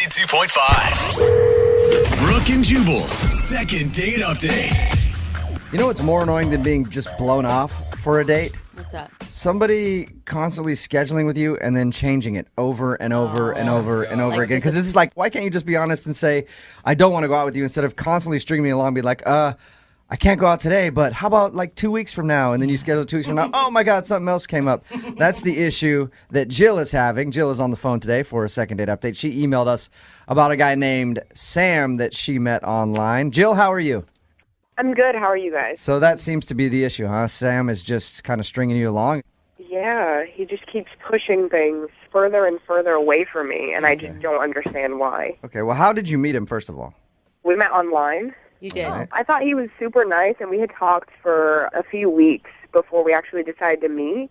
92.5. Brooke and Jubal's second date update. You know what's more annoying than being just blown off for a date? What's that? Somebody constantly scheduling with you and then changing it over and over and over and over Like again. just Because it's like, why can't you just be honest and say, I don't want to go out with you, instead of constantly stringing me along and be like, I can't go out today, but how about like 2 weeks from now? And then you schedule 2 weeks from now. Oh my God, something else came up. That's the issue that Jill is having. Jill is on the phone today for a second date update. She emailed us about a guy named Sam that she met online. Jill, how are you? I'm good. How are you guys? So that seems to be the issue, huh? Sam is just kind of stringing you along. Yeah, he just keeps pushing things further and further away from me, and I just don't understand why. Okay, well, how did you meet him, first of all? We met online. You did. Right. I thought he was super nice, and we had talked for a few weeks before we actually decided to meet,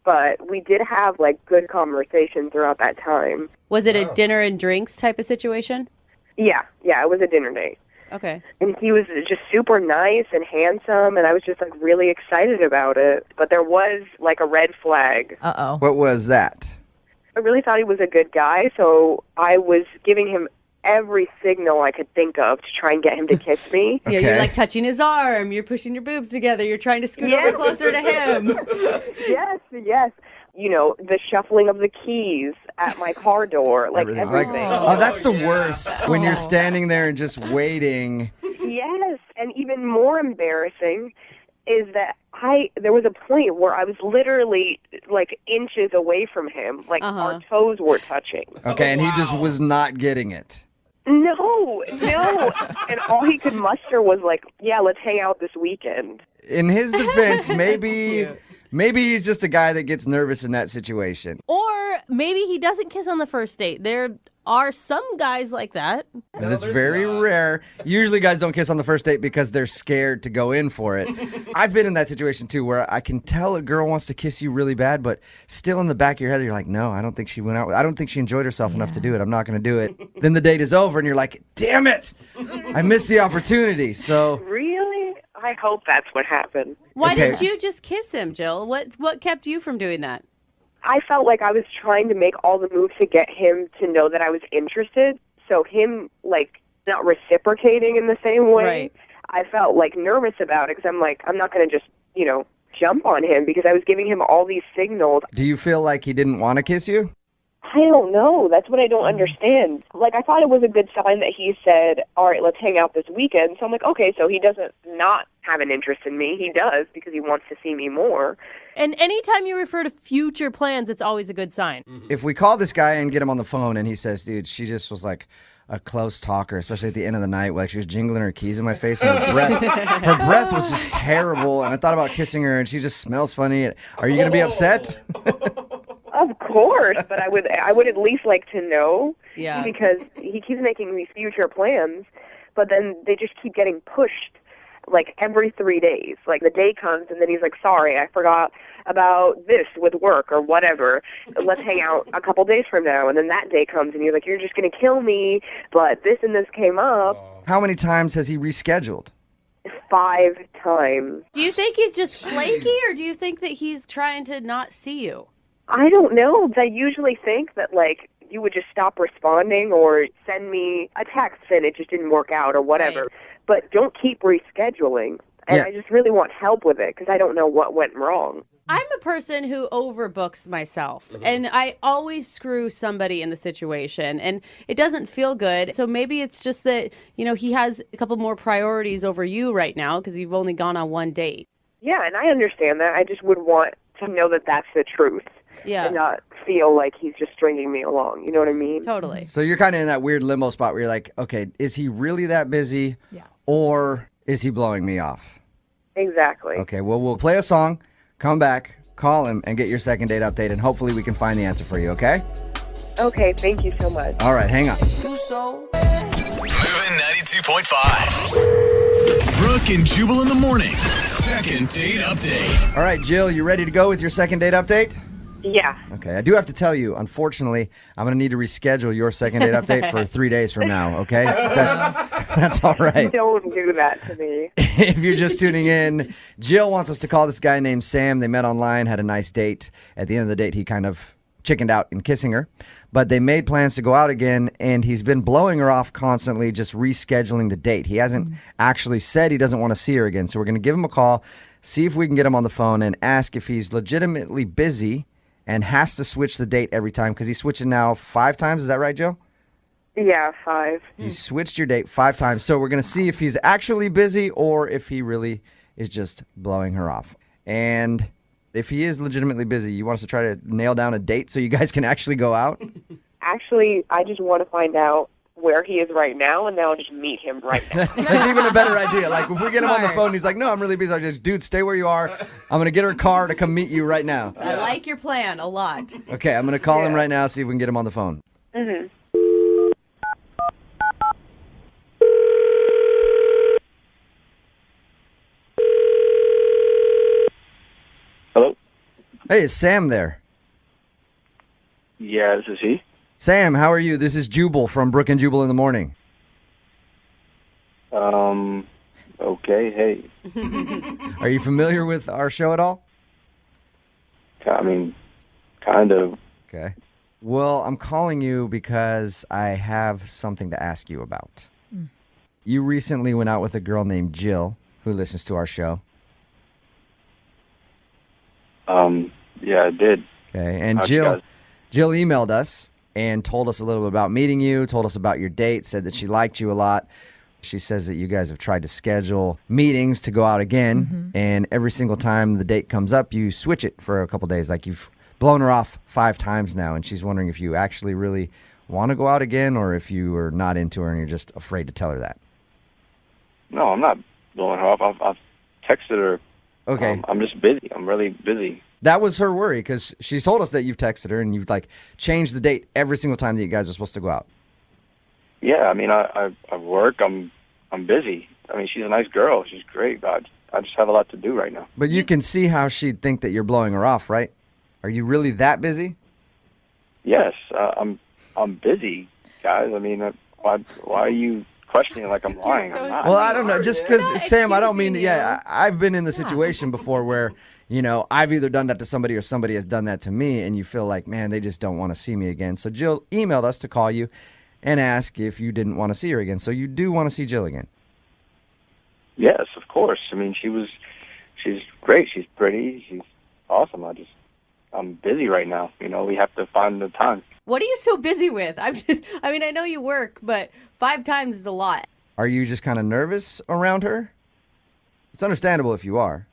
but we did have, like, good conversation throughout that time. Was it a dinner and drinks type of situation? Yeah, it was a dinner date. Okay. And he was just super nice and handsome, and I was just, like, really excited about it. But there was, like, a red flag. Uh-oh. What was that? I really thought he was a good guy, so I was giving him every signal I could think of to try and get him to kiss me. Yeah, Okay. you're like touching his arm. You're pushing your boobs together. You're trying to scoot Yes. over closer to him. Yes. You know, the shuffling of the keys at my car door, like Everything. everything. Oh, that's the worst. When you're standing there and just waiting. Yes, and even more embarrassing is that there was a point where I was literally like inches away from him, like our toes were touching. Okay, and he just was not getting it. No. And all he could muster was like, yeah, let's hang out this weekend. In his defense, maybe he's just a guy that gets nervous in that situation. Or maybe he doesn't kiss on the first date. There are some guys like that. That is very rare. Usually guys don't kiss on the first date because they're scared to go in for it. I've been in that situation too, where I can tell a girl wants to kiss you really bad, but still in the back of your head you're like, no, I don't think she went out. I don't think she enjoyed herself enough to do it. I'm not going to do it. Then the date is over and you're like, damn it, I missed the opportunity. So Really? I hope that's what happened. Why Okay. didn't you just kiss him, Jill? What kept you from doing that? I felt like I was trying to make all the moves to get him to know that I was interested. So him, like, not reciprocating in the same way, Right. I felt, like, nervous about it because I'm like, I'm not going to just, jump on him because I was giving him all these signals. do you feel like he didn't want to kiss you? I don't know. That's what I don't understand. Like, I thought it was a good sign that he said, all right, let's hang out this weekend. So I'm like, okay, so he doesn't not have an interest in me. He does because he wants to see me more. And anytime you refer to future plans, it's always a good sign. If we call this guy and get him on the phone and he says, dude, she just was like a close talker, especially at the end of the night, like she was jingling her keys in my face and her breath was just terrible. And I thought about kissing her and she just smells funny. Are you going to be upset? Of course, but I would at least like to know. Yeah. Because he keeps making these future plans, but then they just keep getting pushed like every 3 days. Like the day comes and then he's like, sorry, I forgot about this with work or whatever. Let's hang out a couple days from now. And then that day comes and you're like, you're just going to kill me, but this and this came up. How many times has he rescheduled? 5 times. Do you think he's just flaky, or do you think that he's trying to not see you? I don't know. I usually think that, like, you would just stop responding or send me a text and it just didn't work out or whatever. Right. But don't keep rescheduling. And Yeah. I just really want help with it because I don't know what went wrong. I'm a person who overbooks myself, and I always screw somebody in the situation, and it doesn't feel good. So maybe it's just that, he has a couple more priorities over you right now because you've only gone on one date. Yeah, and I understand that. I just would want to know that that's the truth Yeah, and not feel like he's just stringing me along. You know what I mean? totally. So you're kind of in that weird limbo spot where you're like, okay, is he really that busy? Yeah. Or is he blowing me off? Exactly. Okay, well, we'll play a song, come back, call him, and get your second date update, and hopefully we can find the answer for you, okay? Okay, thank you so much. All right, hang on. MOViN 92.5. Brooke and Jubal in the mornings. Second date update. All right, Jill, you ready to go with your second date update? Yeah. Okay, I do have to tell you, unfortunately, I'm going to need to reschedule your second date update for 3 days from now, okay? That's all right. Don't do that to me. If you're just tuning in, Jill wants us to call this guy named Sam. They met online, had a nice date. At the end of the date, he kind of chickened out in kissing her. But they made plans to go out again, and he's been blowing her off constantly, just rescheduling the date. He hasn't actually said he doesn't want to see her again. So we're going to give him a call, see if we can get him on the phone, and ask if he's legitimately busy and has to switch the date every time, because he's switching now 5 times. Is that right, Joe? Yeah, 5. He's switched your date 5 times. So we're going to see if he's actually busy or if he really is just blowing her off. And if he is legitimately busy, you want us to try to nail down a date so you guys can actually go out? Actually, I just want to find out where he is right now, and then I'll just meet him right now. That's even a better idea. Like, if we get him on the phone, he's like, no, I'm really busy. I just, dude, stay where you are. I'm going to get her car to come meet you right now. I like your plan a lot. Okay, I'm going to call him right now, see if we can get him on the phone. Mm-hmm. Hello? Hey, is Sam there? Yeah, this is he. Sam, how are you? This is Jubal from Brooke and Jubal in the morning. Okay, hey. Are you familiar with our show at all? I mean, kind of. Okay. Well, I'm calling you because I have something to ask you about. You recently went out with a girl named Jill, who listens to our show. Yeah, I did. Okay, and How'd you Jill guys- emailed us and told us a little bit about meeting you, told us about your date, said that she liked you a lot. She says that you guys have tried to schedule meetings to go out again, and every single time the date comes up, you switch it for a couple days. Like, you've blown her off 5 times now, and she's wondering if you actually really want to go out again or if you are not into her and you're just afraid to tell her that. No, I'm not blowing her off. I've texted her. Okay. I'm just busy. I'm really busy. That was her worry, because she told us that you've texted her and you've, like, changed the date every single time that you guys are supposed to go out. Yeah, I mean, I work. I'm busy. I mean, she's a nice girl. She's great. But I just have a lot to do right now. But you can see how she'd think that you're blowing her off, right? Are you really that busy? Yes, I'm busy, guys. I mean, why are you questioning like I'm lying? so I'm not. Well, I don't know. Just because, Not Sam, I don't mean, accusing you. I've been in the situation before where, I've either done that to somebody or somebody has done that to me, and you feel like, man, they just don't want to see me again. So Jill emailed us to call you and ask if you didn't want to see her again. So you do want to see Jill again? Yes, of course. I mean, she's great. She's pretty. She's awesome. I'm busy right now. We have to find the time. What are you so busy with? I know you work, but 5 times is a lot. Are you just kind of nervous around her? It's understandable if you are.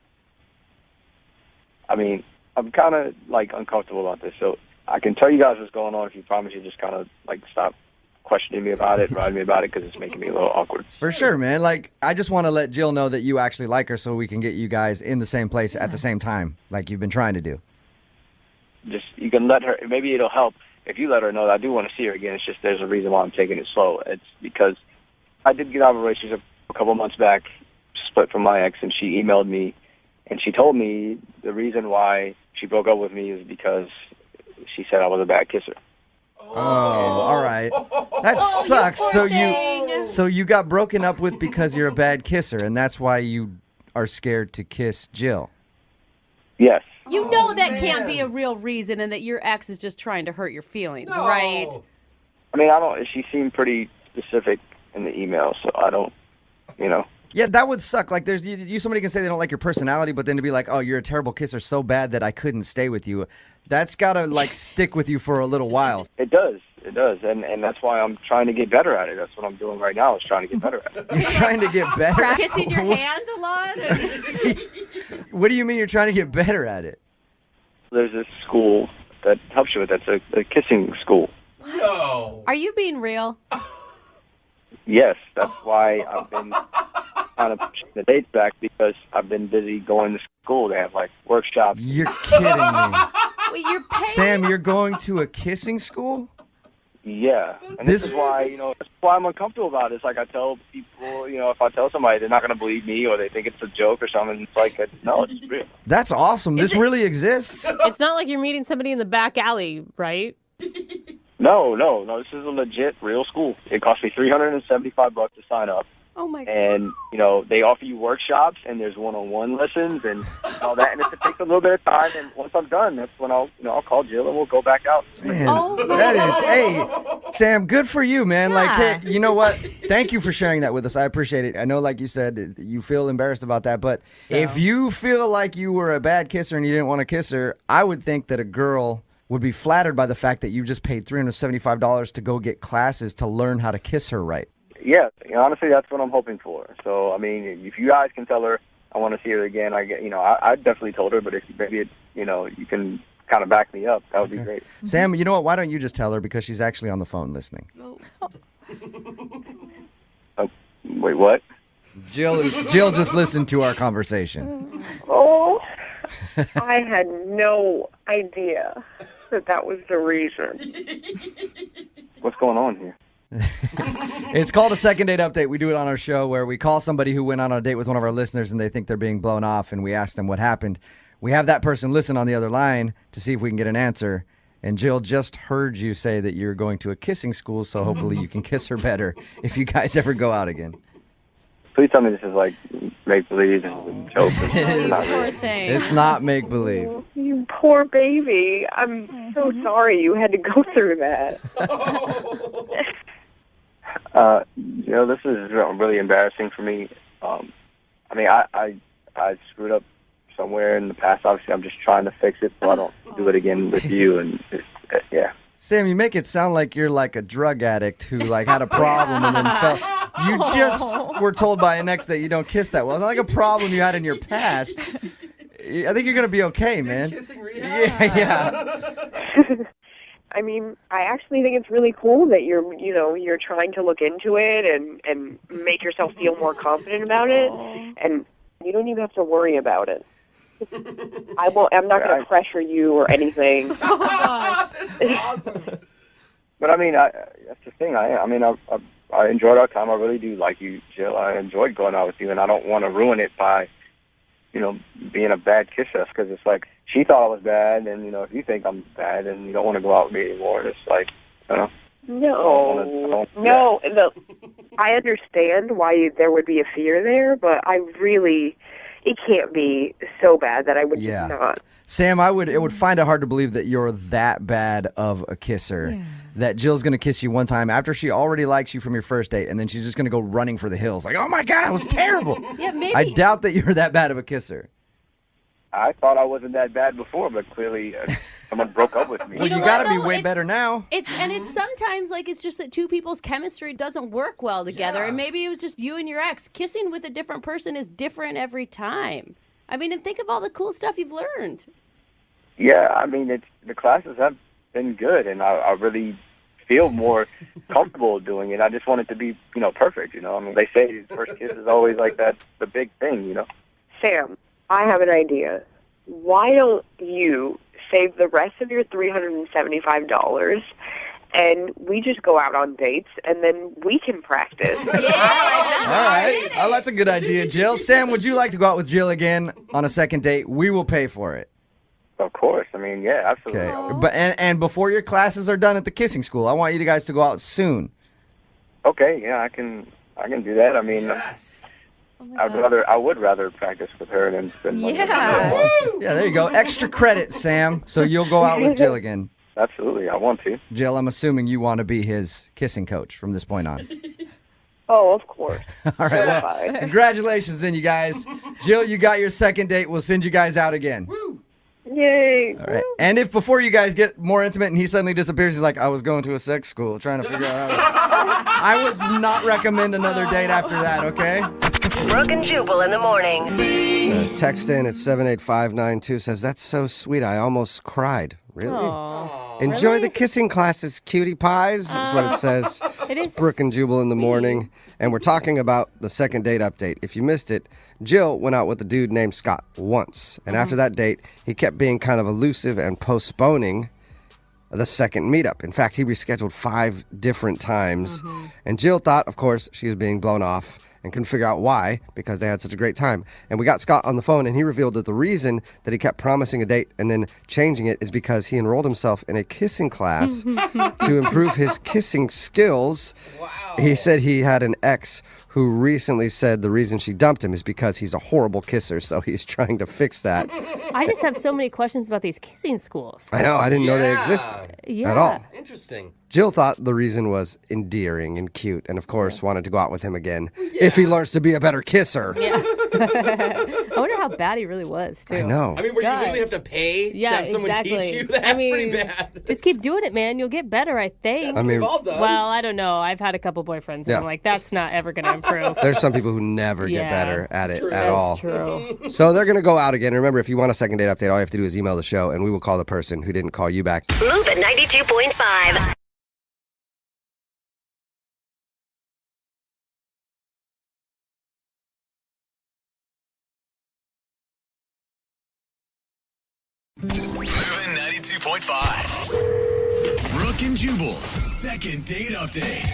I mean, I'm kind of like uncomfortable about this, so I can tell you guys what's going on if you promise you just kind of like stop questioning me about it, writing me about it, because it's making me a little awkward. For sure, man. Like, I just want to let Jill know that you actually like her so we can get you guys in the same place at the same time, like you've been trying to do. Just, you can let her, maybe it'll help if you let her know that I do want to see her again. It's just there's a reason why I'm taking it slow. It's because I did get out of a relationship a couple months back, split from my ex, and she emailed me, and she told me the reason why she broke up with me is because she said I was a bad kisser. Oh, all right. That sucks. So you got broken up with because you're a bad kisser, and that's why you are scared to kiss Jill. Yes. You know that can't be a real reason, and that your ex is just trying to hurt your feelings, right? I mean, she seemed pretty specific in the email, so I don't. Yeah, that would suck. Like, somebody can say they don't like your personality, but then to be like, oh, you're a terrible kisser so bad that I couldn't stay with you. That's got to, like, stick with you for a little while. It does. And that's why I'm trying to get better at it. That's what I'm doing right now, is trying to get better at it. You're trying to get better? Kissing your hand a lot? What do you mean you're trying to get better at it? There's this school that helps you with that. It's a kissing school. No. Are you being real? Yes, that's why I've been kind of pushing the dates back, because I've been busy going to school. They have, like, workshops. You're kidding me. Wait, you're paying? Sam, you're going to a kissing school? Yeah, and this is why, that's why I'm uncomfortable about it. It's like I tell people, if I tell somebody, they're not going to believe me, or they think it's a joke or something. It's like, no, it's real. That's awesome. This really exists. It's not like you're meeting somebody in the back alley, right? No, this is a legit, real school. It cost me $375 to sign up. Oh my God. And, they offer you workshops, and there's one-on-one lessons and all that. And it takes a little bit of time. And once I'm done, that's when I'll call Jill and we'll go back out. Man, Oh my that is, God. hey, Sam, good for you, man. Like, Yeah. hey, you know what? Thank you for sharing that with us. I appreciate it. I know, like you said, you feel embarrassed about that, but if you feel like you were a bad kisser and you didn't want to kiss her, I would think that a girl would be flattered by the fact that you just paid $375 to go get classes to learn how to kiss her right. Yeah, honestly, that's what I'm hoping for. So, I mean, if you guys can tell her I want to see her again, I definitely told her. But if maybe you can kind of back me up, that would be great. Sam, you know what? Why don't you just tell her, because she's actually on the phone listening. Wait, what? Jill just listened to our conversation. Oh, I had no idea that was the reason. What's going on here? It's called a second date update. We do it on our show where we call somebody who went on a date with one of our listeners and they think they're being blown off, and we ask them what happened. We have that person listen on the other line to see if we can get an answer. And Jill just heard you say that you're going to a kissing school, so hopefully you can kiss her better if you guys ever go out again. Please tell me this is like make-believe and joke. Not Poor really. thing. It's not make-believe. Oh, you poor baby. I'm so sorry you had to go through that. This is really embarrassing for me. I screwed up somewhere in the past. Obviously, I'm just trying to fix it so I don't do it again with you. And yeah. Sam, you make it sound like you're like a drug addict who like had a problem and then fell. You just were told by an ex that you don't kiss that well. It's not like a problem you had in your past. I think you're going to be okay, man. Kissing rehab. Yeah. I mean, I actually think it's really cool that you're trying to look into it and make yourself feel more confident about it, and you don't even have to worry about it. I'm not going to pressure you or anything. Oh my gosh. Awesome. But I mean, that's the thing. I enjoyed our time. I really do like you, Jill. I enjoyed going out with you, and I don't want to ruin it by, being a bad kisser. Because it's like she thought I was bad, and if you think I'm bad, and you don't want to go out with me anymore, it's like, No. Yeah. No, I understand why there would be a fear there, but it can't be so bad that I would Yeah. just not. Sam, it would find it hard to believe that you're that bad of a kisser. Yeah. That Jill's going to kiss you one time after she already likes you from your first date, and then she's just going to go running for the hills. Like, oh my God, it was terrible. Yeah, maybe. I doubt that you're that bad of a kisser. I thought I wasn't that bad before, but clearly someone broke up with me. Well, know you what, got to be though? way It's- better now. It's sometimes like it's just that two people's chemistry doesn't work well together, and maybe it was just you and your ex. Kissing with a different person is different every time. I mean, and think of all the cool stuff you've learned. Yeah, I mean, the classes have been good, and I really feel more comfortable doing it. I just want it to be, perfect. I mean, they say first kiss is always like that, the big thing. Sam, I have an idea. Why don't you save the rest of your $375 and we just go out on dates and then we can practice? All right. Oh, that's a good idea, Jill. Sam, would you like to go out with Jill again on a second date? We will pay for it. Of course. I mean, yeah, absolutely. Okay. But and before your classes are done at the kissing school, I want you guys to go out soon. Okay, yeah, I can do that. I mean, Yes. I would rather practice with her than spend money. Yeah. Yeah, there you go. Extra credit, Sam. So you'll go out with Jill again. Absolutely, I want to. Jill, I'm assuming you want to be his kissing coach from this point on. Oh, of course. All right. Well, congratulations then, you guys. Jill, you got your second date. We'll send you guys out again. Yay. All right. And if before you guys get more intimate and he suddenly disappears, he's like, I was going to a sex school trying to figure out how to... I would not recommend another date after that, okay? Brooke and Jubal in the morning. Text in at 78592 says, that's so sweet. I almost cried. Really? Enjoy the kissing classes, cutie pies, is what it says. It's Brooke and Jubal in the morning. And we're talking about the second date update. If you missed it, Jill went out with a dude named Scott once. And after that date, he kept being kind of elusive and postponing the second meetup. In fact, he rescheduled 5 different times. And Jill thought, of course, she was being blown off and couldn't figure out why, because they had such a great time. And we got Scott on the phone, and he revealed that the reason that he kept promising a date and then changing it is because he enrolled himself in a kissing class to improve his kissing skills. Wow. He said he had an ex who recently said the reason she dumped him is because he's a horrible kisser, so he's trying to fix that. I just have so many questions about these kissing schools. I know, I didn't know they existed Yeah. at all. Interesting. Jill thought the reason was endearing and cute, and of course wanted to go out with him again if he learns to be a better kisser. Yeah. I wonder how bad he really was, too. I know. I mean, where you God. literally have to pay to have someone exactly. teach you? That's I mean, pretty bad. just keep doing it, man. You'll get better, I think. I mean, We've all done. Well, I don't know. I've had a couple boyfriends, and I'm like, that's not ever going to improve. there's some people who never get Yeah, better at it true. at That's all. True. So they're going to go out again. Remember, if you want a second date update, all you have to do is email the show, and we will call the person who didn't call you back. MOViN 92.5. MOViN 92.5. Brooke and Jubal's second date update.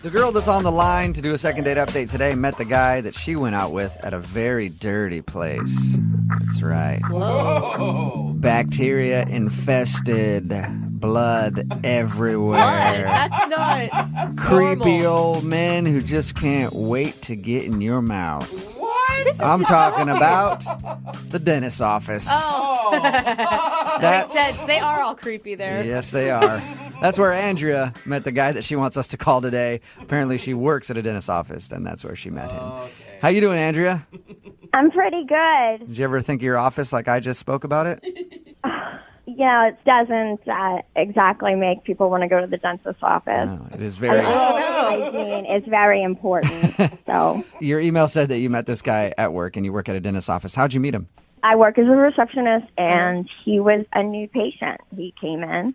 The girl that's on the line to do a second date update today met the guy that she went out with at a very dirty place. That's right. Oh. Bacteria infested, blood everywhere. That's not Creepy normal. old men who just can't wait to get in your mouth. What? I'm talking about the dentist's office. Makes sense. They are all creepy there. Yes, they are. That's where Andrea met the guy that she wants us to call today. Apparently, she works at a dentist's office, and that's where she met him. Okay. How you doing, Andrea? I'm pretty good. Did you ever think of your office like I just spoke about it? It doesn't exactly make people want to go to the dentist's office. No, it is very. Hygiene is very important. So Your email said that you met this guy at work, and you work at a dentist's office. How'd you meet him? I work as a receptionist, and he was a new patient. He came in,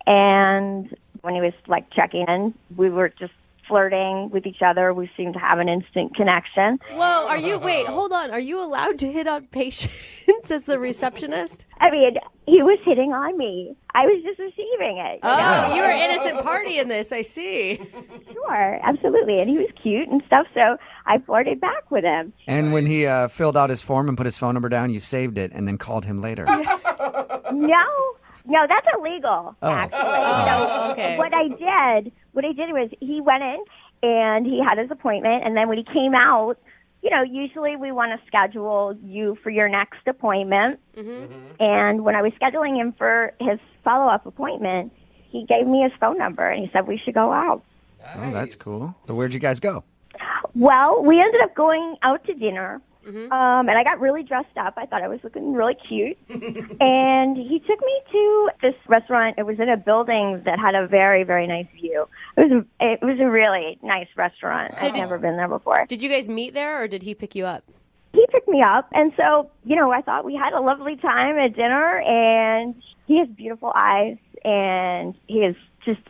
and when he was like checking in, we were just flirting with each other. We seemed to have an instant connection. Whoa, wait, hold on. Are you allowed to hit on patients as the receptionist? I mean, he was hitting on me. I was just receiving it. Oh, you were an innocent party in this, I see. Sure, absolutely. And he was cute and stuff, so I flirted back with him. And when he filled out his form and put his phone number down, you saved it and then called him later. No, that's illegal, actually. So okay. what I did was he went in and he had his appointment, and then when he came out, usually we want to schedule you for your next appointment. Mm-hmm. And when I was scheduling him for his follow-up appointment, he gave me his phone number, and he said we should go out. Nice. Oh, that's cool. So where'd you guys go? Well, we ended up going out to dinner. Mm-hmm. And I got really dressed up. I thought I was looking really cute. And he took me to this restaurant. It was in a building that had a very, very nice view. It was a really nice restaurant. I'd never been there before. Did you guys meet there, or did he pick you up? He picked me up. And so, I thought we had a lovely time at dinner. And he has beautiful eyes. And he is just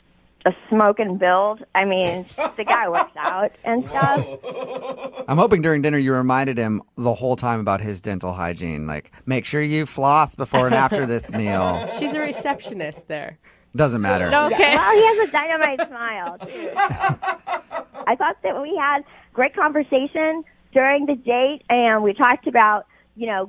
a smoking build. I mean, the guy works out and stuff. I'm hoping during dinner you reminded him the whole time about his dental hygiene. Like, make sure you floss before and after this meal. She's a receptionist there. Doesn't matter. Okay. Well, he has a dynamite smile, too. I thought that we had great conversation during the date, and we talked about,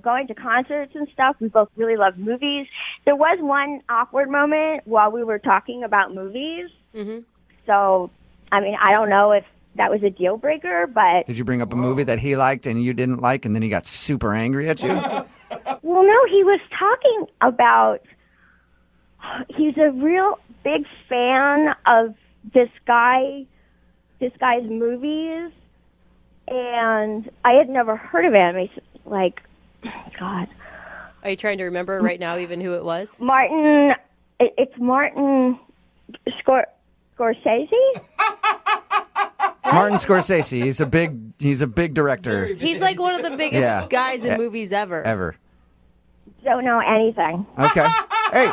going to concerts and stuff. We both really love movies. There was one awkward moment while we were talking about movies. Mm-hmm. So, I mean, I don't know if that was a deal breaker, but... Did you bring up a movie that he liked and you didn't like, and then he got super angry at you? Well, no, he was talking about... He's a real big fan of this guy's movies, and I had never heard of him. He's like, God. Are you trying to remember right now even who it was? Martin... It's Martin Scorsese? Martin Scorsese. He's a big director. He's like one of the biggest guys in movies ever. Ever. Don't know anything. Okay. Hey,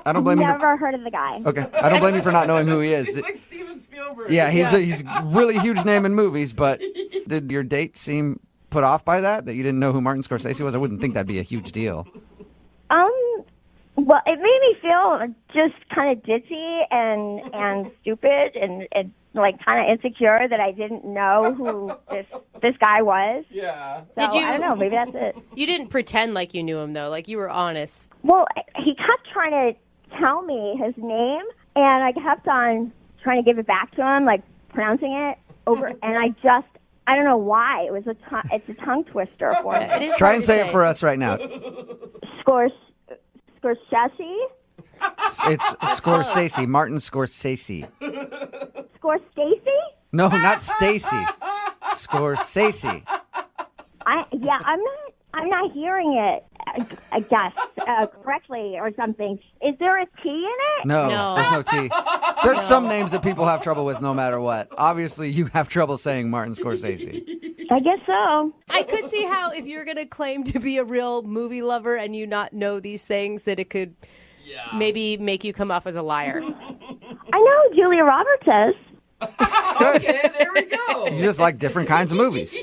I don't blame you. Never heard of the guy. Okay. I don't blame you for not knowing who he is. He's like Steven Spielberg. Yeah, he's a really huge name in movies, but did your date seem put off by that you didn't know who Martin Scorsese was? I wouldn't think that'd be a huge deal. Well, it made me feel just kind of ditzy and stupid and like kind of insecure that I didn't know who this guy was. Yeah. So, Did you? I don't know. Maybe that's it. You didn't pretend like you knew him, though. Like, you were honest. Well, he kept trying to tell me his name, and I kept on trying to give it back to him, like pronouncing it over, and I just I don't know why. It was it's a tongue twister for me. It is Try hard and to say it for us right now. Scorsese? It's Scorsese, Martin Scorsese. Scorsese? No, not Stacy. Scorsese. I'm not hearing it. I guess correctly or something. Is there a T in it? No, there's no T. There's some names that people have trouble with no matter what. Obviously, you have trouble saying Martin Scorsese. I guess so. I could see how if you're going to claim to be a real movie lover and you not know these things, that it could maybe make you come off as a liar. I know who Julia Roberts is. Okay, there we go. You just like different kinds of movies.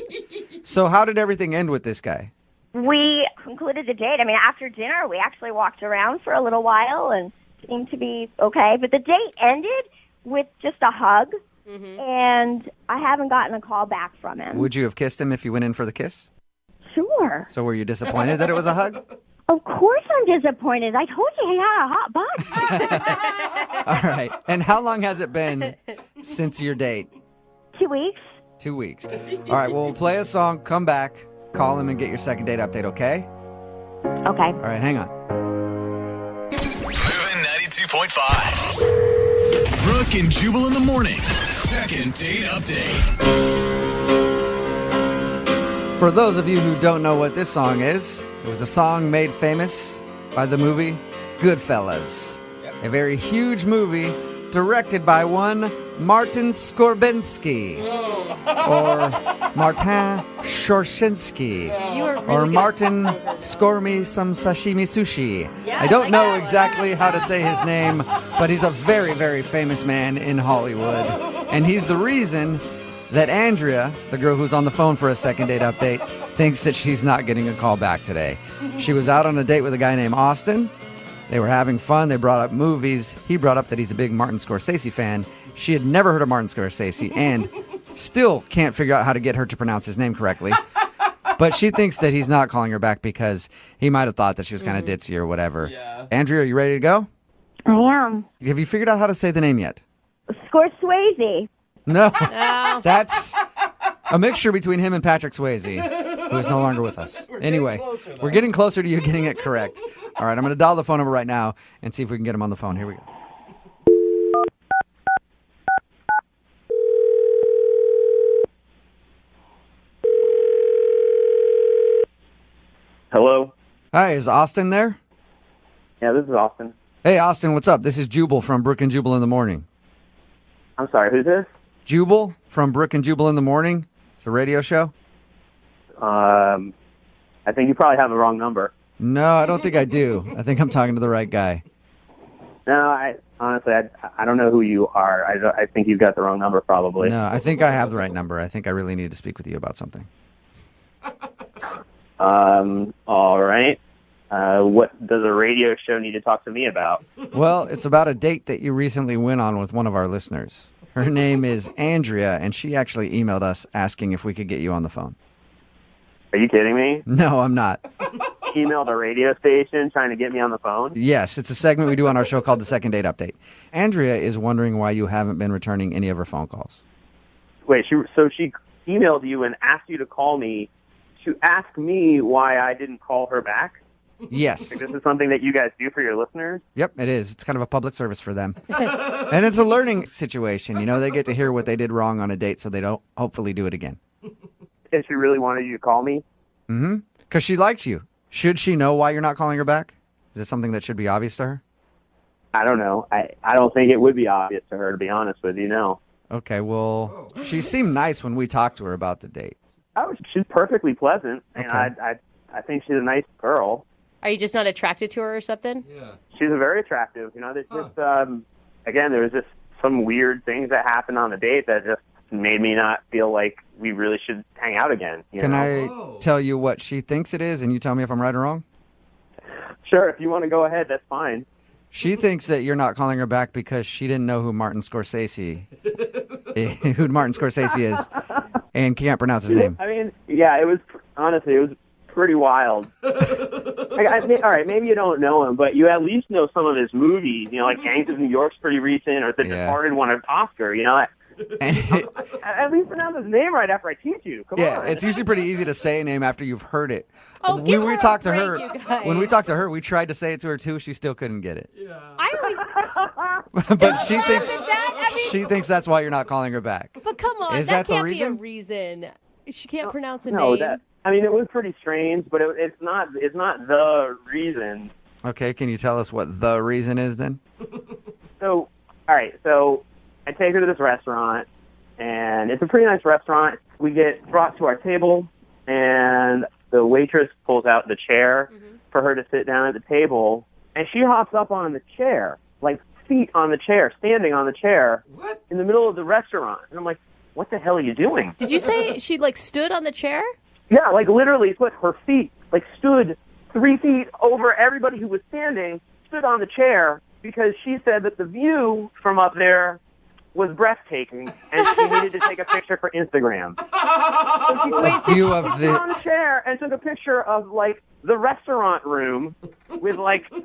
So how did everything end with this guy? We concluded the date. I mean, after dinner, we actually walked around for a little while and seemed to be okay. But the date ended with just a hug, and I haven't gotten a call back from him. Would you have kissed him if you went in for the kiss? Sure. So were you disappointed that it was a hug? Of course I'm disappointed. I told you he had a hot butt. All right. And how long has it been since your date? 2 weeks. 2 weeks. All right. Well, we'll play a song, come back, call him, and get your second date update, okay? Okay. All right. Hang on. MOViN 92.5. Brooke and Jubal in the mornings. Second date update. For those of you who don't know what this song is, it was a song made famous by the movie Goodfellas. A very huge movie directed by one Martin Skorbensky. Or Martin Shorshinsky. You are really Or good. Martin Skormy some sashimi sushi. Yeah, I don't like know that one. exactly how to say his name, but he's a very, very famous man in Hollywood. And he's the reason that Andrea, the girl who's on the phone for a second date update, thinks that she's not getting a call back today. She was out on a date with a guy named Austin. They were having fun. They brought up movies. He brought up that he's a big Martin Scorsese fan. She had never heard of Martin Scorsese and still can't figure out how to get her to pronounce his name correctly. But she thinks that he's not calling her back because he might have thought that she was kind of ditzy or whatever. Yeah. Andrea, are you ready to go? I am. Have you figured out how to say the name yet? Scorsese. No. Oh. That's a mixture between him and Patrick Swayze, who is no longer with us. Anyway, we're getting closer to you getting it correct. All right, I'm going to dial the phone number right now and see if we can get him on the phone. Here we go. Hello? Hi, is Austin there? Yeah, this is Austin. Hey, Austin, what's up? This is Jubal from Brooke and Jubal in the Morning. I'm sorry, who's this? Jubal from Brooke and Jubal in the Morning. It's a radio show. I think you probably have the wrong number. No, I don't think I do. I think I'm talking to the right guy. No, I honestly, I don't know who you are. I think you've got the wrong number, probably. No, I think I have the right number. I think I really need to speak with you about something. All right. What does a radio show need to talk to me about? Well, it's about a date that you recently went on with one of our listeners. Her name is Andrea, and she actually emailed us asking if we could get you on the phone. Are you kidding me? No, I'm not. Emailed a radio station trying to get me on the phone? Yes, it's a segment we do on our show called the Second Date Update. Andrea is wondering why you haven't been returning any of her phone calls. Wait, so she emailed you and asked you to call me to ask me why I didn't call her back? Yes. Like, this is something that you guys do for your listeners? Yep, it is. It's kind of a public service for them. And it's a learning situation. You know, they get to hear what they did wrong on a date so they don't hopefully do it again. If she really wanted you to call me? Mm-hmm. Because she likes you. Should she know why you're not calling her back? Is it something that should be obvious to her? I don't know. I don't think it would be obvious to her, to be honest with you, no. Okay, well, she seemed nice when we talked to her about the date. Oh, she's perfectly pleasant, and Okay. I think she's a nice girl. Are you just not attracted to her or something? Yeah. She's very attractive. You know, there's just, again, there was just some weird things that happened on the date that just made me not feel like we really should hang out again. You Can know? I tell you what she thinks it is, and you tell me if I'm right or wrong? Sure, if you want to go ahead, that's fine. She thinks that you're not calling her back because she didn't know who Martin Scorsese is, and can't pronounce his name. I mean, yeah, it was, honestly, it was pretty wild. All right, maybe you don't know him, but you at least know some of his movies. You know, like Gangs of New York's pretty recent, or The Departed won an Oscar. You know, And At least pronounce his name right after I teach you. Come on. it's usually pretty easy to say a name after you've heard it. Oh, when give we her a talked to break, her, you guys. when we talked to her, we tried to say it to her too. She still couldn't get it. I always, But she thinks I mean, that's why you're not calling her back. but come on, Is that that the can't reason? be a reason. She can't pronounce a No, name. it was pretty strange, but it's not the reason. Okay, can you tell us what the reason is then? So, all right, so I take her to this restaurant, and it's a pretty nice restaurant. We get brought to our table, and the waitress pulls out the chair for her to sit down at the table, and she hops up on the chair, like feet on the chair, standing on the chair in the middle of the restaurant. And I'm like, what the hell are you doing? Did you say she stood on the chair? Yeah, like literally put her feet, stood 3 feet over everybody who was standing, stood on the chair, because she said that the view from up there was breathtaking, and she needed to take a picture for Instagram. So she stood on the chair and took a picture of, the restaurant room with,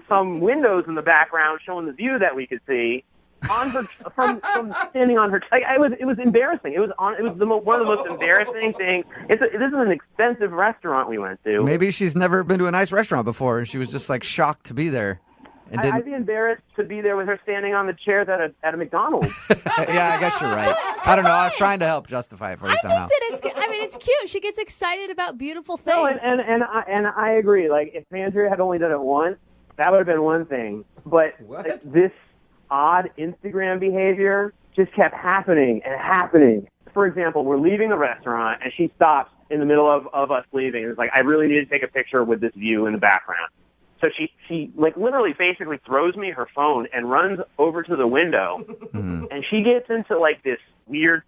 some windows in the background showing the view that we could see. On her, from standing on her, it was embarrassing. It was one of the most embarrassing things. This is an expensive restaurant we went to. Maybe she's never been to a nice restaurant before, and she was just shocked to be there. And I'd be embarrassed to be there with her standing on the chairs at a McDonald's. Yeah, I guess you're right. I don't know. I was trying to help justify it for you somehow. It's cute. She gets excited about beautiful things. No, and I agree. If Andrea had only done it once, that would have been one thing. But this odd Instagram behavior just kept happening and happening. For example, we're leaving the restaurant, and she stops in the middle of us leaving. It's I really need to take a picture with this view in the background. So she literally basically throws me her phone and runs over to the window, and she gets into this weird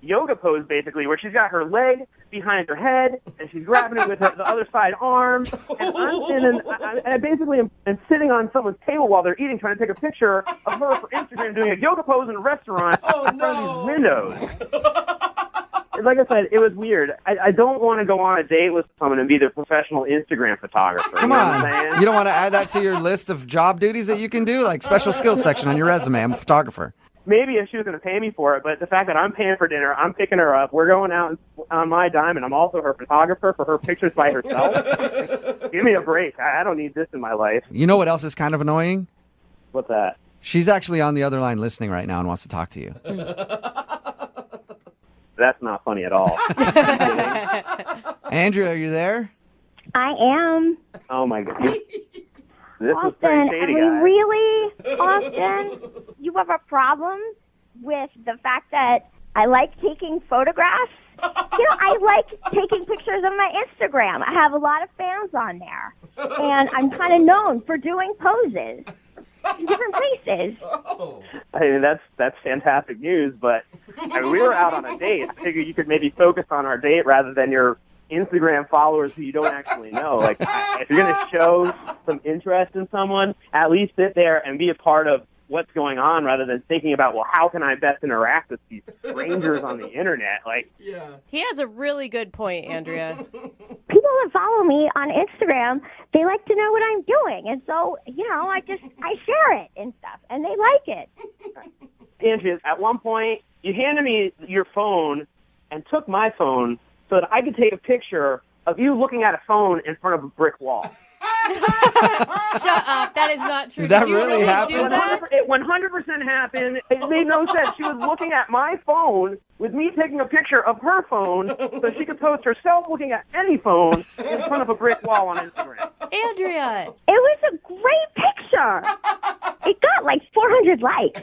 yoga pose basically, where she's got her leg behind her head and she's grabbing it with the other side arm. And I basically am sitting on someone's table while they're eating, trying to take a picture of her for Instagram doing a yoga pose in a restaurant in front of these windows. Like I said, it was weird. I don't want to go on a date with someone and be their professional Instagram photographer. Come you know on. what I'm saying? You don't want to add that to your list of job duties that you can do? Special skills section on your resume. I'm a photographer. Maybe if she was going to pay me for it, but the fact that I'm paying for dinner, I'm picking her up, we're going out on my dime, and I'm also her photographer for her pictures by herself. Give me a break. I don't need this in my life. You know what else is kind of annoying? What's that? She's actually on the other line listening right now and wants to talk to you. That's not funny at all. Andrea, are you there? I am. Oh, my God. This was Austin, pretty shady, I mean, guys. really, Austin, you have a problem with the fact that I like taking photographs? I like taking pictures of my Instagram. I have a lot of fans on there, and I'm kind of known for doing poses in different places. I mean, that's fantastic news, but we were out on a date. I figured you could maybe focus on our date rather than your Instagram followers who you don't actually know. If you're going to show some interest in someone, at least sit there and be a part of what's going on rather than thinking about, well, how can I best interact with these strangers on the internet? He has a really good point, Andrea. People that follow me on Instagram, they like to know what I'm doing. And so, I share it and stuff, and they like it. Andrea, at one point, you handed me your phone and took my phone so that I could take a picture of you looking at a phone in front of a brick wall. Shut up. That is not true. Did that Did you really happen? do that? It 100% happened. It made no sense. She was looking at my phone with me taking a picture of her phone so she could post herself looking at any phone in front of a brick wall on Instagram. Andrea. It was a great picture. It got 400 likes.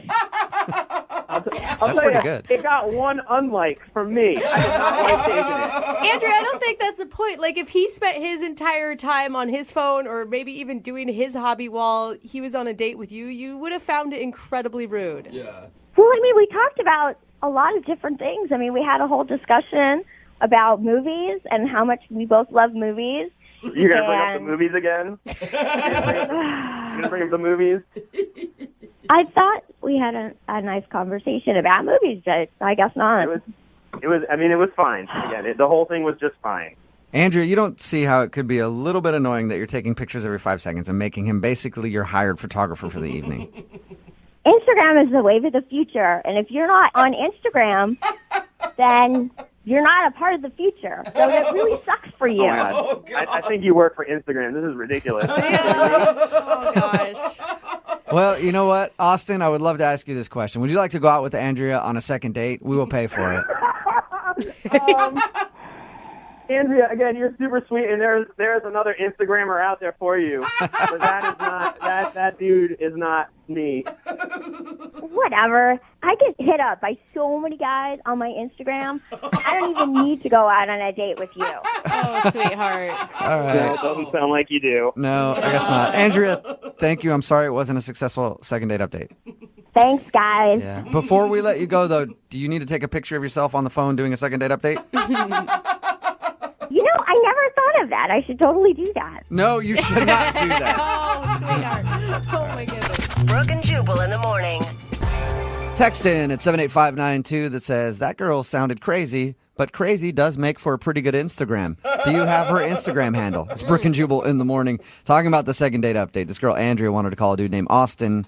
I'll That's tell pretty you, good. It got one unlike from me. I did not like taking it. Andrea, I don't think that's the point. If he spent his entire time on his phone or maybe even doing his hobby while he was on a date with you, you would have found it incredibly rude. Yeah. Well, we talked about a lot of different things. We had a whole discussion about movies and how much we both love movies. You're going to bring up the movies again? You're going to bring up the movies? I thought we had a nice conversation about movies, but I guess not. It was fine. Again, the whole thing was just fine. Andrea, you don't see how it could be a little bit annoying that you're taking pictures every 5 seconds and making him basically your hired photographer for the evening? Instagram is the wave of the future, and if you're not on Instagram, then you're not a part of the future. So that really sucks for you. Oh, God. I think you work for Instagram. This is ridiculous. Oh, gosh. Well, you know what, Austin, I would love to ask you this question. Would you like to go out with Andrea on a second date? We will pay for it. Andrea, again, you're super sweet, and there's another Instagrammer out there for you. But that dude is not me. Whatever. I get hit up by so many guys on my Instagram. I don't even need to go out on a date with you. Oh, sweetheart. All right. No, it doesn't sound like you do. No, I guess not. Andrea, thank you. I'm sorry it wasn't a successful second date update. Thanks, guys. Yeah. Before we let you go, though, do you need to take a picture of yourself on the phone doing a second date update? You know, I never thought of that. I should totally do that. No, you should not do that. Oh, sweetheart. Oh, my goodness. Brooke and Jubal in the morning. Text in at 78592 that says, that girl sounded crazy, but crazy does make for a pretty good Instagram. Do you have her Instagram handle? It's Brooke and Jubal in the morning. Talking about the second date update. This girl, Andrea, wanted to call a dude named Austin.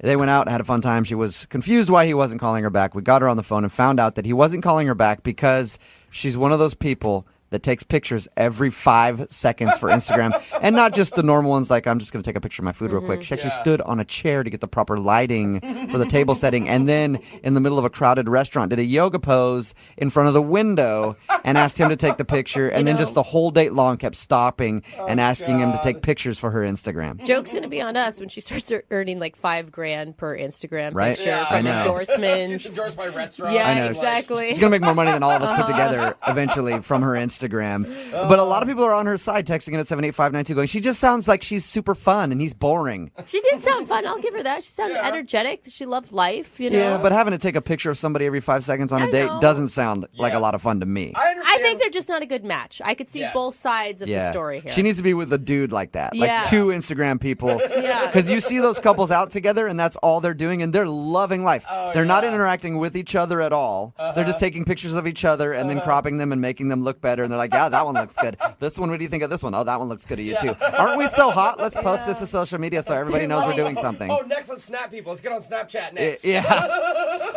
They went out, had a fun time. She was confused why he wasn't calling her back. We got her on the phone and found out that he wasn't calling her back because she's one of those people that takes pictures every 5 seconds for Instagram. And not just the normal ones like, I'm just going to take a picture of my food real quick. She actually stood on a chair to get the proper lighting for the table setting. And then in the middle of a crowded restaurant, did a yoga pose in front of the window and asked him to take the picture. And then just the whole date long kept stopping and asking him to take pictures for her Instagram. Joke's going to be on us when she starts earning like $5,000 per Instagram Right? picture Yeah, from I know. endorsements. She's endorsed by restaurants. Yeah, I know. exactly. She's going to make more money than all of us put together eventually from her Instagram. But a lot of people are on her side texting in at 78592 going, she just sounds like she's super fun and he's boring. She did sound fun. I'll give her that. She sounded energetic. She loved life, you know. Yeah, but having to take a picture of somebody every 5 seconds on a date doesn't sound like a lot of fun to me. I think they're just not a good match. I could see both sides of the story here. She needs to be with a dude like that. Like Yeah. two Instagram people. Yeah. Because you see those couples out together and that's all they're doing and they're loving life. They're not interacting with each other at all. They're just taking pictures of each other and then cropping them and making them look better. And they're like, yeah, that one looks good. This one, what do you think of this one? Oh, that one looks good to you too. Aren't we so hot? Let's post this to social media so everybody knows we're doing something. Oh, next let's snap people. Let's get on Snapchat next. Yeah.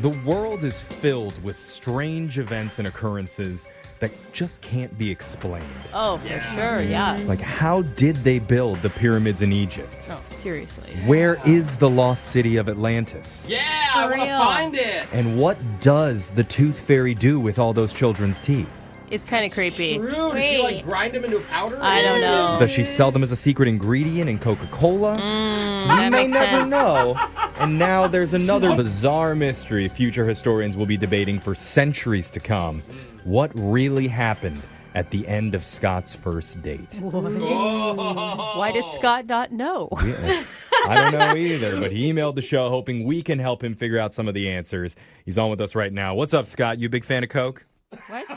The world is filled with strange events and occurrences that just can't be explained. Oh, for sure, yeah. Like, how did they build the pyramids in Egypt? Oh, seriously. Where is the lost city of Atlantis? Yeah, I want to find it. And what does the tooth fairy do with all those children's teeth? It's kind of creepy. True. Did she like grind them into a powder? I don't know. Does she sell them as a secret ingredient in Coca-Cola? That may makes never sense. know. And now there's another bizarre mystery future historians will be debating for centuries to come. What really happened at the end of Scott's first date? Why does Scott not know? Yeah. I don't know either, but he emailed the show hoping we can help him figure out some of the answers. He's on with us right now. What's up, Scott? You a big fan of Coke? What?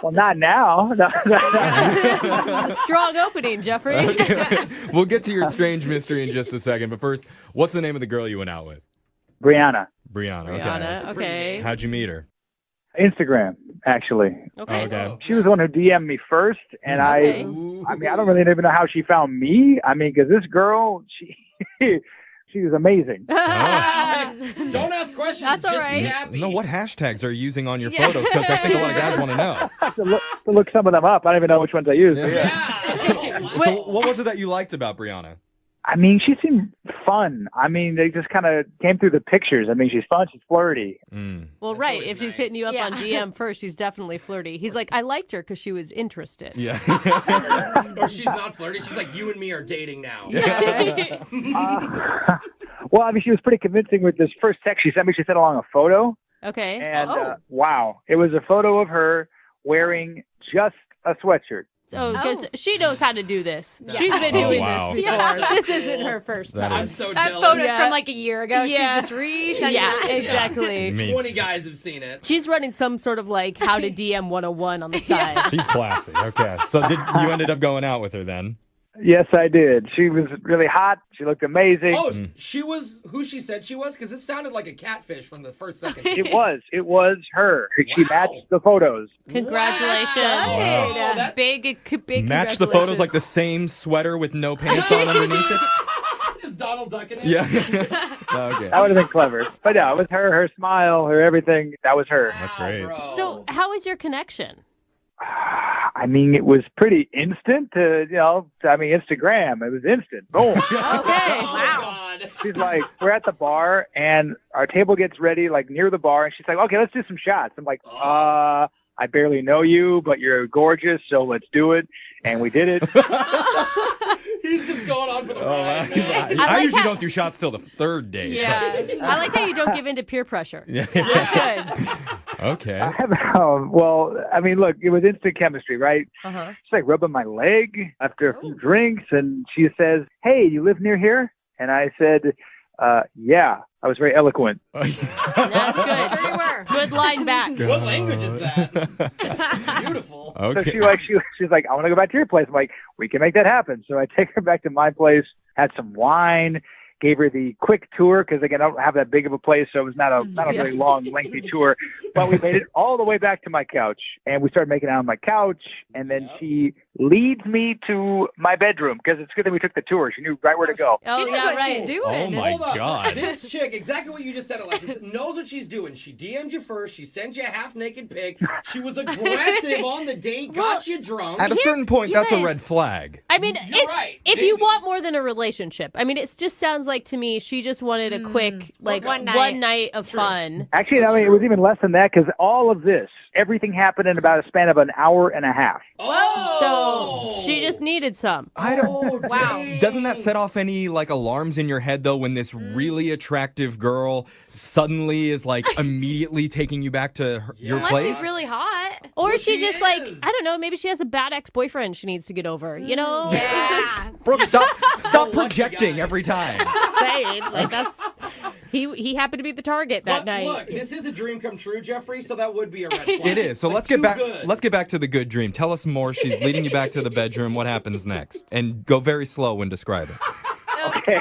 Well, not now. It's a strong opening, Jeffrey. Okay. We'll get to your strange mystery in just a second, but first, what's the name of the girl you went out with? Brianna. Brianna, okay. How'd you meet her? Instagram, actually. Okay. She was the one who DM'd me first, and I mean, I don't really even know how she found me. I mean, because this girl, she was amazing. Don't ask questions. That's all just right. Be happy. No, what hashtags are you using on your photos? Because I think a lot of guys want to know. to look some of them up. I don't even know which ones I use. So what was it that you liked about Brianna? I mean, she seemed fun. I mean, they just kind of came through the pictures. I mean, she's fun. She's flirty. Well, right. If she's hitting you up on DM first, she's definitely flirty. He's like, I liked her because she was interested. Yeah. Or she's not flirty. She's like, you and me are dating now. Yeah. Well, I mean, she was pretty convincing with this first text she sent me. She sent along a photo. Okay. And wow, it was a photo of her wearing just a sweatshirt. Oh, because she knows how to do this. Yeah. She's been doing wow. this before. Yeah. This isn't her first That time. is- So That jealous. photo's from like a year ago. Yeah. She's just re-sending Yeah, that. exactly. Me. 20 guys have seen it. She's running some sort of like how to DM 101 on the side. She's classy. Okay. So you ended up going out with her then? Yes, I did. She was really hot. She looked amazing. Oh, she was who she said she was? Because this sounded like a catfish from the first second. It was her. She matched the photos. Congratulations. Wow. That Big Match the photos like the same sweater with no pants on underneath it? is Donald Duck in it? Yeah. Okay. That would have been clever. But yeah, it was her smile, her everything. That was her. That's great. So how is your connection? I mean, it was pretty instant. Instagram. It was instant. Boom. Okay. Wow. She's like, we're at the bar, and our table gets ready, like, near the bar, and she's like, okay, let's do some shots. I'm like, I barely know you, but you're gorgeous, so let's do it. And we did it. He's just going on for the ride. I usually don't do shots till the third date. Yeah. I like how you don't give in to peer pressure. Yeah. That's good. Okay. Look, it was instant chemistry, right? Uh-huh. She's like rubbing my leg after a few drinks, and she says, hey, you live near here? And I said, yeah. I was very eloquent. That's good. Sure you were. Good line back. What language is that? Beautiful. Okay. So she's like, I want to go back to your place. I'm like, we can make that happen. So I take her back to my place, had some wine, gave her the quick tour because, again, I don't have that big of a place, so it was not a very long, lengthy tour. But we made it all the way back to my couch, and we started making out on my couch, and then she leads me to my bedroom because it's good that we took the tour. She knew right where to go. Oh, She knows yeah, what right. she's doing. Oh, my Hold up. God. This chick, exactly what you just said, Alexis, knows what she's doing. She DM'd you first. She sent you a half-naked pic. She was aggressive on the date, got you drunk. At a certain point, you that's a guys- red flag. I mean, You're right. if you Maybe. want more than a relationship, I mean, it just sounds like to me she just wanted a quick, like, One one night. night of fun. Actually, it was even less than that because all of this, everything happened in about a span of an hour and a half. Oh! So she just needed some. I don't. Wow. Doesn't that set off any like alarms in your head though when this really attractive girl suddenly is like immediately taking you back to your Unless place? he's really hot. Or Well, she she just like, is. I don't know, maybe she has a bad ex-boyfriend she needs to get over. You know? Yeah. It's just Brooke, stop lucky projecting guy. every time. saying. Like, that's... He happened to be the target that But night. look, this is a dream come true, Jeffrey, so that would be a red flag. It is. So Like, let's get too back. good. Let's get back to the good dream. Tell us more. She's leading you back to the bedroom. What happens next? And go very slow when describing. Okay.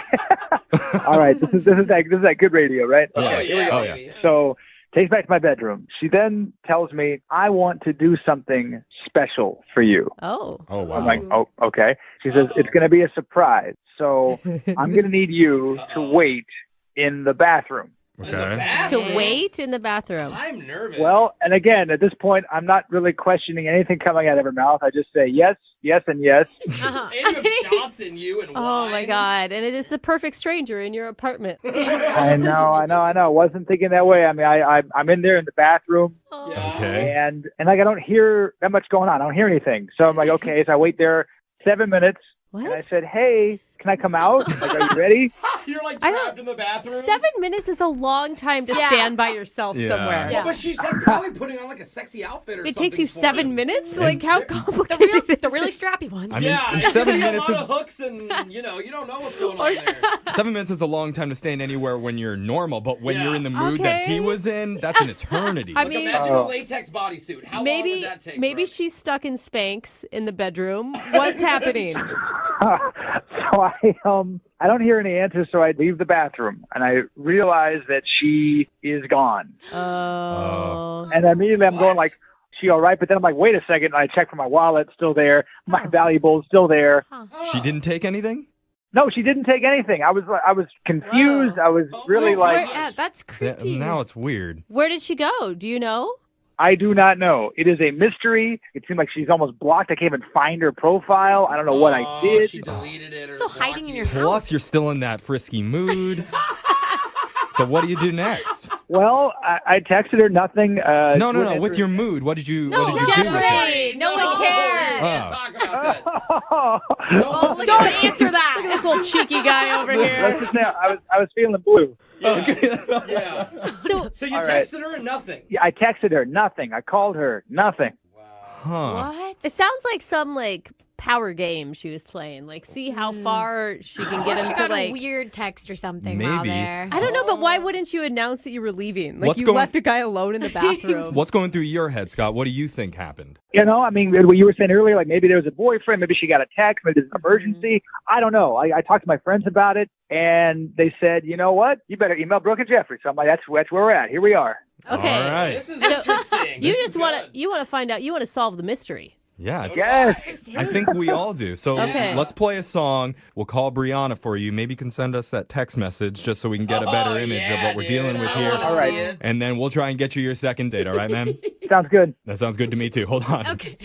All right. This is that good radio, right? Oh, Okay. yeah. Oh, yeah. baby. So takes me back to my bedroom. She then tells me, I want to do something special for you. Oh. Oh wow. I'm like, oh, okay. She says, it's going to be a surprise. So I'm going to need you to wait in the bathroom. In the Okay. To bathroom? wait in the bathroom. I'm nervous. Well, and again, at this point, I'm not really questioning anything coming out of her mouth. I just say yes, yes, and yes. Uh-huh. and you have shots in you and Oh, my wine. God. And it is a perfect stranger in your apartment. I know. Wasn't thinking that way. I mean, I'm in there in the bathroom, Yeah. Okay. and like I don't hear that much going on. I don't hear anything. So I'm like, okay. So I wait there 7 minutes, What? and I said, hey, can I come out? Like, are you ready? You're like I don't- trapped in the bathroom. 7 minutes is a long time to Yeah. stand by yourself Yeah. somewhere. Yeah. Well, but she's like probably putting on like a sexy outfit or It something. takes you for 7 him. minutes? Like, how The complicated really strappy ones. I mean, Yeah, in it could 7 be minutes a lot is of hooks, and you don't know what's going on there. 7 minutes is a long time to stand anywhere when you're normal, but when Yeah. you're in the mood that he Okay. was in, that's an eternity. I Like, mean- imagine a latex bodysuit. How long maybe would that take? maybe her? she's stuck in Spanx in the bedroom. What's happening? So I don't hear any answers. So I leave the bathroom, and I realize that she is gone. Oh. And immediately I'm going like, she all right? But then I'm like, wait a second. And I check for my wallet, still there. My valuables, still there. She didn't take anything? No, she didn't take anything. I was confused. Whoa. I was really like, Yeah, that's creepy. Now it's weird. Where did she go? Do you know? I do not know. It is a mystery. It seemed like she's almost blocked. I can't even find her profile. I don't know what I did. She deleted it. Or Still hiding in your blocked you. house. Plus, you're still in that frisky mood. So what do you do next? Well, I texted her nothing. No. With your mood, what did you do with her? Jeffrey, no one cares. Oh. Talk about that. Oh, don't answer that. Look at this little cheeky guy over Let's here. just say I was feeling blue. Yeah. So So you All right. texted her and nothing. Yeah, I texted her nothing. I called her nothing. What? It sounds like some power game she was playing. See how far she can get him She to got a weird text or something while Maybe. there. I don't know, but why wouldn't you announce that you were leaving? What's You going- left a guy alone in the bathroom. What's going through your head, Scott? What do you think happened? I mean, what you were saying earlier, maybe there was a boyfriend, maybe she got a text, maybe there's an emergency. I don't know. I talked to my friends about it, and they said, you know what? You better email Brooke and Jeffrey. So I'm like, that's where we're at. Here we are. Okay. All right. This is interesting. You This just is want good. to find out. You want to solve the mystery. Yeah. Yes. I think we all do. So Okay. let's play a song. We'll call Brianna for you. Maybe you can send us that text message just so we can get a better image of what we're dealing with here. All right. right. And then we'll try and get you your second date. All right, ma'am? Sounds good. That sounds good to me, too. Hold on. Okay.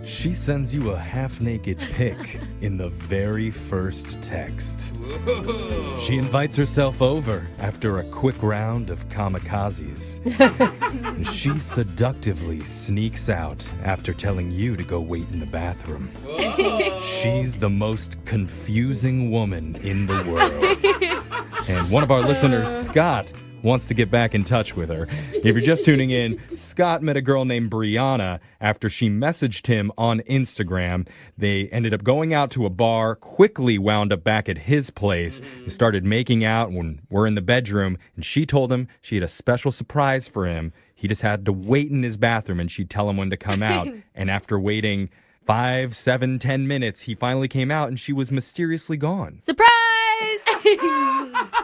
She sends you a half-naked pic in the very first text. She invites herself over after a quick round of kamikazes. She seductively sneaks out after telling you to go wait in the bathroom. She's the most confusing woman in the world. And one of our listeners, Scott, wants to get back in touch with her. If you're just tuning in, Scott met a girl named Brianna after she messaged him on Instagram. They ended up going out to a bar, quickly wound up back at his place, and started making out when we're in the bedroom. And she told him she had a special surprise for him. He just had to wait in his bathroom and she'd tell him when to come out. And after waiting 5, 7, 10 minutes, he finally came out and she was mysteriously gone. Surprise!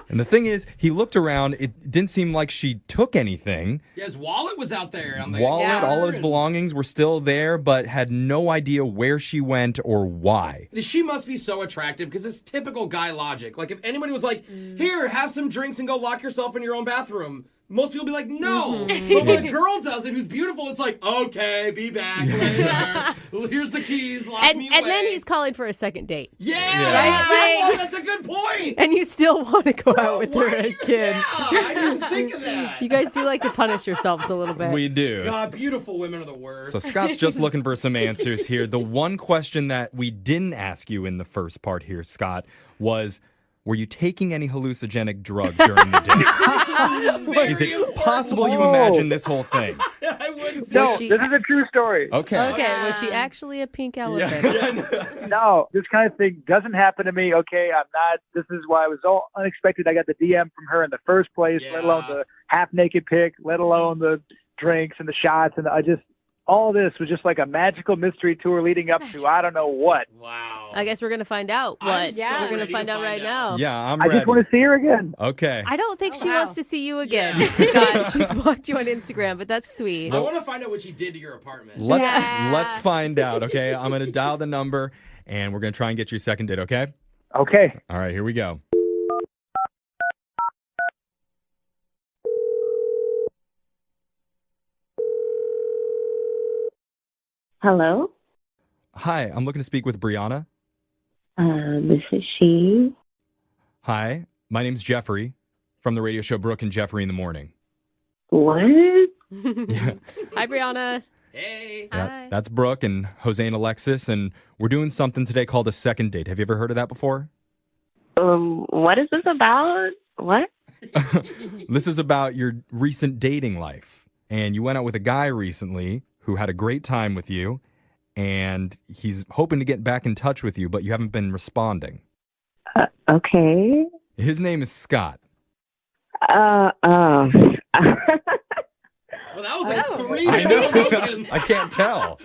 And the thing is, he looked around. It didn't seem like she took anything. Yeah, his wallet was out there. I'm Wallet, all of his belongings were still there, but had no idea where she went or why. She must be so attractive because it's typical guy logic. If anybody was like, here, have some drinks and go lock yourself in your own bathroom, most people be like, no. But when a girl does it who's beautiful, it's like, okay, be back later. Here's the keys, lock me away. And then he's calling for a second date. Yeah, Right? that's a good point. And you still want to go out with her again. Yeah, I didn't think of that. You guys do like to punish yourselves a little bit. We do. God, beautiful women are the worst. So Scott's just looking for some answers here. The one question that we didn't ask you in the first part here, Scott, was, were you taking any hallucinogenic drugs during the date? Is it possible you imagine this whole thing? I wouldn't say. No, this is a true story. Okay. Okay, was she actually a pink elephant? No, this kind of thing doesn't happen to me. Okay, I'm not. This is why it was all unexpected. I got the DM from her in the first place, let alone the half-naked pic, let alone the drinks and the shots. And all this was just like a magical mystery tour leading up to I don't know what. Wow. I guess we're going to find out what. We're going to find out right now. Yeah, I'm I ready. just want to see her again. Okay. I don't think she wants to see you again, Scott. She's blocked you on Instagram, but that's sweet. I want to find out what she did to your apartment. Let's find out, okay? I'm going to dial the number, and we're going to try and get your second date, okay? Okay. All right, here we go. Hello? Hi, I'm looking to speak with Brianna. This is she. Hi, my name's Jeffrey from the radio show Brooke and Jeffrey in the Morning. What? Hi, Brianna. Hey. That's Brooke and Jose and Alexis, and we're doing something today called a second date. Have you ever heard of that before? What is this about? What? This is about your recent dating life. And you went out with a guy recently who had a great time with you, and he's hoping to get back in touch with you, but you haven't been responding. Okay. His name is Scott. Well, that was like three. I know. I can't tell.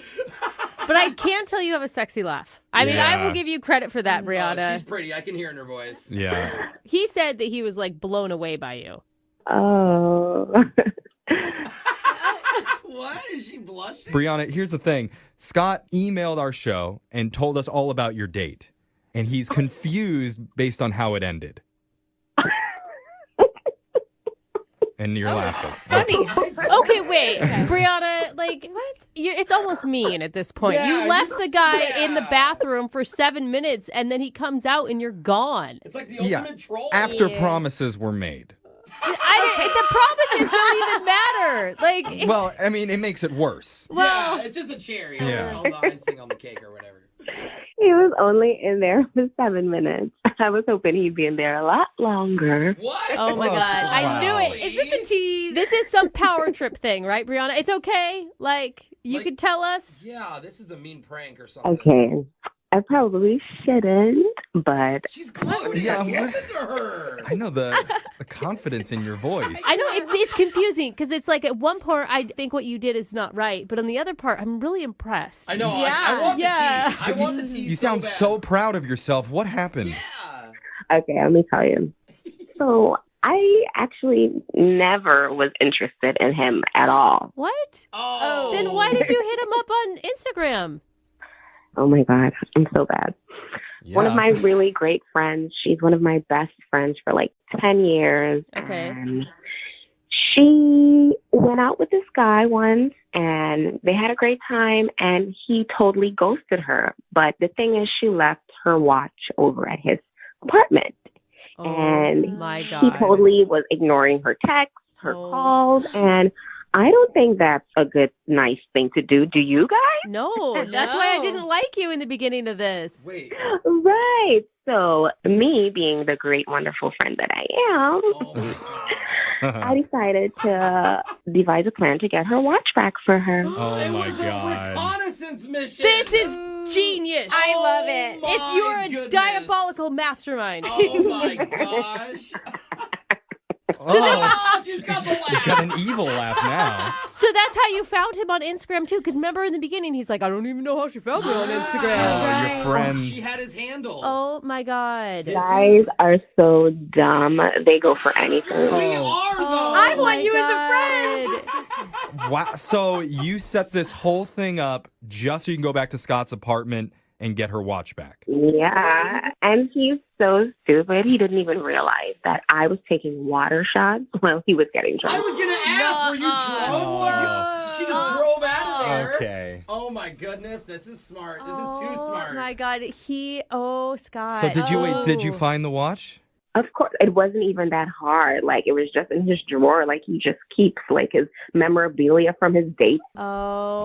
But I can tell you have a sexy laugh. I mean, I will give you credit for that, Brianna. She's pretty. I can hear in her voice. Yeah. He said that he was blown away by you. Oh. What? Is she blushing? Brianna, here's the thing. Scott emailed our show and told us all about your date. And he's confused based on how it ended. And you're laughing. Funny. Okay, wait. Brianna, what? It's almost mean at this point. Yeah, you left the guy in the bathroom for 7 minutes, and then he comes out and you're gone. It's like the ultimate troll. After promises were made. The promises don't even matter. Well, I mean, it makes it worse. Yeah, it's just a cherry. Yeah. On the icing on the cake or whatever. He was only in there for 7 minutes. I was hoping he'd be in there a lot longer. What? Oh my God. I knew it. Is this a tease? This is some power trip thing, right, Brianna? It's okay. You could tell us? Yeah, this is a mean prank or something. Okay. I probably shouldn't, but She's gloating. Yeah, Listen to her. I know the confidence in your voice. I know it's confusing because it's like at one part I think what you did is not right, but on the other part I'm really impressed. I know. Yeah. I want the Yeah. tea. I want the tea. You sound bad. so proud of yourself. What happened? okay, let me tell you. So I actually never was interested in him at all. What? Oh. Then why did you hit him up on Instagram? Oh my God, I'm so bad. One of Yeah. my really great friends, she's one of my best friends for like 10 years. Okay. And she went out with this guy once and they had a great time and he totally ghosted her. But the thing is, she left her watch over at his apartment. And my he God. totally was ignoring her texts, her calls, and I don't think that's a good, nice thing to do. Do you guys? No, that's why I didn't like you in the beginning of this. Wait. Right. So me being the great, wonderful friend that I am, I decided to devise a plan to get her watch back for her. Oh It my was a God. reconnaissance mission. This is genius. I love it. If you're a goodness. diabolical mastermind. Oh my gosh. Oh, she's got the you laugh. got an evil laugh now. So that's how you found him on Instagram too? Because remember in the beginning, he's like, I don't even know how she found me on Instagram. Oh, your friend. She had his handle. Oh my God. Guys are so dumb. They go for anything. We are, though. I want you as a friend. Wow. So you set this whole thing up just so you can go back to Scott's apartment and get her watch back. Yeah, and he's so stupid. He didn't even realize that I was taking water shots while he was getting I drunk. was going to ask, were you drunk? Oh. She just drove out of there. Okay. Oh my goodness, this is smart. This is too Oh smart. my God. Scott. So did you find the watch? Of course, it wasn't even that hard. Like, it was just in his drawer. Like, he just keeps, like, his memorabilia from his date. Oh,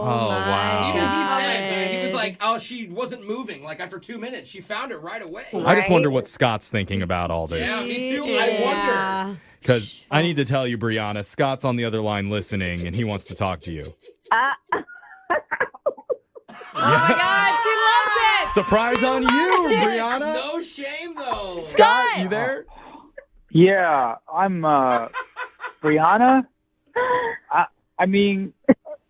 wow. Even God. he said, he was like, oh, she wasn't moving. Like, after 2 minutes, she found it right away. I just wonder what Scott's thinking about all this. Yeah, me too. I wonder. Because I need to tell you, Brianna, Scott's on the other line listening, and he wants to talk to you. Oh my God, she loves it. Surprise on you, Brianna. No shame, though. Scott, you there? Yeah, I'm Brianna. I mean,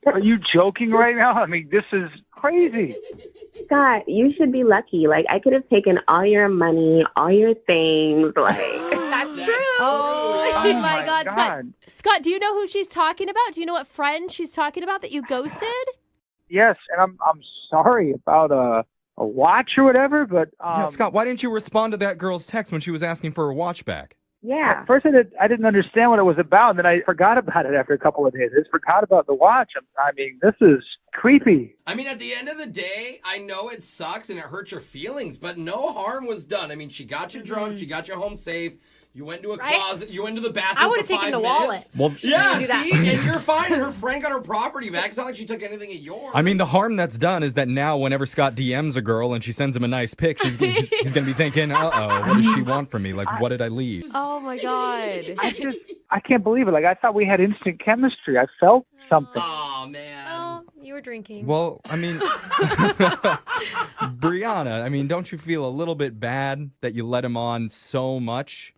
are you joking right now? I mean, this is crazy. Scott, you should be lucky. Like, I could have taken all your money, all your things. Like, That's true. Oh my God, Scott. God. Scott, do you know who she's talking about? Do you know what friend she's talking about that you ghosted? Yes, and I'm sorry about a watch or whatever, but Yeah, Scott, why didn't you respond to that girl's text when she was asking for her watch back? yeah. at first I didn't understand what it was about, and then I forgot about it after a couple of days. I just forgot about the watch. I mean, this is creepy. I mean, at the end of the day, I know it sucks and it hurts your feelings, but no harm was done. I mean, she got you drunk, she got you home safe. You went into a closet. You went to the bathroom. I would have for 5 taken the minutes. wallet. Well, Yeah, do that. see, and you're fine. And her friend got her property back. It's not like she took anything of yours. I mean, the harm that's done is that now whenever Scott DMs a girl and she sends him a nice pic, he's going to be thinking, uh-oh, what does she want from me? Like, what did I leave? Oh my God. I can't believe it. Like, I thought we had instant chemistry. I felt something. Oh man. Oh, you were drinking. Well, I mean, Brianna, I mean, don't you feel a little bit bad that you let him on so much?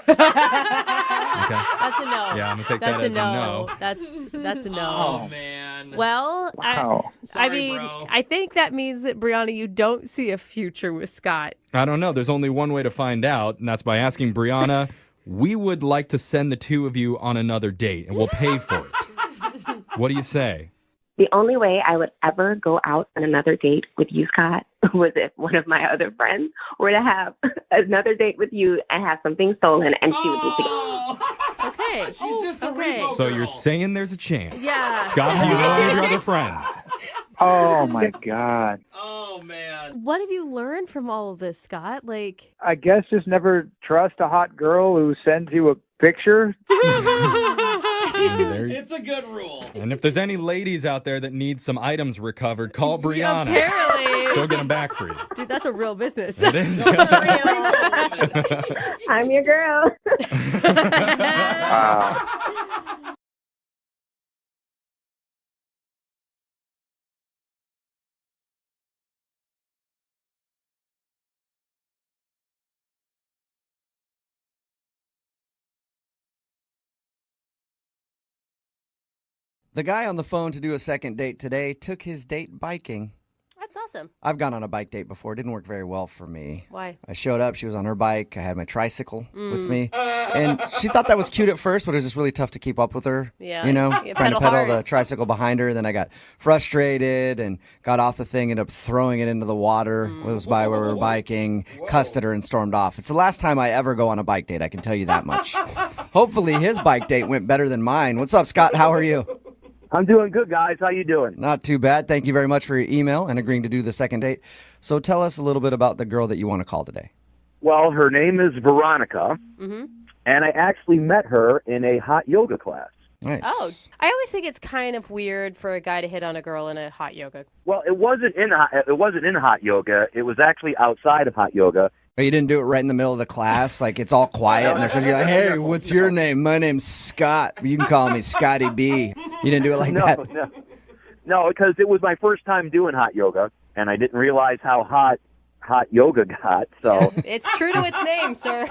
Okay. That's a no. Yeah, I'm gonna take That's that a as a no. no. That's a no. Oh man. Well, Wow. I Sorry, mean, bro. I think that means that Brianna, you don't see a future with Scott. I don't know. There's only one way to find out, and that's by asking Brianna. We would like to send the two of you on another date, and we'll pay for it. What do you say? The only way I would ever go out on another date with you, Scott, was if one of my other friends were to have another date with you and have something stolen, and she would be Okay. She's just a okay. repo So girl. you're saying there's a chance. Yeah. Scott, do you know any of your other friends? Oh, my God. Oh man. What have you learned from all of this, Scott? Like, I guess just never trust a hot girl who sends you a picture. It's a good rule. And if there's any ladies out there that need some items recovered, call Brianna. apparently. She'll get them back for you. Dude, that's a real business. It is. I'm your girl. Wow. The guy on the phone to do a second date today took his date biking. That's awesome. I've gone on a bike date before. It didn't work very well for me. Why? I showed up. She was on her bike. I had my tricycle with me. And she thought that was cute at first, but it was just really tough to keep up with her. Yeah. You know, You trying to pedal pedal the hard. tricycle behind her. Then I got frustrated and got off the thing, ended up throwing it into the water. It was by where we were biking, cussed at her, and stormed off. It's the last time I ever go on a bike date, I can tell you that much. Hopefully his bike date went better than mine. What's up, Scott? How are you? I'm doing good, guys. How you doing? Not too bad. Thank you very much for your email and agreeing to do the second date. So tell us a little bit about the girl that you want to call today. Well, her name is Veronica, Mm-hmm. and I actually met her in a hot yoga class. Nice. Oh, I always think it's kind of weird for a guy to hit on a girl in a hot yoga. Well, it wasn't in hot yoga. It was actually outside of hot yoga. But you didn't do it right in the middle of the class? Like, it's all quiet, and they're supposed to be like, hey, what's your name? My name's Scott. You can call me Scotty B. You didn't do it like that? No, because it was my first time doing hot yoga, and I didn't realize how hot yoga got. So It's true to its name, sir.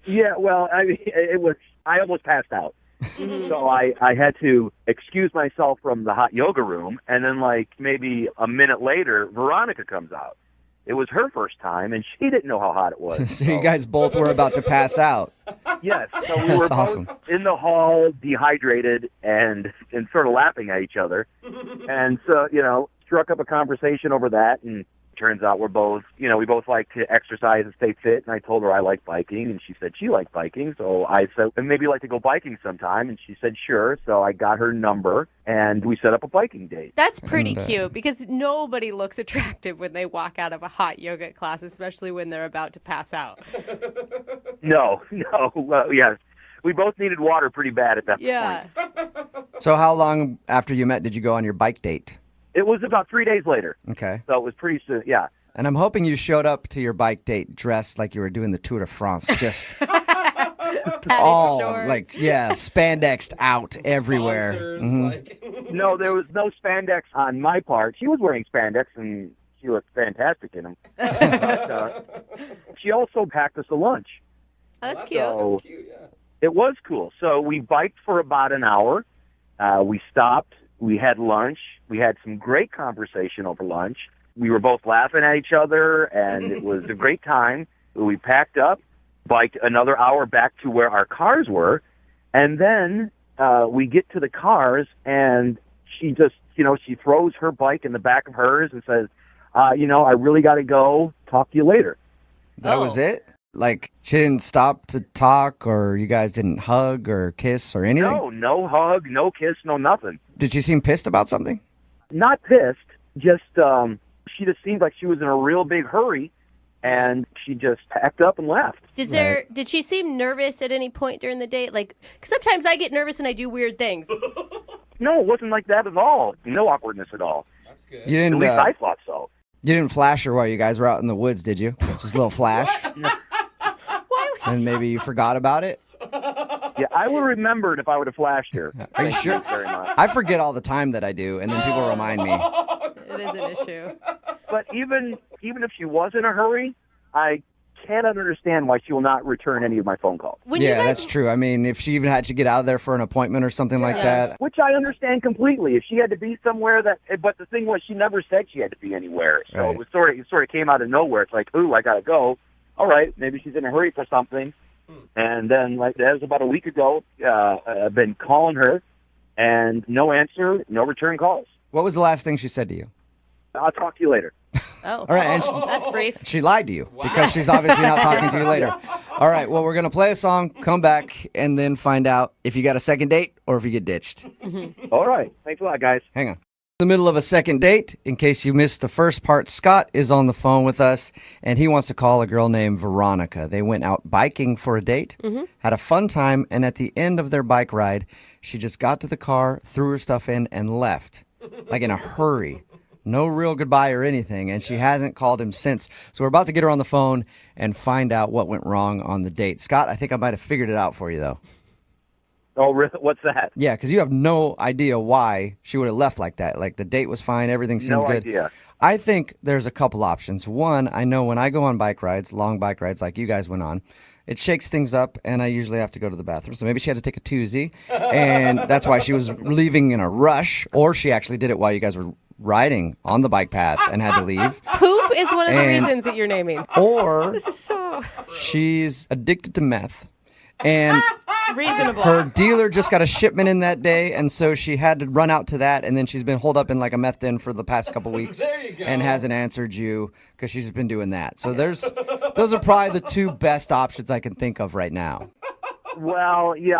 yeah, well, I mean, I almost passed out. So I had to excuse myself from the hot yoga room, and then like maybe a minute later, Veronica comes out. It was her first time, and she didn't know how hot it was. So you guys both were about to pass out. Yes, so we were That's awesome. both in the hall, dehydrated, and sort of laughing at each other. And so, struck up a conversation over that, and turns out we both like to exercise and stay fit. And I told her I like biking, and she said she liked biking. So I said, and maybe you'd like to go biking sometime. And she said, sure. So I got her number, and we set up a biking date. That's pretty cute because nobody looks attractive when they walk out of a hot yoga class, especially when they're about to pass out. No. Well, yes. We both needed water pretty bad at that point. So how long after you met did you go on your bike date? It was about 3 days later. Okay. So it was pretty soon, yeah. And I'm hoping you showed up to your bike date dressed like you were doing the Tour de France. Just all, spandexed out everywhere. Mhm. No, there was no spandex on my part. She was wearing spandex, and she looked fantastic in them. But, she also packed us a lunch. Oh, that's cute. So it was cool. So we biked for about an hour. We stopped. We had lunch. We had some great conversation over lunch. We were both laughing at each other, and it was a great time. We packed up, biked another hour back to where our cars were, and then we get to the cars, and she just, she throws her bike in the back of hers and says, I really got to go. Talk to you later. That was it? Like, she didn't stop to talk, or you guys didn't hug or kiss or anything? No hug, no kiss, no nothing. Did she seem pissed about something? Not pissed, just she just seemed like she was in a real big hurry, and she just packed up and left. Did she seem nervous at any point during the date? Like, 'cause sometimes I get nervous and I do weird things. No, it wasn't like that at all. No awkwardness at all. That's good. You didn't, At least I thought so. You didn't flash her while you guys were out in the woods, did you? Just a little flash? And maybe you forgot about it? Yeah, I would have remembered if I would have flashed her. Are you Thank sure? very much. I forget all the time that I do, and then people remind me. It is an issue. But even if she was in a hurry, I cannot understand why she will not return any of my phone calls. That's true. I mean, if she even had to get out of there for an appointment or something like that. Which I understand completely. If she had to be somewhere but the thing was, she never said she had to be anywhere. So Right. it sort of came out of nowhere. It's like, ooh, I gotta go. All right, maybe she's in a hurry for something. And then, like, that was about a week ago. I've been calling her, and no answer, no return calls. What was the last thing she said to you? I'll talk to you later. Oh, All right, and that's brief. She lied to you because she's obviously not talking to you later. All right, well, we're going to play a song, come back, and then find out if you got a second date or if you get ditched. All right. Thanks a lot, guys. Hang on. In the middle of a second date, in case you missed the first part, Scott is on the phone with us, and he wants to call a girl named Veronica. They went out biking for a date, had a fun time, and at the end of their bike ride, she just got to the car, threw her stuff in, and left, like in a hurry. No real goodbye or anything, and she hasn't called him since. So we're about to get her on the phone and find out what went wrong on the date. Scott, I think I might have figured it out for you, though. Oh, what's that? Yeah, because you have no idea why she would have left like that. Like, the date was fine, everything seemed No good. idea. I think there's a couple options. One, I know when I go on bike rides, long bike rides like you guys went on, it shakes things up, and I usually have to go to the bathroom. So maybe she had to take a toozy, and that's why she was leaving in a rush, or she actually did it while you guys were riding on the bike path and had to leave. Poop is one of the reasons that you're naming. Or This is so she's addicted to meth, and reasonable. her dealer just got a shipment in that day, and so she had to run out to that, and then she's been holed up in like a meth den for the past couple weeks and hasn't answered you because she's been doing that. So those are probably the two best options I can think of right now. Well, yeah,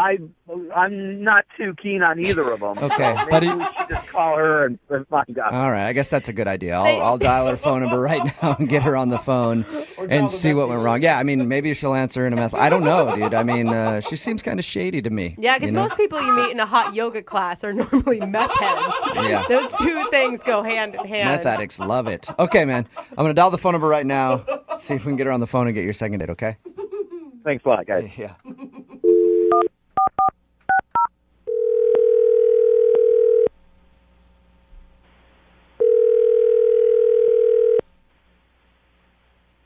I'm not too keen on either of them. Okay, Maybe but we should just call her and find out. All right, I guess that's a good idea. I'll dial her phone number right now and get her on the phone and see what went wrong. Yeah, I mean, maybe she'll answer in a meth. I don't know, dude. I mean, she seems kind of shady to me. Yeah, because you know? most people you meet in a hot yoga class are normally meth heads. Yeah. Those two things go hand in hand. Meth addicts love it. Okay, man. I'm going to dial the phone number right now, see if we can get her on the phone and get your second date, okay? Thanks a lot, guys. Yeah.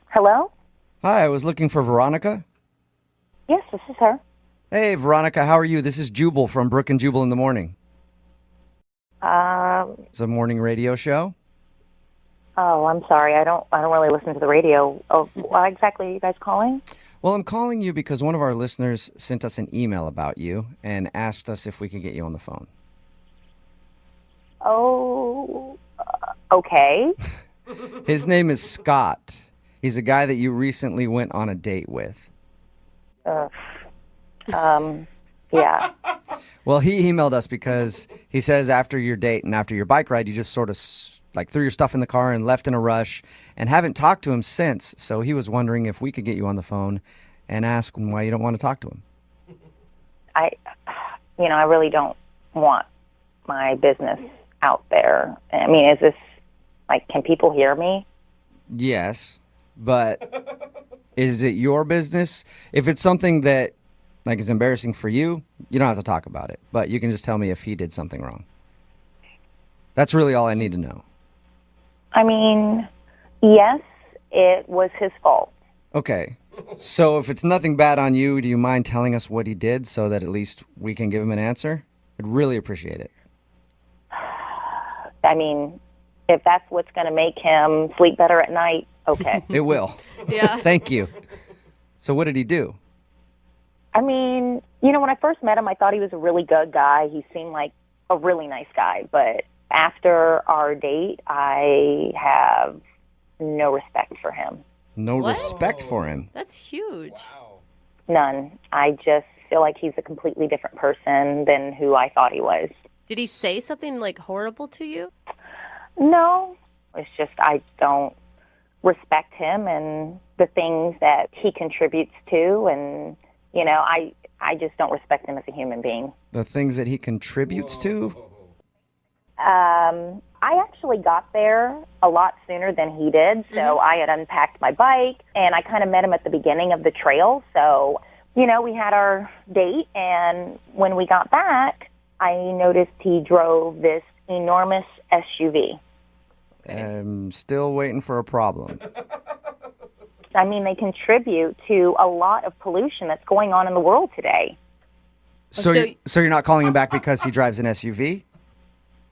Hello? Hi, I was looking for Veronica. Yes, this is her. Hey, Veronica, how are you? This is Jubal from Brooke and Jubal in the morning. It's a morning radio show. Oh, I'm sorry. I don't really listen to the radio. Oh, why exactly are you guys calling? Well, I'm calling you because one of our listeners sent us an email about you and asked us if we could get you on the phone. Oh, okay. His name is Scott. He's a guy that you recently went on a date with. Yeah. Well, he emailed us because he says after your date and after your bike ride, you just sort of like threw your stuff in the car and left in a rush and haven't talked to him since. So he was wondering if we could get you on the phone and ask him why you don't want to talk to him. I really don't want my business out there. I mean, is this, like, can people hear me? Yes, but is it your business? If it's something that like is embarrassing for you, you don't have to talk about it, but you can just tell me if he did something wrong. That's really all I need to know. I mean, yes, it was his fault. Okay. So if it's nothing bad on you, do you mind telling us what he did so that at least we can give him an answer? I'd really appreciate it. I mean, if that's what's going to make him sleep better at night, okay. It will. Yeah. Thank you. So what did he do? I mean, when I first met him, I thought he was a really good guy. He seemed like a really nice guy. But after our date, I have no respect for him. No respect for him? That's huge. None. I just feel like he's a completely different person than who I thought he was. Did he say something like horrible to you? No. It's just I don't respect him and the things that he contributes to, and I just don't respect him as a human being. The things that he contributes to? I actually got there a lot sooner than he did, so I had unpacked my bike, and I kind of met him at the beginning of the trail. So, we had our date, and when we got back, I noticed he drove this enormous SUV. I'm still waiting for a problem. I mean, they contribute to a lot of pollution that's going on in the world today. So you're not calling him back because he drives an SUV?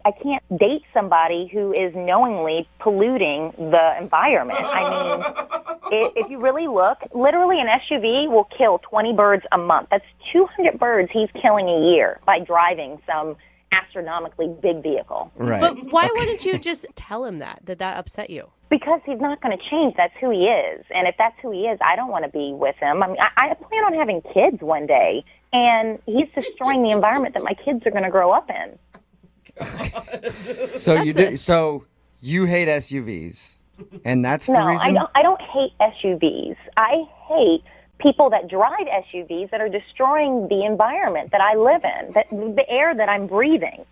I can't date somebody who is knowingly polluting the environment. I mean, if you really look, literally an SUV will kill 20 birds a month. That's 200 birds he's killing a year by driving some astronomically big vehicle. Right. But why wouldn't you just tell him that? Did that upset you? Because he's not going to change. That's who he is. And if that's who he is, I don't want to be with him. I mean, I plan on having kids one day, and he's destroying the environment that my kids are going to grow up in. So you hate SUVs, and that's the reason? No, I don't hate SUVs. I hate people that drive SUVs that are destroying the environment that I live in, the air that I'm breathing.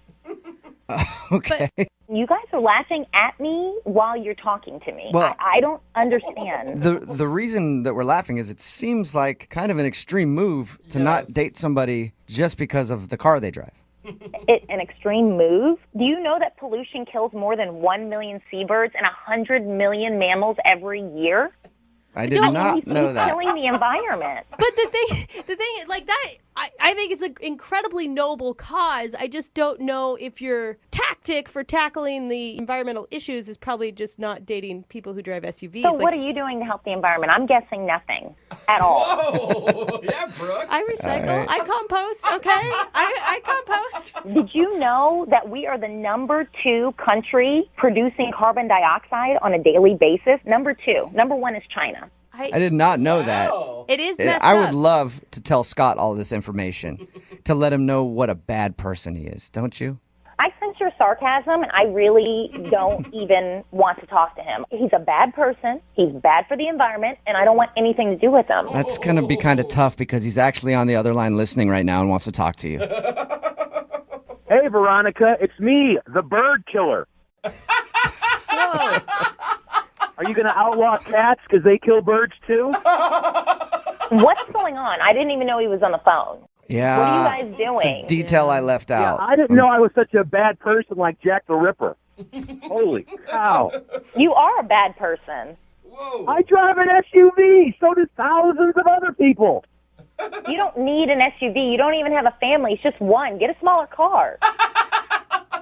Okay. You guys are laughing at me while you're talking to me. Well- I don't understand. The reason that we're laughing is it seems like kind of an extreme move to not date somebody just because of the car they drive. An extreme move? Do you know that pollution kills more than 1 million seabirds and 100 million mammals every year? I did not know He's that. killing the environment. But the thing, like that, I think it's an incredibly noble cause. I just don't know if your tactic for tackling the environmental issues is probably just not dating people who drive SUVs. So what are you doing to help the environment? I'm guessing nothing at all. Whoa! Yeah, Brooke. I recycle. All right. I compost. Okay, I compost. Did you know that we are the number 2 country producing carbon dioxide on a daily basis? Number 2. Number 1 is China. I did not know that. It is messed I up. would love to tell Scott all this information to let him know what a bad person he is, don't you? I sense your sarcasm, and I really don't even want to talk to him. He's a bad person. He's bad for the environment, and I don't want anything to do with him. That's going to be kind of tough because he's actually on the other line listening right now and wants to talk to you. Hey, Veronica, it's me, the bird killer. Whoa. Are you going to outlaw cats because they kill birds too? What's going on? I didn't even know he was on the phone. Yeah. What are you guys doing? It's a detail I left out. I didn't know I was such a bad person like Jack the Ripper. Holy cow. You are a bad person. Whoa. I drive an SUV. So do thousands of other people. You don't need an SUV. You don't even have a family. It's just one. Get a smaller car.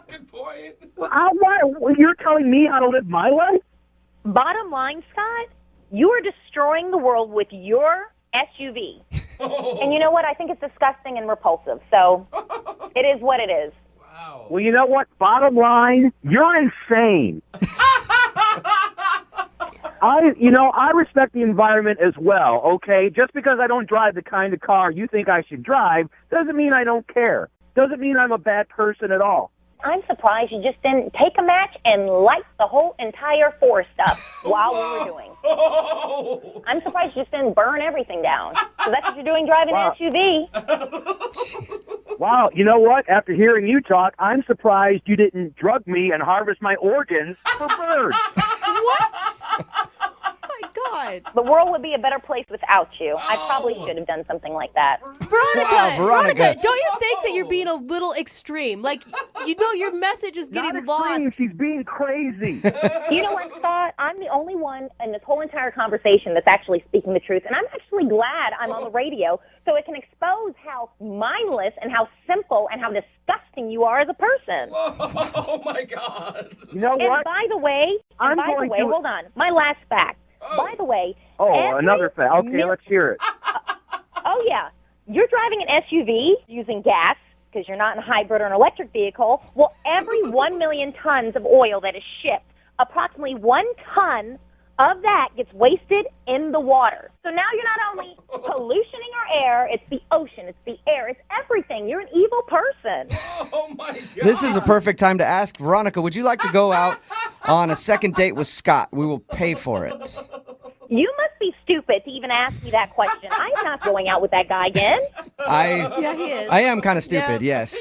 Good point. You're telling me how to live my life? Bottom line, Scott, you are destroying the world with your SUV. And you know what? I think it's disgusting and repulsive. So it is what it is. Wow. Well, you know what? Bottom line, you're insane. I respect the environment as well, okay? Just because I don't drive the kind of car you think I should drive doesn't mean I don't care. Doesn't mean I'm a bad person at all. I'm surprised you just didn't take a match and light the whole entire forest up while we were doing. I'm surprised you just didn't burn everything down. So that's what you're doing driving an SUV. Wow, you know what? After hearing you talk, I'm surprised you didn't drug me and harvest my organs for birds. What? Oh my God. The world would be a better place without you. I probably should have done something like that. Veronica, don't you think that you're being a little extreme? Like, you know, your message is getting lost. She's being crazy. You know what, Scott? I'm the only one in this whole entire conversation that's actually speaking the truth, and I'm actually glad I'm on the radio so it can expose how mindless and how simple and how disgusting you are as a person. Oh my God. You know And what? by the way, hold on. My last fact. By the way, another fact. Okay, let's hear it. Oh, yeah. You're driving an SUV using gas because you're not in a hybrid or an electric vehicle. Well, every 1 million tons of oil that is shipped, approximately 1 ton of that gets wasted in the water. So now you're not only pollutioning our air, it's the ocean, it's the air, it's everything. You're an evil person. Oh my God. This is a perfect time to ask Veronica, would you like to go out on a second date with Scott? We will pay for it. You must be stupid to even ask me that question. I'm not going out with that guy again. Yeah, he is. I am kind of stupid, yes.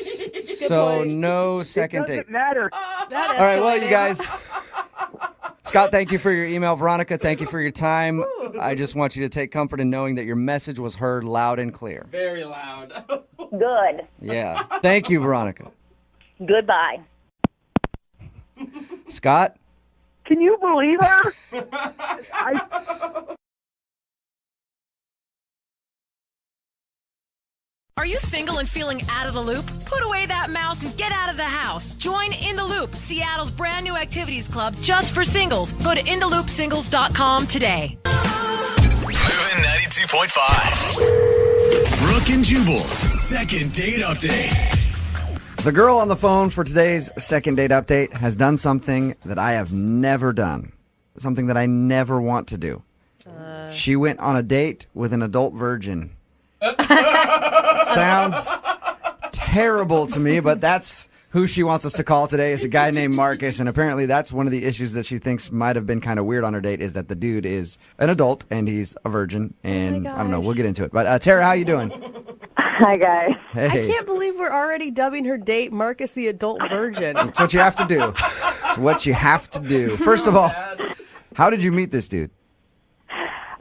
So point. no second date. Doesn't matter. All right, well, you guys. Scott, thank you for your email. Veronica, thank you for your time. I just want you to take comfort in knowing that your message was heard loud and clear. Very loud. Good. Yeah. Thank you, Veronica. Goodbye. Scott? Can you believe her? Are you single and feeling out of the loop? Put away that mouse and get out of the house. Join In the Loop, Seattle's brand new activities club just for singles. Go to intheloopsingles.com today. MOViN 92.5. Brooke and Jubal's second date update. The girl on the phone for today's second date update has done something that I have never done. Something that I never want to do. She went on a date with an adult virgin. Sounds terrible to me, but that's who she wants us to call today. Is a guy named Marcus, and apparently that's one of the issues that she thinks might have been kind of weird on her date is that the dude is an adult and he's a virgin, and I don't know, we'll get into it. But Tara, how you doing? Hi, guys. Hey. I can't believe we're already dubbing her date Marcus the adult virgin. It's what you have to do. It's what you have to do. First of all, how did you meet this dude?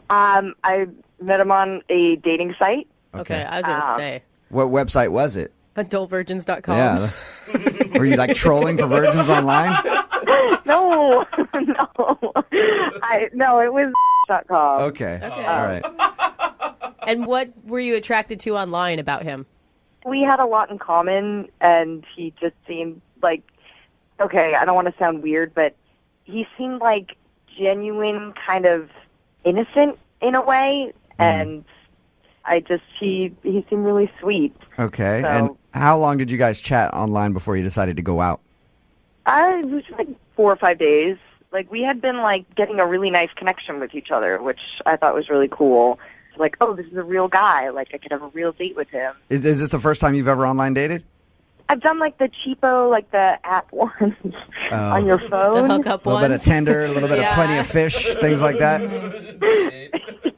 I met him on a dating site. Okay, I was going to say. What website was it? Adultvirgins.com. Yeah. Were you like trolling for virgins online? No, no, it was .com. Okay. All right. And what were you attracted to online about him? We had a lot in common, and he just seemed like, okay, I don't want to sound weird, but he seemed like genuine, kind of innocent in a way, and he seemed really sweet. Okay. So, And how long did you guys chat online before you decided to go out? it was like 4 or 5 days. Like, we had been, like, getting a really nice connection with each other, which I thought was really cool. Like, oh, this is a real guy. Like, I could have a real date with him. Is this the first time you've ever online dated? I've done, like, the cheapo, like, the app ones on your phone. The hookup A little bit of Tinder, a little bit of Yeah. Plenty of Fish, things like that.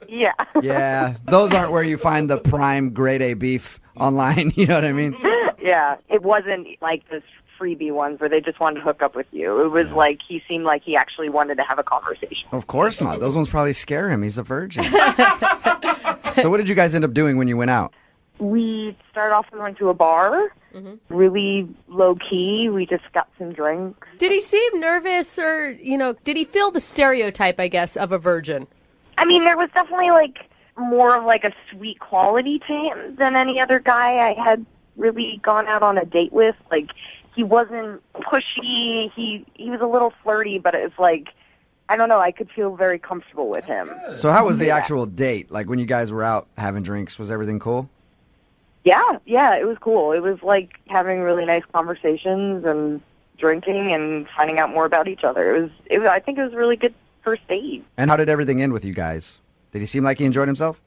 Yeah. Yeah. Those aren't where you find the prime grade A beef online. You know what I mean? Yeah. It wasn't like this freebie ones where they just wanted to hook up with you. It was like he seemed like he actually wanted to have a conversation. Of course not. Those ones probably scare him. He's a virgin. So what did you guys end up doing when you went out? We started off, we went to a bar, really low key. We just got some drinks. Did he seem nervous or, did he feel the stereotype, I guess, of a virgin? I mean, there was definitely like more of like a sweet quality to him than any other guy I had really gone out on a date with. Like, he wasn't pushy. He was a little flirty, but it was like, I don't know, I could feel very comfortable with him. So how was the actual date? Like when you guys were out having drinks, was everything cool? Yeah, it was cool. It was like having really nice conversations and drinking and finding out more about each other. It was I think it was a really good first date. And how did everything end with you guys? Did he seem like he enjoyed himself?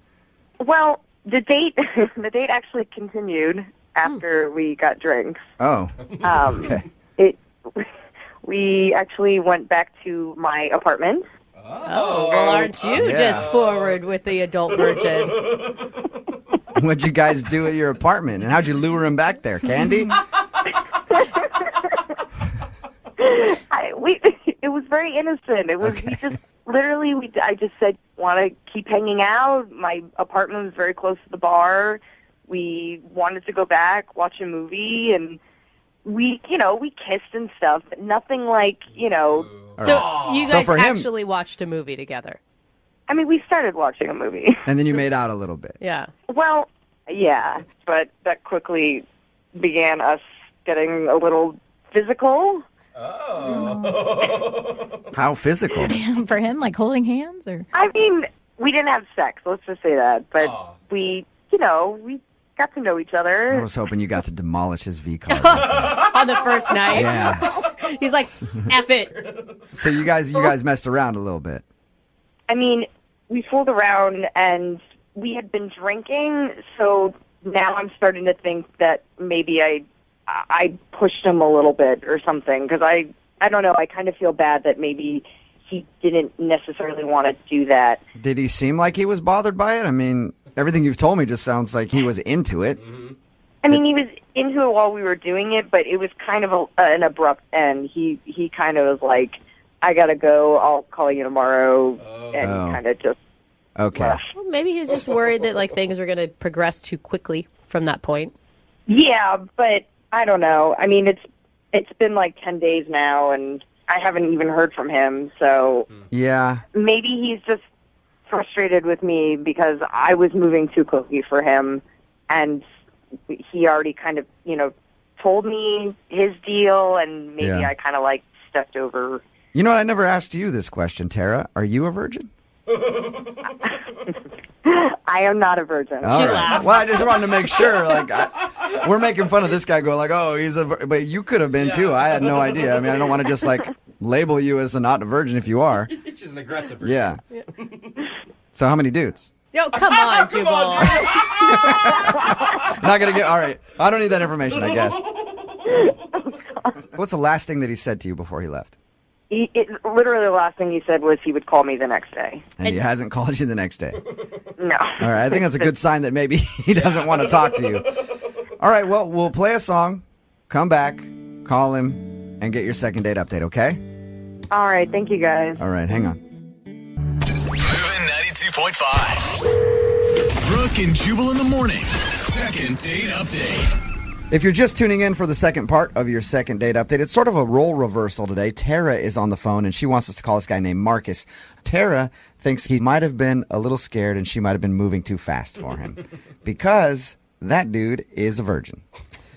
Well, the date actually continued after we got drinks. Oh. Okay. We actually went back to my apartment. Oh, well, aren't you just forward with the adult virgin? What'd you guys do at your apartment? And how'd you lure him back there? Candy? It was very innocent. It was we just literally I just said, want to keep hanging out. My apartment was very close to the bar. We wanted to go back, watch a movie, and we kissed and stuff, but nothing like, So you guys actually watched a movie together? I mean, we started watching a movie. And then you made out a little bit. Yeah. Well, yeah, but that quickly began us getting a little physical. How physical? For him, like holding hands? Or I mean, we didn't have sex, let's just say that, but we got to know each other. I was hoping you got to demolish his V card. On the first night? Yeah. He's like, F it. So you guys messed around a little bit. I mean, we fooled around and we had been drinking, so now I'm starting to think that maybe I pushed him a little bit or something, because I don't know, I kind of feel bad that maybe he didn't necessarily want to do that. Did he seem like he was bothered by it? I mean, everything you've told me just sounds like he was into it. I mean, he was into it while we were doing it, but it was kind of an abrupt end. He kind of was like, I gotta go, I'll call you tomorrow, and kind of just left. Well, maybe he was just worried that like things were going to progress too quickly from that point. Yeah, but I don't know. I mean, it's been like 10 days now, and I haven't even heard from him, so Yeah. maybe he's just frustrated with me because I was moving too quickly for him, and he already kind of, told me his deal, and maybe Yeah. I kind of like stepped over. You know what? I never asked you this question, Tara. Are you a virgin? I am not a virgin. All right. Well, I just wanted to make sure. Like, we're making fun of this guy going like, oh, he's a but you could have been too. I had no idea. I mean, I don't want to just like label you as not a virgin if you are. She's an aggressive virgin. Yeah. So how many dudes? Yo, come on, Jubal. Not gonna get. All right. I don't need that information, I guess. What's the last thing that he said to you before he left? Literally the last thing he said was he would call me the next day. And he hasn't called you the next day. No. All right, I think that's a good sign that maybe he doesn't want to talk to you. All right, well, we'll play a song, come back, call him, and get your second date update, okay? All right, thank you guys. All right, hang on. MOViN 92.5. Brooke and Jubal in the mornings. Second date update. If you're just tuning in for the second part of your second date update, it's sort of a role reversal today. Tara is on the phone, and she wants us to call this guy named Marcus. Tara thinks he might have been a little scared, and she might have been moving too fast for him because that dude is a virgin.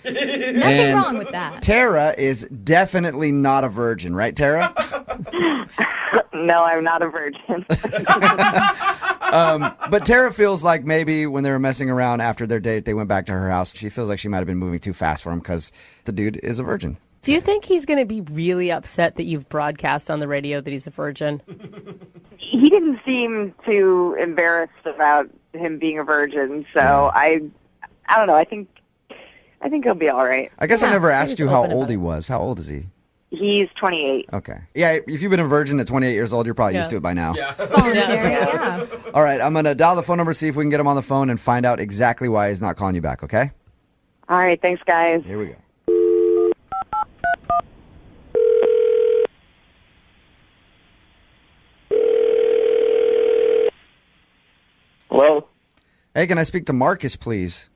Nothing wrong with that. Tara is definitely not a virgin, right, Tara? No, I'm not a virgin. But Tara feels like maybe when they were messing around after their date, they went back to her house. She feels like she might have been moving too fast for him because the dude is a virgin. Do you think he's going to be really upset that you've broadcast on the radio that he's a virgin? He didn't seem too embarrassed about him being a virgin, so I don't know. I think he'll be all right. I guess I never asked you how old he was. How old is he? He's 28. Okay. Yeah, if you've been a virgin at 28 years old, you're probably used to it by now. Yeah. It's voluntary, yeah. All right, I'm going to dial the phone number, see if we can get him on the phone and find out exactly why he's not calling you back, okay? All right, thanks, guys. Here we go. Hello? Hey, can I speak to Marcus, please?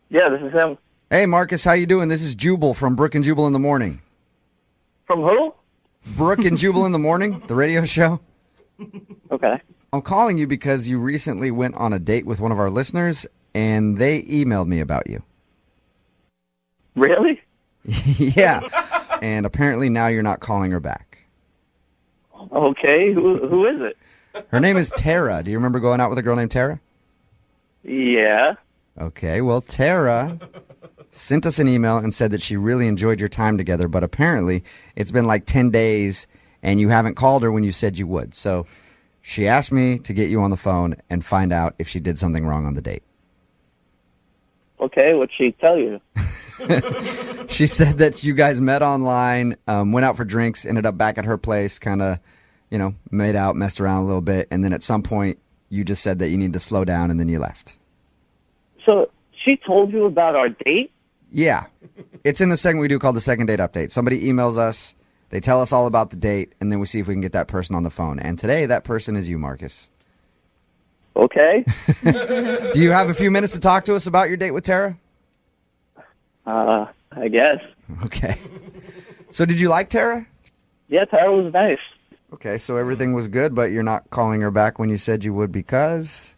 Yeah, this is him. Hey, Marcus, how you doing? This is Jubal from Brooke and Jubal in the Morning. From who? Brooke and Jubal in the Morning, the radio show. Okay. I'm calling you because you recently went on a date with one of our listeners, and they emailed me about you. Really? Yeah. And apparently now you're not calling her back. Okay, who is it? Her name is Tara. Do you remember going out with a girl named Tara? Yeah. Okay, well, Tara sent us an email and said that she really enjoyed your time together, but apparently it's been like 10 days and you haven't called her when you said you would. So she asked me to get you on the phone and find out if she did something wrong on the date. Okay, what'd she tell you? She said that you guys met online, went out for drinks, ended up back at her place, kind of, made out, messed around a little bit, and then at some point you just said that you need to slow down and then you left. So she told you about our date? Yeah. It's in the segment we do called the second date update. Somebody emails us, they tell us all about the date, and then we see if we can get that person on the phone. And today that person is you, Marcus. Okay. Do you have a few minutes to talk to us about your date with Tara? I guess. Okay. So did you like Tara? Yeah, Tara was nice. Okay, so everything was good, but you're not calling her back when you said you would because?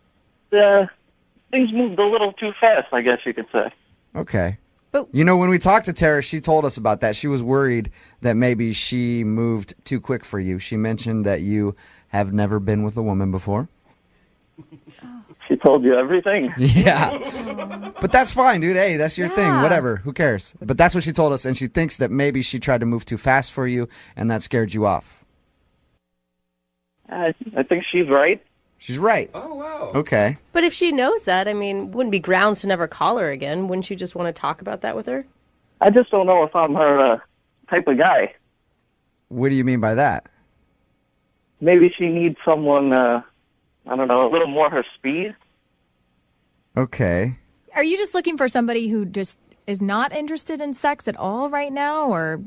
Things moved a little too fast, I guess you could say. Okay. But when we talked to Tara, she told us about that. She was worried that maybe she moved too quick for you. She mentioned that you have never been with a woman before. She told you everything. Yeah. But that's fine, dude. Hey, that's your thing. Whatever. Who cares? But that's what she told us, and she thinks that maybe she tried to move too fast for you, and that scared you off. I think she's right. She's right. Oh, wow. Okay. But if she knows that, wouldn't be grounds to never call her again. Wouldn't you just want to talk about that with her? I just don't know if I'm her type of guy. What do you mean by that? Maybe she needs someone, I don't know, a little more her speed. Okay. Are you just looking for somebody who just is not interested in sex at all right now, or?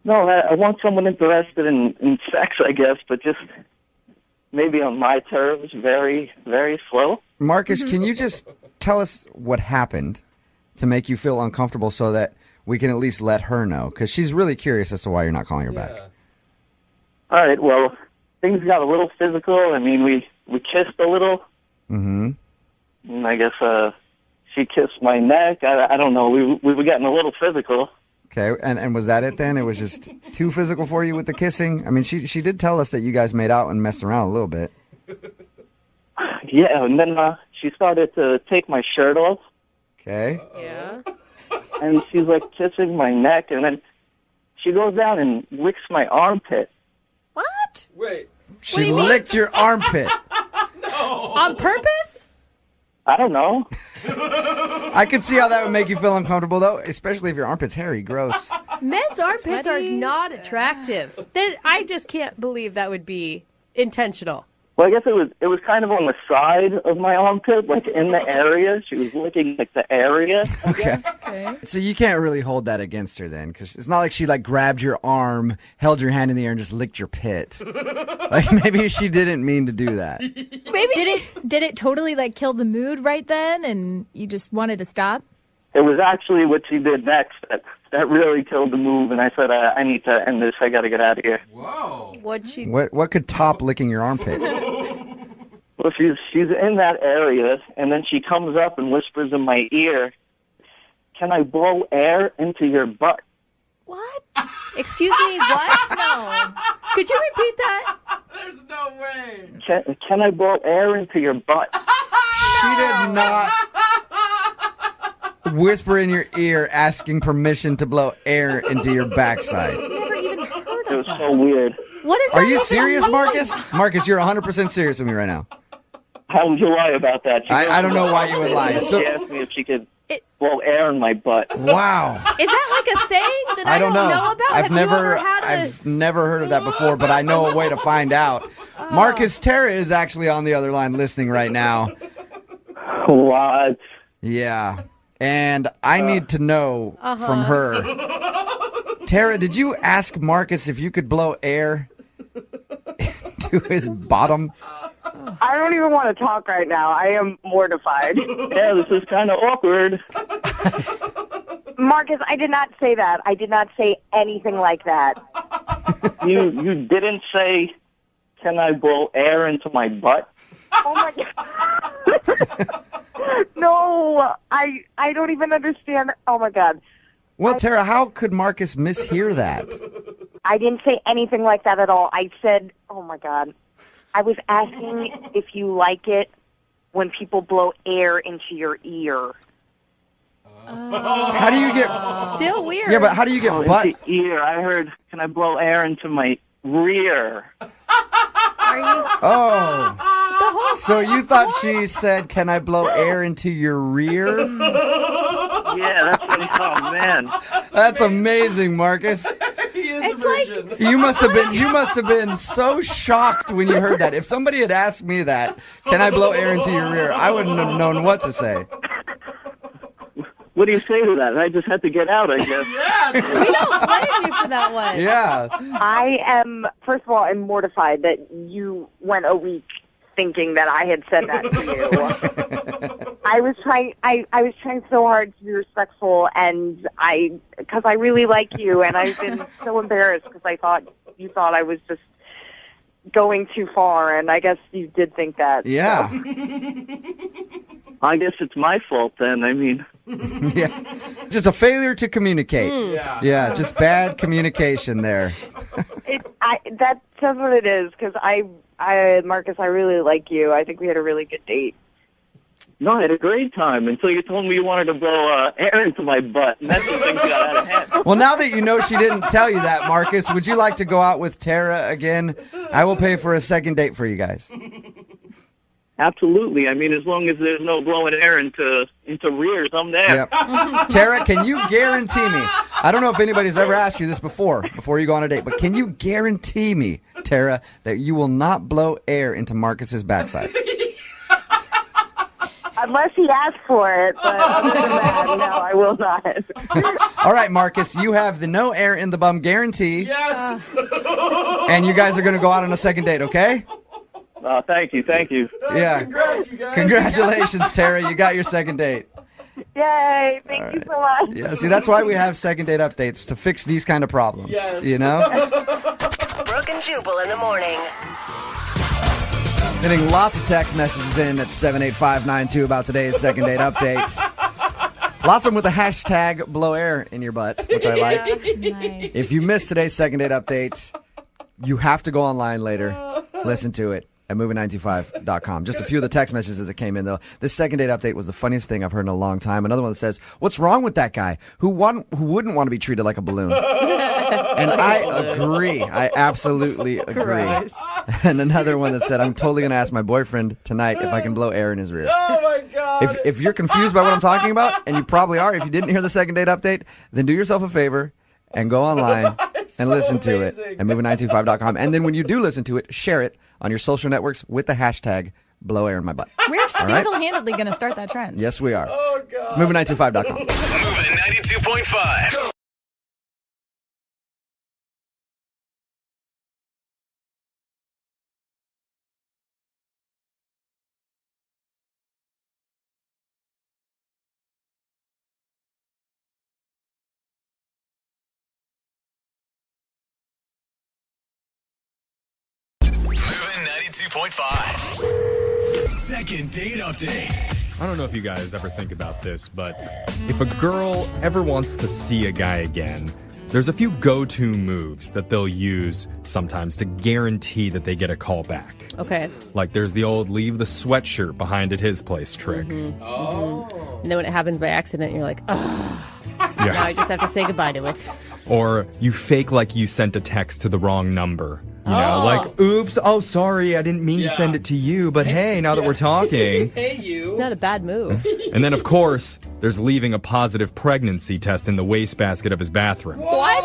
No, I want someone interested in sex, I guess, but just maybe on my terms, very, very slow. Marcus, can you just tell us what happened to make you feel uncomfortable so that we can at least let her know? Because she's really curious as to why you're not calling her back. All right, well, things got a little physical. We kissed a little. Mm-hmm. And I guess she kissed my neck. I don't know. We were getting a little physical. Okay, and was that it then? It was just too physical for you with the kissing? She did tell us that you guys made out and messed around a little bit. Yeah, and then she started to take my shirt off. Okay. Yeah. And she's like kissing my neck, and then she goes down and licks my armpit. What? Wait. She licked your armpit. No. On purpose? I don't know. I could see how that would make you feel uncomfortable, though, especially if your armpit's hairy. Gross. Men's armpits are Sweaty. not attractive. I just can't believe that would be intentional. Well, I guess it was kind of on the side of my armpit, like in the area. She was licking like the area. Okay. So you can't really hold that against her then, because it's not like she like grabbed your arm, held your hand in the air, and just licked your pit. Like maybe she didn't mean to do that. Maybe did it totally like kill the mood right then, and you just wanted to stop? It was actually what she did next that really killed the move, and I said, I need to end this. I got to get out of here. Whoa. What could top licking your armpit? Well, she's in that area, and then she comes up and whispers in my ear, "Can I blow air into your butt?" What? Excuse me, what? No. Could you repeat that? There's no way. Can I blow air into your butt? She did not whisper in your ear asking permission to blow air into your backside. Never even heard It was so weird. What is that? Are you serious, Marcus? Marcus, you're 100% serious with me right now. How would you lie about that? I don't know why you would lie. She asked me if she could blow air in my butt. Wow. Is that like a thing that I don't know about? I've Have you ever had I've never heard of that before, but I know a way to find out. Marcus, Tara is actually on the other line listening right now. What? Yeah. And I need to know from her. Tara, did you ask Marcus if you could blow air to his bottom? I don't even want to talk right now. I am mortified. Yeah, this is kind of awkward. Marcus, I did not say that. I did not say anything like that. You didn't say, "Can I blow air into my butt?" Oh my God. No, I don't even understand. Oh my God. Well, Tara, how could Marcus mishear that? I didn't say anything like that at all. I said, oh my God. I was asking if you like it when people blow air into your ear. How do you get... Still weird. Yeah, but how do you get butt... Into ear. I heard, "Can I blow air into my rear?" Are you... Oh. So you thought she said, "Can I blow air into your rear?" Yeah, that's what oh man. That's amazing, Marcus. He is a virgin. You must have been so shocked when you heard that. If somebody had asked me that, "Can I blow air into your rear?" I wouldn't have known what to say. What do you say to that? I just had to get out, I guess. We don't blame you for that one. Yeah. I am, first of all, I'm mortified that you went a week thinking that I had said that to you. I was trying so hard to be respectful, and because I really like you, and I've been so embarrassed because I thought you thought I was just going too far, and I guess you did think that. Yeah. I guess it's my fault then. I mean, Yeah. Just a failure to communicate. Yeah. Just bad communication there. That's what it is, because Marcus, I really like you. I think we had a really good date. no, I had a great time until you told me you wanted to blow air into my butt, and that's when things got out of hand. Well, now that you know she didn't tell you that, Marcus, would you like to go out with Tara again? I will pay for a second date for you guys. Absolutely. I mean, as long as there's no blowing air into rears, I'm there. Yep. Tara, can you guarantee me? I don't know if anybody's ever asked you this before you go on a date, but can you guarantee me, Tara, that you will not blow air into Marcus's backside? Unless he asks for it, but other than that, no, I will not. All right, Marcus, you have the no air in the bum guarantee. Yes. And you guys are going to go out on a second date, okay? Thank you. Yeah. Congrats, you guys. Congratulations, Tara. You got your second date. Yay, thank you so much. Yeah, see, that's why we have second date updates, to fix these kind of problems. Yes. You know? Brooke and Jubal in the morning. Sending lots of text messages in at 78592 about today's second date update. Lots of them with the hashtag blow air in your butt, which I like. Nice. If you missed today's second date update, you have to go online later, listen to it at MOViN925.com. Just a few of the text messages that came in, though. This second date update was the funniest thing I've heard in a long time. Another one that says, "What's wrong with that guy who wouldn't want to be treated like a balloon?" And I agree. I absolutely agree. Gross. And another one that said, "I'm totally going to ask my boyfriend tonight if I can blow air in his rear." Oh, my God. If you're confused by what I'm talking about, and you probably are, if you didn't hear the second date update, then do yourself a favor and go online and listen to it at MOViN925.com. And then when you do listen to it, share it on your social networks with the hashtag blow air in my butt. We're All right? single-handedly going to start that trend. Yes, we are. Oh, God. It's MOViN925.com. MOViN 92.5. MOViN 92.5. Second date update. I don't know if you guys ever think about this, but if a girl ever wants to see a guy again, there's a few go-to moves that they'll use sometimes to guarantee that they get a call back. Okay. Like there's the old leave the sweatshirt behind at his place trick. Oh. And then when it happens by accident, you're like, oh. Yeah. Now I just have to say goodbye to it. Or you fake like you sent a text to the wrong number. You know, Oh. like, oops, oh, sorry, I didn't mean to send it to you, but hey, now that we're talking. Hey, you. It's not a bad move. And then, of course, there's leaving a positive pregnancy test in the wastebasket of his bathroom. What?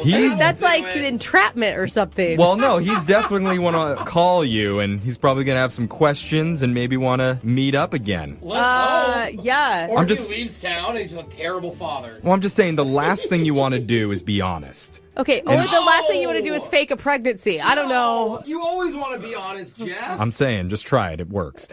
He's- That's like entrapment or something. Well, no, he's definitely want to call you, and he's probably going to have some questions and maybe want to meet up again. Yeah. Or I'm if just- he leaves town and he's a terrible father. Well, I'm just saying the last thing you want to do is be honest. Okay, or And- the last thing you want to do is fake a pregnancy. I don't know. You always want to be honest, Jeff. I'm saying, just try it. It works.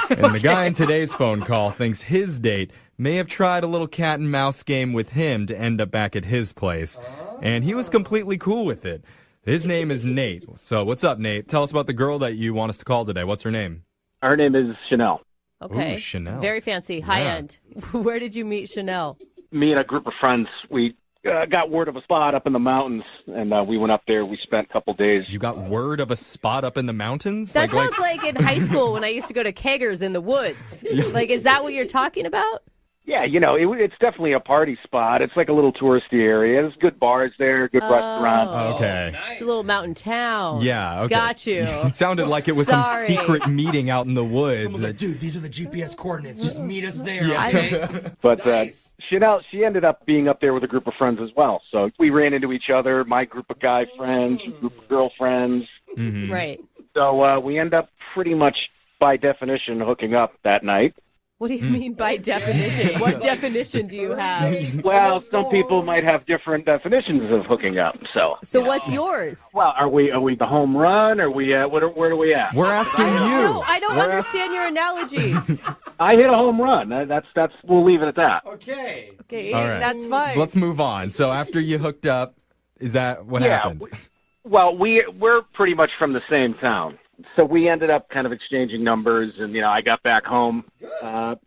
And the guy in today's phone call thinks his date may have tried a little cat and mouse game with him to end up back at his place. And he was completely cool with it. His name is Nate. So what's up, Nate? Tell us about the girl that you want us to call today. What's her name? Her name is Chanel. Okay. Ooh, Chanel. Very fancy, high Yeah. end. Where did you meet Chanel? Me and a group of friends, we got word of a spot up in the mountains, and we went up there. We spent a couple days. You got word of a spot up in the mountains? That sounds like in high school when I used to go to keggers in the woods. Like, is that what you're talking about? Yeah, you know, it's definitely a party spot. It's like a little touristy area. There's good bars there, good restaurants. Okay. It's a little mountain town. Yeah, okay. Got you. It sounded like it was Sorry. some secret meeting out in the woods. Someone's like, dude, these are the GPS coordinates. Just meet us there, Yeah. okay? But Chanel, she ended up being up there with a group of friends as well. So we ran into each other, my group of guy friends, group of girlfriends. Mm-hmm. Right. So we end up pretty much, by definition, hooking up that night. What do you mean by definition? What definition do you have? Well, some people might have different definitions of hooking up. So what's yours? Well, are we the home run? Are we where are we at? We're asking you. No, I don't understand your analogies. I hit a home run. That's we'll leave it at that. Okay. Okay, All right. that's fine. Let's move on. So after you hooked up, is that what happened? Well, we're pretty much from the same town. So we ended up kind of exchanging numbers, and, you know, I got back home,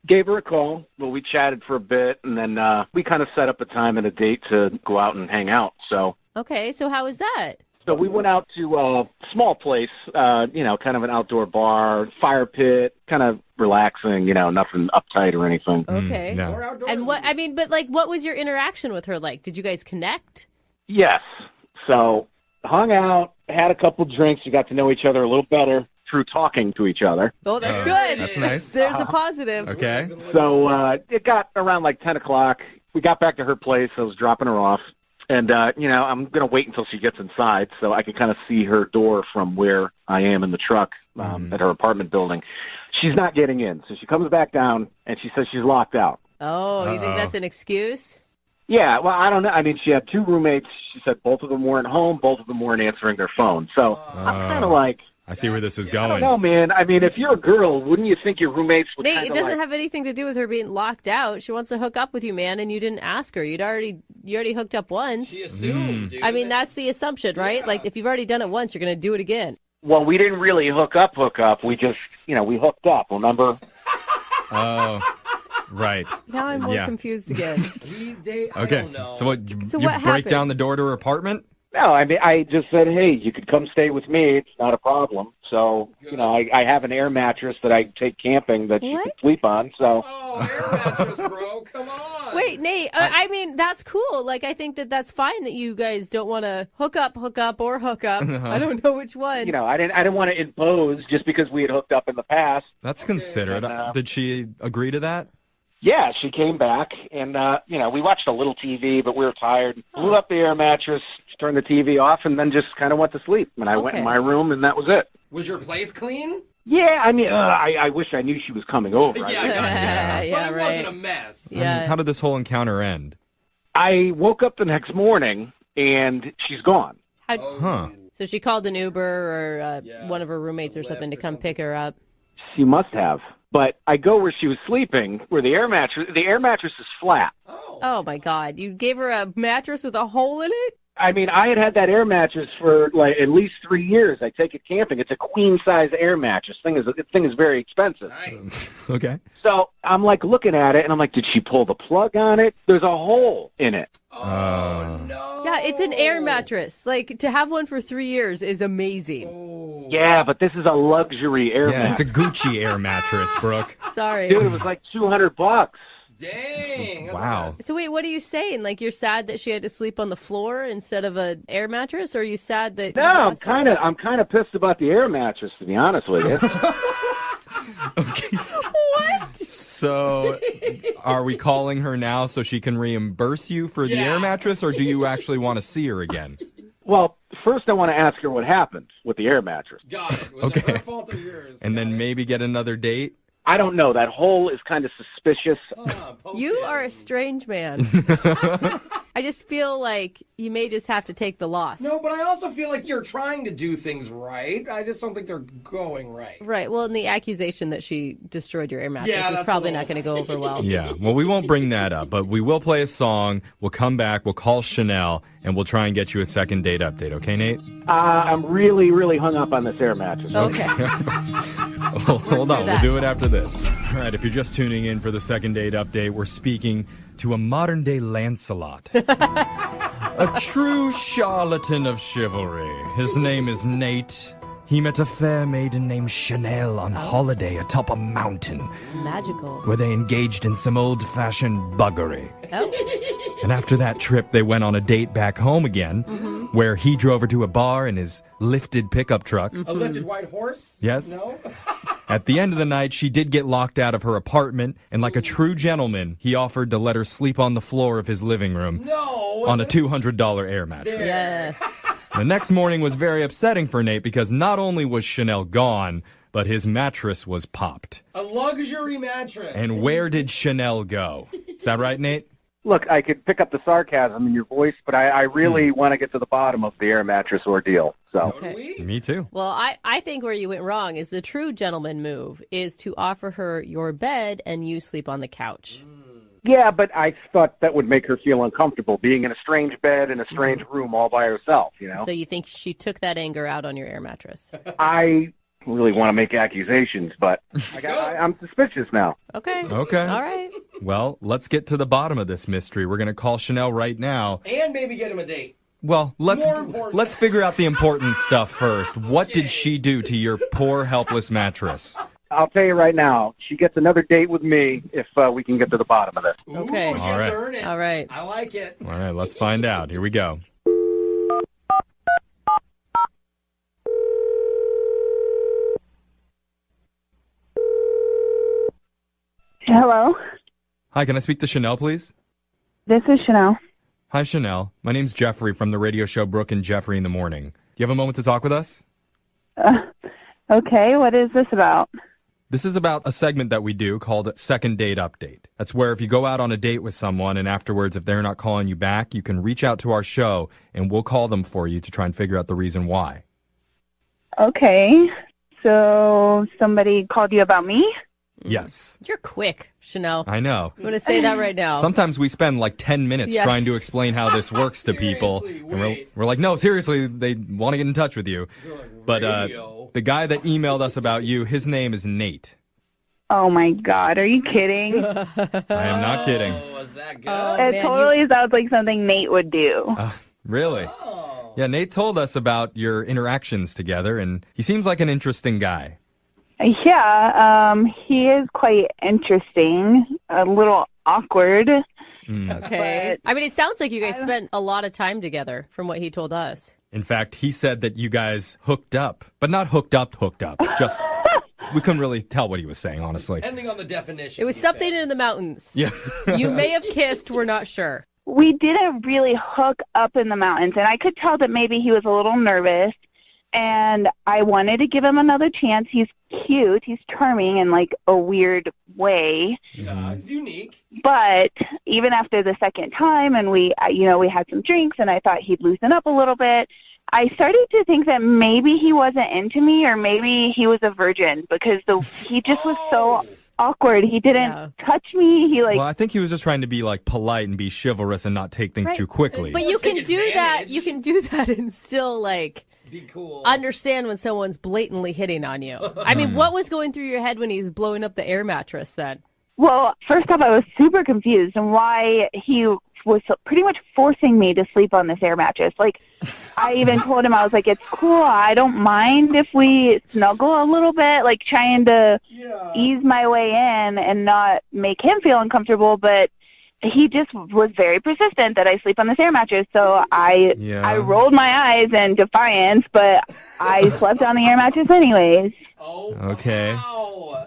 gave her a call. Well, we chatted for a bit, and then we kind of set up a time and a date to go out and hang out. So Okay, so how was that? we went out to a small place, you know, kind of an outdoor bar, fire pit, kind of relaxing, you know, nothing uptight or anything. Okay. No. And what, I mean, but like, what was your interaction with her like? Did you guys connect? Yes. So hung out, had a couple drinks. We got to know each other a little better through talking to each other. Oh, that's good. That's nice. There's a positive. Okay. So it got around like 10 o'clock. We got back to her place. I was dropping her off. And, you know, I'm going to wait until she gets inside so I can kind of see her door from where I am in the truck at her apartment building. She's not getting in. So she comes back down, and she says she's locked out. Oh, you think that's an excuse? Yeah, well, I don't know. I mean, she had two roommates. She said both of them weren't home. Both of them weren't answering their phone. So I'm kind of like, I see where this is I going. don't know, man. I mean, if you're a girl, wouldn't you think your roommates would Nate, kind it of doesn't like... have anything to do with her being locked out. She wants to hook up with you, man, and you didn't ask her. You already hooked up once. She assumed, dude. I mean, that's the assumption, right? Yeah. Like, if you've already done it once, you're going to do it again. Well, we didn't really hook up. We just, you know, we hooked up, remember? Oh, right. Now I'm more confused again. Okay. So what? So you what break happened? down the door to her apartment? No, I mean, I just said, hey, you could come stay with me. It's not a problem. So, you know, I have an air mattress that I take camping that you can sleep on. So. Oh, air mattress, bro. Come on. Wait, Nate, I mean, that's cool. Like, I think that's fine that you guys don't want to hook up, or hook up. I don't know which one. You know, I didn't want to impose just because we had hooked up in the past. That's considerate. And, Did she agree to that? Yeah, she came back, and, we watched a little TV, but we were tired. Blew up the air mattress, turned the TV off, and then just kind of went to sleep. And I went in my room, and that was it. Was your place clean? Yeah, I mean, I wish I knew she was coming over. Yeah, but it wasn't a mess. And how did this whole encounter end? I woke up the next morning, and she's gone. Huh. So she called an Uber or one of her roommates or something to come pick her up. She must have. But I go where she was sleeping, where the air mattress is flat. Oh my God! You gave her a mattress with a hole in it? I mean, I had that air mattress for like at least 3 years. I take it camping. It's a queen size air mattress. The thing is very expensive. Okay. So I'm like looking at it, and I'm like, did she pull the plug on it? There's a hole in it. Yeah, it's an air mattress. Like, to have one for 3 years is amazing. Yeah, but this is a luxury air It's mattress. a Gucci air mattress, Brooke. Sorry. Dude, it was like $200. Dang. Wow. So wait, what are you saying? Like, you're sad that she had to sleep on the floor instead of an air mattress, or are you sad that? No, I'm kind of pissed about the air mattress, to be honest with you. What? So, are we calling her now so she can reimburse you for the air mattress, or do you actually want to see her again? Well, first I want to ask her what happened with the air mattress. Got it. Was it her fault or yours? And then maybe get another date? I don't know. That hole is kind of suspicious. You are a strange man. I just feel like you may just have to take the loss. No, but I also feel like you're trying to do things right. I just don't think they're going right. Right. Well, and the accusation that she destroyed your air mattress is that's probably a not going to go over well. Yeah, well, we won't bring that up, but we will play a song. We'll come back, we'll call Chanel, and we'll try and get you a second date update. Okay, Nate? I'm really, really hung up on this air mattress. Okay. Hold on, we'll do it after this. All right, if you're just tuning in for the second date update, we're speaking to a modern-day Lancelot. A true charlatan of chivalry. His name is Nate. He met a fair maiden named Chanel on holiday atop a mountain, Magical. where they engaged in some old-fashioned buggery. Oh. And after that trip, they went on a date back home again, where he drove her to a bar in his lifted pickup truck. A lifted white horse? Yes. No? At the end of the night, she did get locked out of her apartment, and like a true gentleman, he offered to let her sleep on the floor of his living room on a $200 air mattress. Yeah. The next morning was very upsetting for Nate because not only was Chanel gone, but his mattress was popped. A luxury mattress. And where did Chanel go? Is that right, Nate? Look, I could pick up the sarcasm in your voice, but I really want to get to the bottom of the air mattress ordeal. So. Me too. Well, I think where you went wrong is the true gentleman move is to offer her your bed and you sleep on the couch. Yeah, but I thought that would make her feel uncomfortable, being in a strange bed in a strange room all by herself, you know? So you think she took that anger out on your air mattress? I really want to make accusations, but I'm suspicious now. Okay. Okay. All right. Well, let's get to the bottom of this mystery. We're going to call Chanel right now. And maybe get him a date. Well, let's figure out the important stuff first. What did she do to your poor, helpless mattress? I'll tell you right now, she gets another date with me if we can get to the bottom of this. Okay. Ooh, she's All right. earned it. All right. I like it. All right, let's find out. Here we go. Hello, Hi, can I speak to Chanel, please? this is Chanel. Hi, Chanel. My name's Jeffrey from the radio show Brooke and Jeffrey in the Morning. Do you have a moment to talk with us? Okay, what is this about? This is about a segment that we do called Second Date Update. That's where if you go out on a date with someone and afterwards if they're not calling you back, you can reach out to our show and we'll call them for you to try and figure out the reason why. Okay, so somebody called you about me? Yes. You're quick, Chanel. I know. I'm going to say that right now. Sometimes we spend like 10 minutes Yeah. trying to explain how this works to people. And we're like, no, seriously, they want to get in touch with you. But the guy that emailed us about you, his name is Nate. Oh my God, are you kidding? I am not kidding. Was that good? It totally sounds like something Nate would do. Really? Yeah, Nate told us about your interactions together, and he seems like an interesting guy. Yeah, he is quite interesting, a little awkward. Okay. I mean, it sounds like you guys spent a lot of time together from what he told us. In fact, he said that you guys hooked up, but not hooked up, just we couldn't really tell what he was saying, honestly. Depending on the definition. It was something in the mountains. Yeah. You may have kissed, we're not sure. We didn't really hook up in the mountains, and I could tell that maybe he was a little nervous, and I wanted to give him another chance. He's cute. He's charming in, like, a weird way. Yeah, he's unique. But even after the second time, and we had some drinks, and I thought he'd loosen up a little bit, I started to think that maybe he wasn't into me, or maybe he was a virgin, because he just was so awkward. He didn't touch me. Well, I think he was just trying to be like polite and be chivalrous and not take things too quickly. But you can do that. You can do that and still like be cool. Understand when someone's blatantly hitting on you. I mean, what was going through your head when he was blowing up the air mattress then? Well, first off, I was super confused on why he was pretty much forcing me to sleep on this air mattress. Like, I even told him, I was like, it's cool. I don't mind if we snuggle a little bit, like trying to ease my way in and not make him feel uncomfortable. But he just was very persistent that I sleep on this air mattress. So I rolled my eyes in defiance, but I slept on the air mattress anyways. Okay.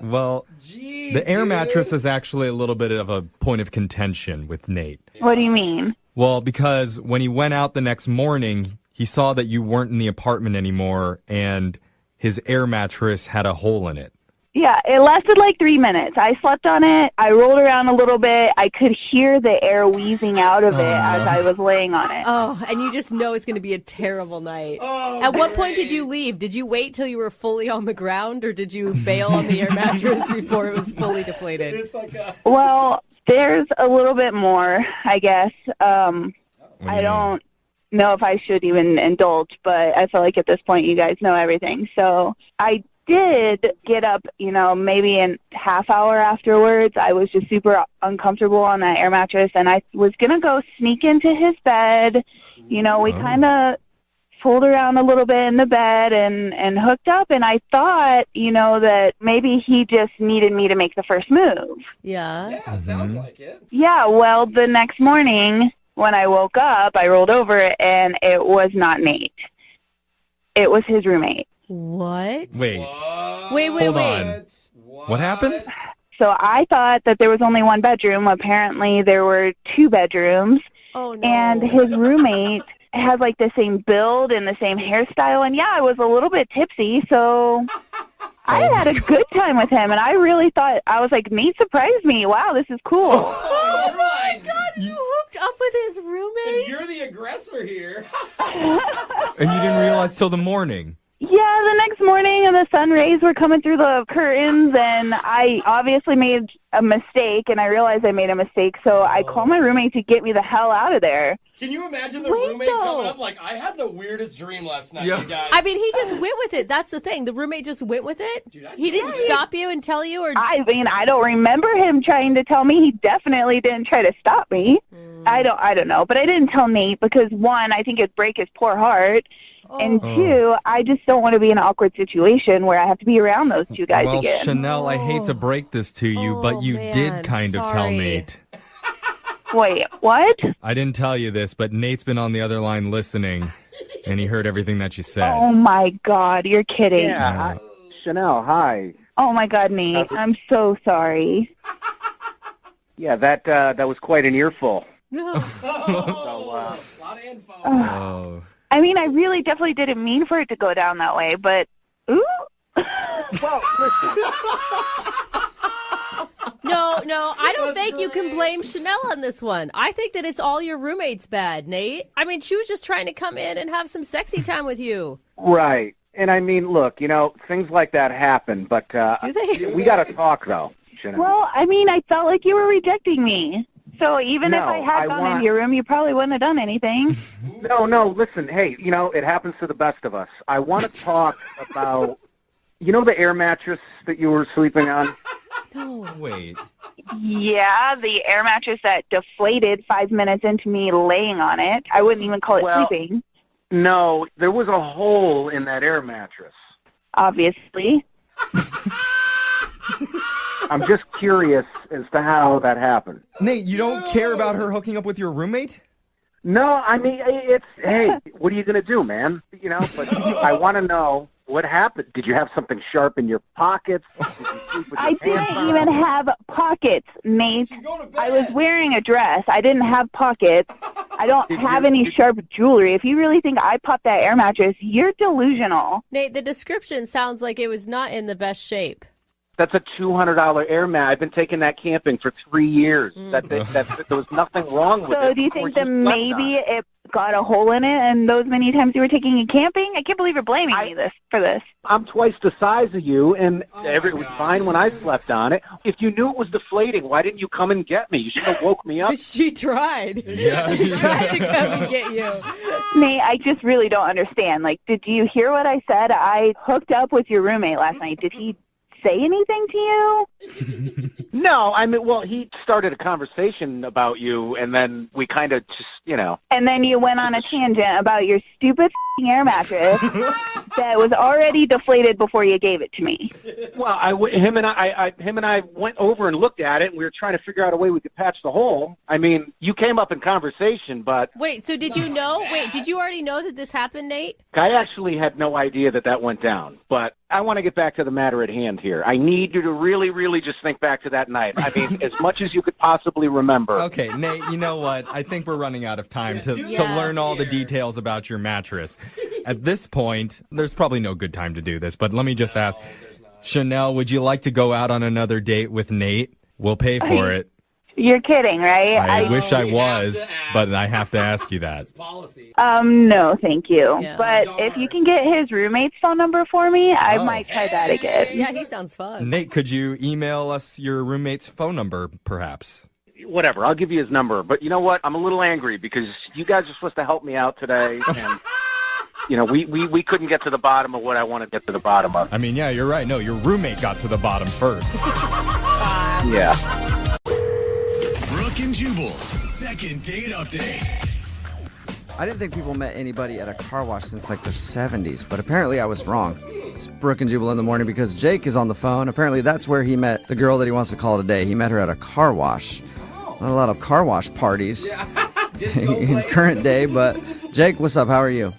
Well, the air mattress is actually a little bit of a point of contention with Nate. What do you mean? Well, because when he went out the next morning, he saw that you weren't in the apartment anymore, and his air mattress had a hole in it. Yeah, it lasted like 3 minutes. I slept on it. I rolled around a little bit. I could hear the air wheezing out of it as I was laying on it. Oh, and you just know it's going to be a terrible night. At what point did you leave? Did you wait till you were fully on the ground, or did you bail on the air mattress before it was fully deflated? It's like Well, there's a little bit more, I guess. I don't know if I should even indulge, but I feel like at this point you guys know everything. So I did get up, maybe a half hour afterwards. I was just super uncomfortable on that air mattress, and I was going to go sneak into his bed. We kind of fooled around a little bit in the bed and hooked up, and I thought, that maybe he just needed me to make the first move. Yeah. Yeah, sounds like it. Yeah, well, the next morning when I woke up, I rolled over, and it was not Nate. It was his roommate. What? Wait. Hold on. What happened? So I thought that there was only one bedroom. Apparently there were 2 bedrooms. Oh, no. And his roommate has like the same build and the same hairstyle. And yeah, I was a little bit tipsy, so I had a good time with him. And I really thought, I was like, Nate surprised me. Wow, this is cool. Oh my God, you hooked up with his roommate? And you're the aggressor here. And you didn't realize till the morning. Yeah, the next morning, and the sun rays were coming through the curtains, and I obviously made a mistake, and I realized I made a mistake, so I called my roommate to get me the hell out of there. Can you imagine the roommate coming up like, I had the weirdest dream last night, you guys? I mean, he just went with it. That's the thing. The roommate just went with it? Dude, he didn't stop you and tell you? Or I mean, I don't remember him trying to tell me. He definitely didn't try to stop me. I don't know, but I didn't tell Nate because, one, I think it'd break his poor heart. And 2, I just don't want to be in an awkward situation where I have to be around those 2 guys well, again. Chanel, I hate to break this to you, but you did kind of tell Nate. Wait, what? I didn't tell you this, but Nate's been on the other line listening, and he heard everything that you said. Oh, my God. You're kidding. Yeah. Chanel, hi. Oh, my God, Nate. I'm so sorry. Yeah, that was quite an earful. A lot of info. Oh. I mean, I really definitely didn't mean for it to go down that way, but ooh. Well, listen. No, I don't think you can blame Chanel on this one. I think that it's all your roommate's bad, Nate. I mean, she was just trying to come in and have some sexy time with you. Right. And I mean, look, things like that happen, but do they? We got to talk, though, Chanel. Well, I mean, I felt like you were rejecting me. So even if I had gone into your room, you probably wouldn't have done anything. No, listen, hey, it happens to the best of us. I want to talk about, the air mattress that you were sleeping on? No. Wait. Yeah, the air mattress that deflated 5 minutes into me laying on it. I wouldn't even call it sleeping. No, there was a hole in that air mattress. Obviously. I'm just curious as to how that happened. Nate, you don't care about her hooking up with your roommate? No, I mean, hey, what are you going to do, man? But I want to know What happened? Did you have something sharp in your pockets? Did you sleep with I your pants didn't on? even have pockets, Nate. I was wearing a dress. I didn't have pockets. I don't have any sharp jewelry. If you really think I popped that air mattress, you're delusional. Nate, the description sounds like it was not in the best shape. That's a $200 air mat. I've been taking that camping for 3 years. There was nothing wrong with it. So do you think that maybe it got a hole in it and those many times you were taking it camping? I can't believe you're blaming me for this. I'm twice the size of you, and it was fine when I slept on it. If you knew it was deflating, why didn't you come and get me? You should have woke me up. She tried. Yeah. She tried to come and get you. Nate, I just really don't understand. Like, did you hear what I said? I hooked up with your roommate last night. Did he say anything to you? No, I mean, well, he started a conversation about you, and then we kind of just, And then you went on a tangent about your stupid air mattress that was already deflated before you gave it to me. Well, him and I went over and looked at it, and we were trying to figure out a way we could patch the hole. I mean, you came up in conversation, but Wait, so did you know? Wait, did you already know that this happened, Nate? I actually had no idea that went down. But I want to get back to the matter at hand here. I need you to really, really just think back to that night. I mean, as much as you could possibly remember. Okay, Nate, you know what? I think we're running out of time to learn all the details about your mattress. At this point, there's probably no good time to do this, but let me just ask. Chanel, would you like to go out on another date with Nate? We'll pay for it. You're kidding, right? I wish I was, but I have to ask you that. No, thank you. Yeah. But if you can get his roommate's phone number for me, I might try that again. Yeah, he sounds fun. Nate, could you email us your roommate's phone number, perhaps? Whatever, I'll give you his number. But you know what? I'm a little angry because you guys are supposed to help me out today, and we couldn't get to the bottom of what I want to get to the bottom of. I mean, yeah, you're right. No, your roommate got to the bottom first. Yeah. Brooke and Jubal's second date update. I didn't think people met anybody at a car wash since like the 70s, but apparently I was wrong. It's Brooke and Jubal in the morning because Jake is on the phone. Apparently that's where he met the girl that he wants to call today. He met her at a car wash. Not a lot of car wash parties in current day, but Jake, what's up? How are you?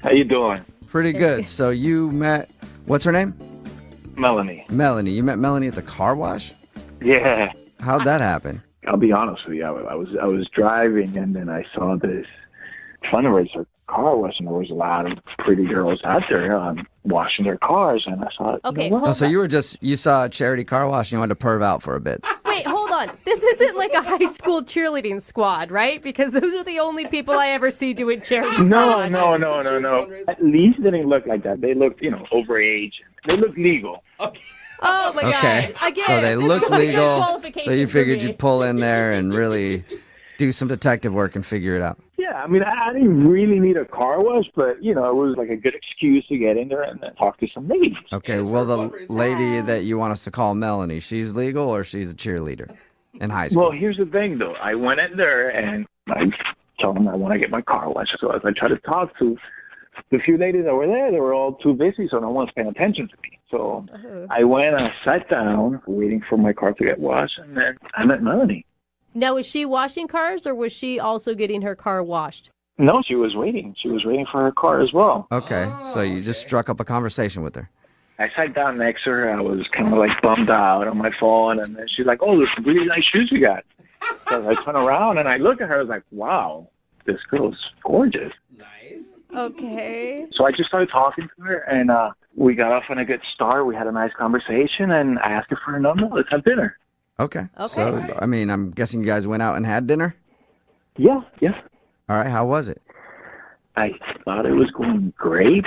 How you doing? Pretty good. So you met, what's her name? Melanie. Melanie. You met Melanie at the car wash? Yeah. How'd that happen? I'll be honest with you. I was driving and then I saw this fundraiser car wash and there was a lot of pretty girls out there washing their cars and I thought, Okay, you know what? Oh, so you saw a charity car wash and you wanted to perv out for a bit. Wait, hold on. This isn't like a high school cheerleading squad, right? Because those are the only people I ever see doing charity car No. washes. At least they didn't look like that. They looked, overage. They looked legal. Oh my Okay. God. Again, So they this look is not a good legal. qualification So you for figured me. you'd pull in there and really do some detective work and figure it out. Yeah, I mean, I didn't really need a car wash, but, it was like a good excuse to get in there and then talk to some ladies. Okay, well, the lady that you want us to call Melanie, she's legal or she's a cheerleader in high school? Well, here's the thing, though. I went in there and I told them I want to get my car washed. So as I tried to talk to the few ladies that were there, they were all too busy, so no one's paying attention to me. So I went and I sat down, waiting for my car to get washed, and then I met Melanie. Now, was she washing cars or was she also getting her car washed? No, she was waiting. She was waiting for her car as well. Okay, so you just struck up a conversation with her. I sat down next to her. I was kind of like bummed out on my phone, and then she's like, "Oh, there's some really nice shoes you got." So I turn around and I look at her. I was like, "Wow, this girl's gorgeous." Okay. So I just started talking to her, and we got off on a good start. We had a nice conversation, and I asked her for her number. Let's have dinner. Okay. So, I mean, I'm guessing you guys went out and had dinner? Yeah. All right, how was it? I thought it was going great,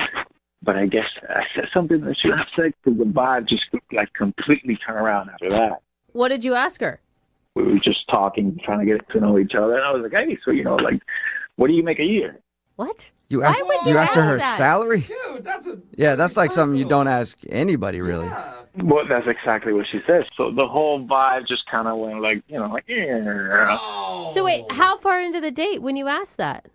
but I guess I said something that she have said because the vibe just like completely turned around after that. What did you ask her? We were just talking, trying to get to know each other, and I was like, "Hey, so what do you make a year?" What? You asked, you asked her that? salary? Dude, that's like something you don't ask anybody, really. Well, that's exactly what she said. So the whole vibe just kind of went yeah. So wait, how far into the date when you asked that?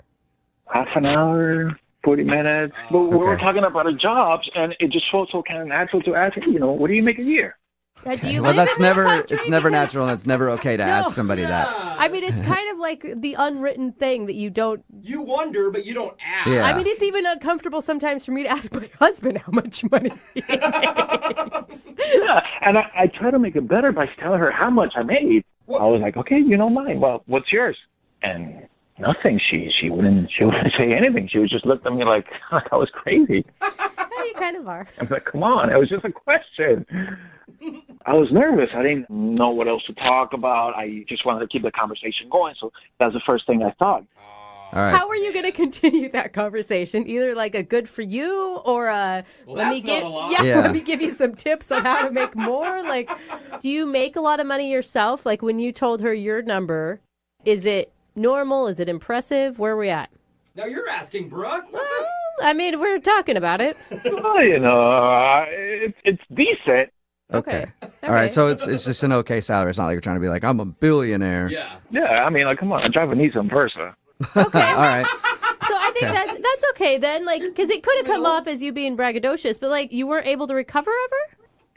Half an hour, 40 minutes. But we were talking about our jobs, and it just felt so kind of natural to ask her, what do you make a year? Do you Well, live that's in this never country? it's never Because- natural and it's never okay to ask somebody that. I mean, it's kind of like the unwritten thing that you don't. You wonder, but you don't ask. Yeah. I mean, it's even uncomfortable sometimes for me to ask my husband how much money he makes. Yeah, and I try to make it better by telling her how much I made. I was like, okay, you know mine. Well, what's yours? And nothing. She wouldn't say anything. She would just look at me like I was crazy. Yeah, you kind of are. I was like, come on, it was just a question. I was nervous. I didn't know what else to talk about. I just wanted to keep the conversation going. So that was the first thing I thought. All right. How are you going to continue that conversation? Either like a good for you or a let me give let me give you some tips on how to make more. Like, do you make a lot of money yourself? Like when you told her your number, is it normal? Is it impressive? Where are we at? Now you're asking, Brooke. Well, I mean, we're talking about it. Well, you know, it's decent. Okay. All right. So it's just an okay salary. It's not like you're trying to be like, I'm a billionaire. Yeah. Yeah, I mean, like, come on, I drive a Nissan Versa. All right. So I think that's okay then, like, because it could have come off as you being braggadocious, but like you weren't able to recover ever.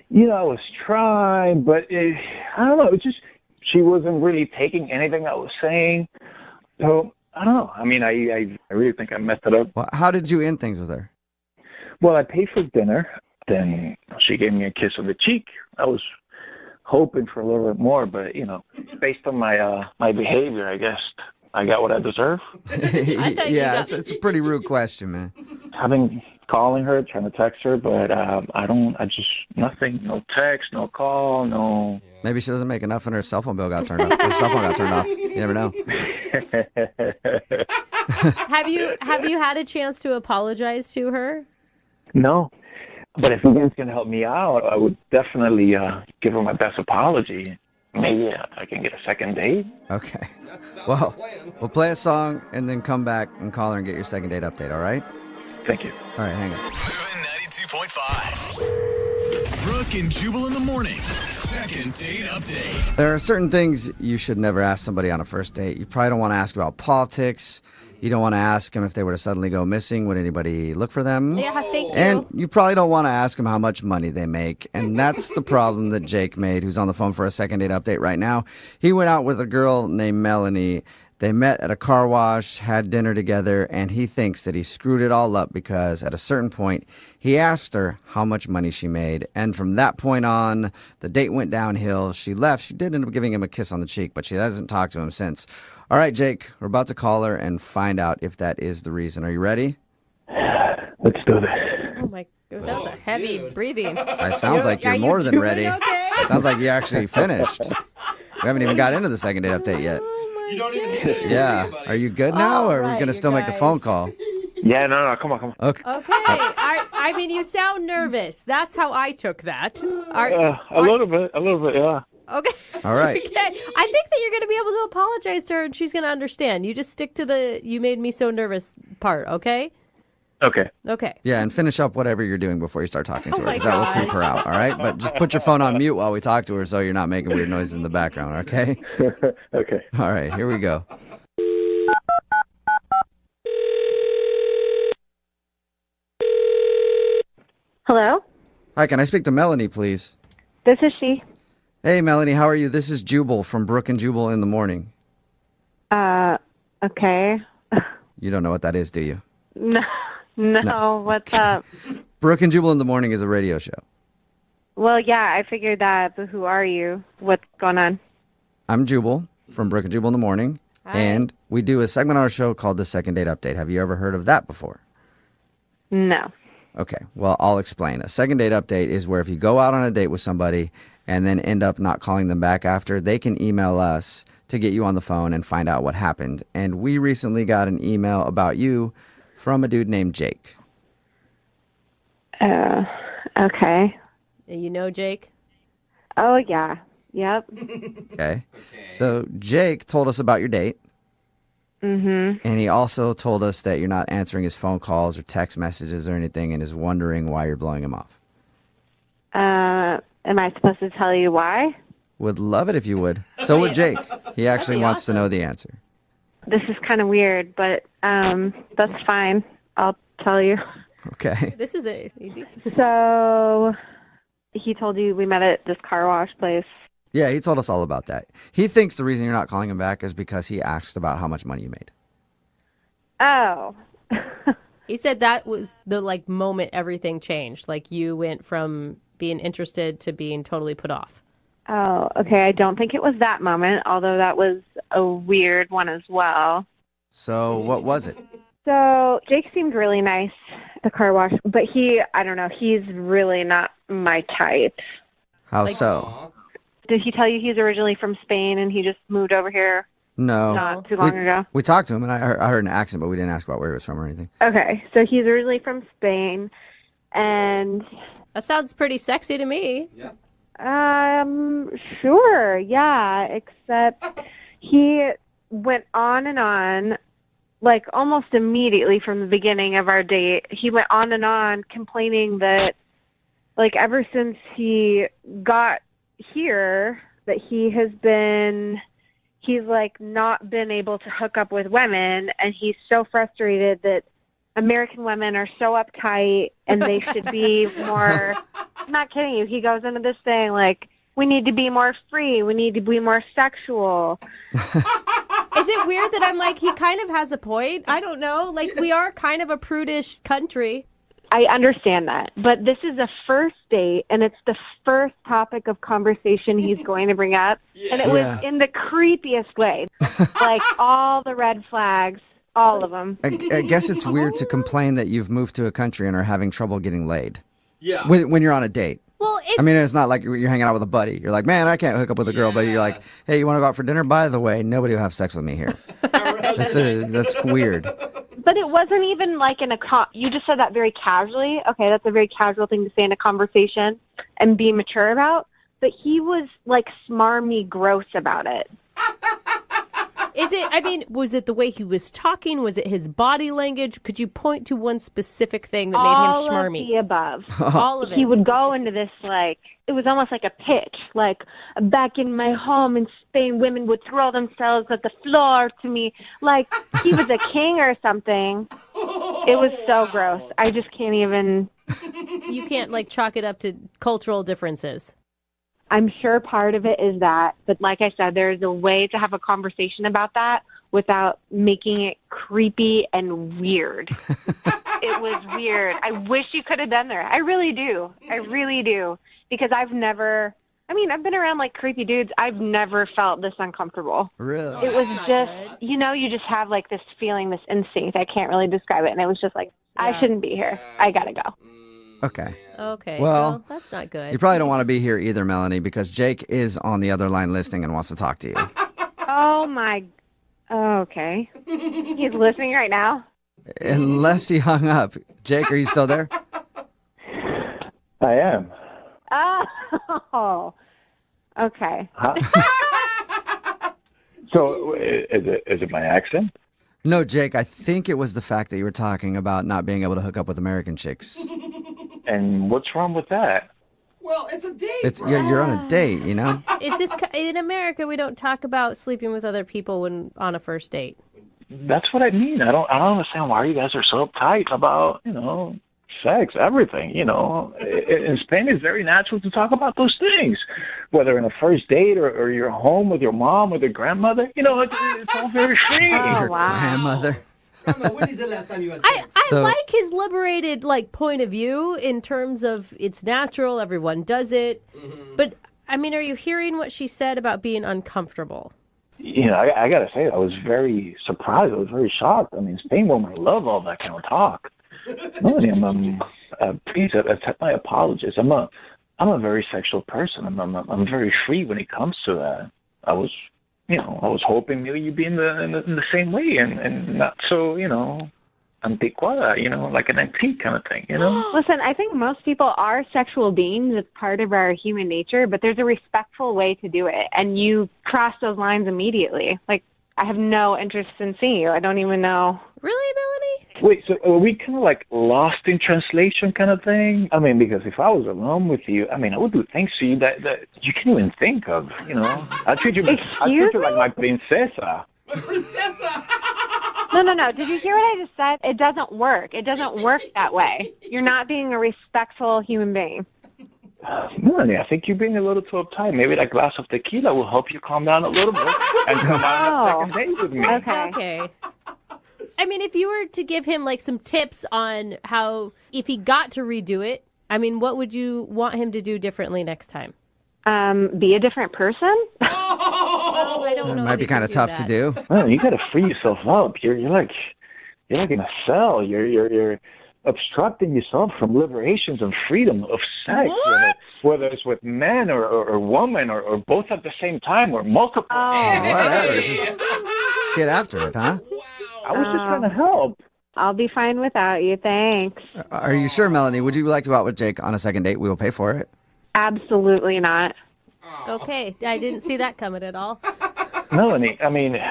You know, I was trying, but I don't know. It's just she wasn't really taking anything I was saying. So I don't know. I mean, I really think I messed it up. Well, how did you end things with her? Well, I paid for dinner. Then she gave me a kiss on the cheek. I was hoping for a little bit more, but you know, based on my my behavior, I guess I got what I deserve. Yeah, it's a pretty rude question, man. I've been calling her, trying to text her, but I just nothing, no text, no call, no. Maybe she doesn't make enough and her cell phone bill got turned off. Her cell phone got turned off. You never know. Have you had a chance to apologize to her? No. But if you guys can help me out, I would definitely give her my best apology. Maybe I can get a second date. Okay. Well, we'll play a song and then come back and call her and get your second date update, all right? Thank you. All right, hang on. MOViN 92.5. Brooke and Jubal in the mornings. Second date update. There are certain things you should never ask somebody on a first date. You probably don't want to ask about politics. You don't want to ask them if they were to suddenly go missing, would anybody look for them? Yeah, thank you. And you probably don't want to ask them how much money they make. And that's the problem that Jake made, who's on the phone for a second date update right now. He went out with a girl named Melanie. They met at a car wash, had dinner together, and he thinks that he screwed it all up because at a certain point, he asked her how much money she made. And from that point on, the date went downhill. She left. She did end up giving him a kiss on the cheek, but she hasn't talked to him since. All right, Jake, we're about to call her and find out if that is the reason. Are you ready? Let's do this. Oh my god, that was a heavy breathing. It sounds like you're more than ready. Okay? It sounds like you actually finished. We haven't even got into the second date update yet. You don't even need it. Yeah. Are you good now, or are we right, going to you still make the guys. phone call? Yeah, no, come on. Okay. Okay. I mean, you sound nervous. That's how I took that. A little bit, yeah. Okay. All right. Okay. I think that you're going to be able to apologize to her and she's going to understand. You just stick to the "you made me so nervous" part, okay? Okay. Okay. Yeah, and finish up whatever you're doing before you start talking to Oh her, my because that will gosh. creep her out, all right? But just put your phone on mute while we talk to her so you're not making weird noises in the background, okay? Okay. All right, here we go. Hello? Hi, can I speak to Melanie, please? This is she. Hey, Melanie, how are you? This is Jubal from Brooke and Jubal in the morning. Okay. You don't know what that is, do you? No, what's up? Brooke and Jubal in the morning is a radio show. Well, yeah, I figured that, but who are you? What's going on? I'm Jubal from Brooke and Jubal in the morning, Hi. and we do a segment on our show called The Second Date Update. Have you ever heard of that before? No. Okay, well, I'll explain. A second date update is where if you go out on a date with somebody and then end up not calling them back after, they can email us to get you on the phone and find out what happened. And we recently got an email about you from a dude named Jake. Okay. You know Jake? Oh, yeah. Yep. Okay. So Jake told us about your date. Mm-hmm. And he also told us that you're not answering his phone calls or text messages or anything and is wondering why you're blowing him off. Am I supposed to tell you why? Would love it if you would. So would Jake. He actually wants to know the answer. This is kind of weird, but that's fine. I'll tell you. Okay. This is easy. So, he told you we met at this car wash place. Yeah, he told us all about that. He thinks the reason you're not calling him back is because he asked about how much money you made. Oh. He said that was the moment everything changed. Like you went from being interested to being totally put off. Oh, okay. I don't think it was that moment, although that was a weird one as well. So what was it? So Jake seemed really nice at the car wash, but I don't know, he's really not my type. How so? Did he tell you he's originally from Spain and he just moved over here? No. Not too long ago? We talked to him, and I heard an accent, but we didn't ask about where he was from or anything. Okay, so he's originally from Spain, and... That sounds pretty sexy to me. Yeah. Sure, yeah, except he went on and on, almost immediately from the beginning of our date. He went on and on complaining that, ever since he got here, that he's not been able to hook up with women, and he's so frustrated that American women are so uptight and they should be more, I'm not kidding you, he goes into this thing we need to be more free, we need to be more sexual. Is it weird that I'm he kind of has a point? I don't know. We are kind of a prudish country. I understand that, but this is a first date, and it's the first topic of conversation he's going to bring up, and it was in the creepiest way, all the red flags, all of them. I guess it's weird to complain that you've moved to a country and are having trouble getting laid. Yeah. When you're on a date. Well, it's not like you're hanging out with a buddy. You're like, man, I can't hook up with a girl, but you're like, hey, you want to go out for dinner? By the way, nobody will have sex with me here. That's weird. But it wasn't even you just said that very casually. Okay, that's a very casual thing to say in a conversation and be mature about. But he was smarmy gross about it. Was it the way he was talking? Was it his body language? Could you point to one specific thing that made All him schmarmy? All of the above. All of it. He would go into this, it was almost like a pitch. Back in my home in Spain, women would throw themselves at the floor to me. He was a king or something. It was so gross. I just can't even... You can't, chalk it up to cultural differences. I'm sure part of it is that, but like I said, there's a way to have a conversation about that without making it creepy and weird. It was weird. I wish you could have been there. I really do. I really do. Because I've been around creepy dudes. I've never felt this uncomfortable. Really? It was just, you just have this feeling, this instinct. I can't really describe it. And it was just I shouldn't be here. I gotta go. Okay. Okay. Well, that's not good. You probably don't want to be here either, Melanie, because Jake is on the other line listening and wants to talk to you. Oh, my. Oh, okay. He's listening right now? Unless he hung up. Jake, are you still there? I am. Oh. Okay. Huh? So, is it my accent? No, Jake, I think it was the fact that you were talking about not being able to hook up with American chicks. And what's wrong with that? Well, it's a date. You're on a date, It's just in America we don't talk about sleeping with other people when on a first date. That's what I mean. I don't understand why you guys are so uptight about, sex, everything, In Spain, it's very natural to talk about those things, whether in a first date or you're home with your mom or your grandmother. It's all very free. Oh, wow. Grandmother. Grandma, when is the last time you had sex? I like his liberated point of view in terms of it's natural, everyone does it. Mm-hmm. But are you hearing what she said about being uncomfortable? I gotta say, I was very surprised. I was very shocked. Spain women love all that kind of talk. Please accept my apologies. I'm a very sexual person. I'm very free when it comes to that. I was hoping maybe you'd be in the same way and not so, antiquada, like an antique kind of thing, Listen, I think most people are sexual beings. It's part of our human nature, but there's a respectful way to do it, and you cross those lines immediately. I have no interest in seeing you. I don't even know. Really, Melanie? Wait, so are we kind of lost in translation kind of thing? Because if I was alone with you, I would do things to you that you can't even think of, I treat you like my princesa. Princesa! No. Did you hear what I just said? It doesn't work. It doesn't work that way. You're not being a respectful human being. Melanie, I think you're being a little too uptight. Maybe that glass of tequila will help you calm down a little bit and come out on a second date with me. Okay. I mean, if you were to give him like some tips on how, if he got to redo it, I mean, what would you want him to do differently next time? Be a different person. I don't know. Might be kind of tough to do. Man, you got to free yourself up. You're like in a cell. You're obstructing yourself from liberations and freedom of sex, whether it's with men or women or both at the same time or multiple. Whatever. Just get after it, huh? I was just trying to help. I'll be fine without you. Thanks. Are you sure, Melanie? Would you like to go out with Jake on a second date? We will pay for it. Absolutely not. Okay, I didn't see that coming at all. Melanie, I mean,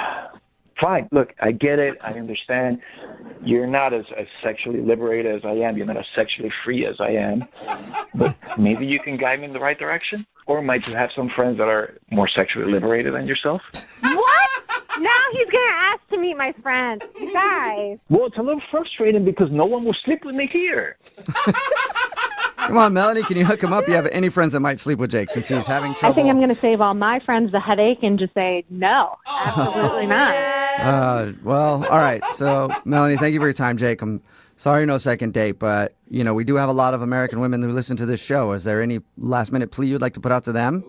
fine. Look, I get it. I understand. You're not as sexually liberated as I am. You're not as sexually free as I am. But maybe you can guide me in the right direction? Or might you have some friends that are more sexually liberated than yourself? What? Now he's going to ask to meet my friends. You guys. Well, it's a little frustrating because no one will sleep with me here. Come on, Melanie, can you hook him up? You have any friends that might sleep with Jake since he's having trouble? I think I'm going to save all my friends the headache and just say no. Absolutely not. Well, all right. So, Melanie, thank you for your time, Jake. I'm sorry no second date, but, you know, we do have a lot of American women who listen to this show. Is there any last-minute plea you'd like to put out to them?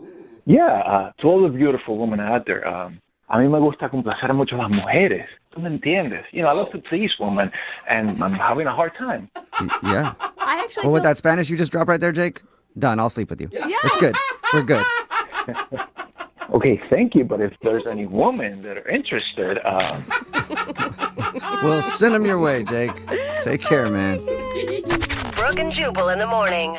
Yeah, to all the beautiful women out there, a mí me gusta complacer mucho a las mujeres. ¿Tú me entiendes? You know, I love to please women, and I'm having a hard time. Yeah. I actually Well, with that Spanish you just dropped right there, Jake, done. I'll sleep with you. Yeah. It's good. We're good. Okay, thank you, but if there's any women that are interested, We'll send them your way, Jake. Take care, man. Brooke and Jubal in the morning.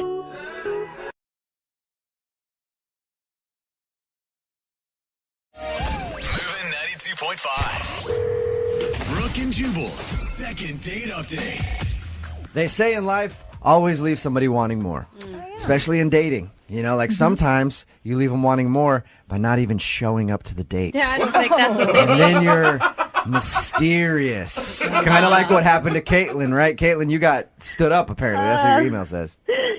MOViN 92.5. Brooke and Jubal's second date update. They say in life, always leave somebody wanting more, especially in dating. You know, like sometimes you leave them wanting more by not even showing up to the date. Yeah, I don't think that's what they And mean. then you're mysterious. Kind of like what happened to Caitlin, right? Caitlin, you got stood up, apparently. That's what your email says.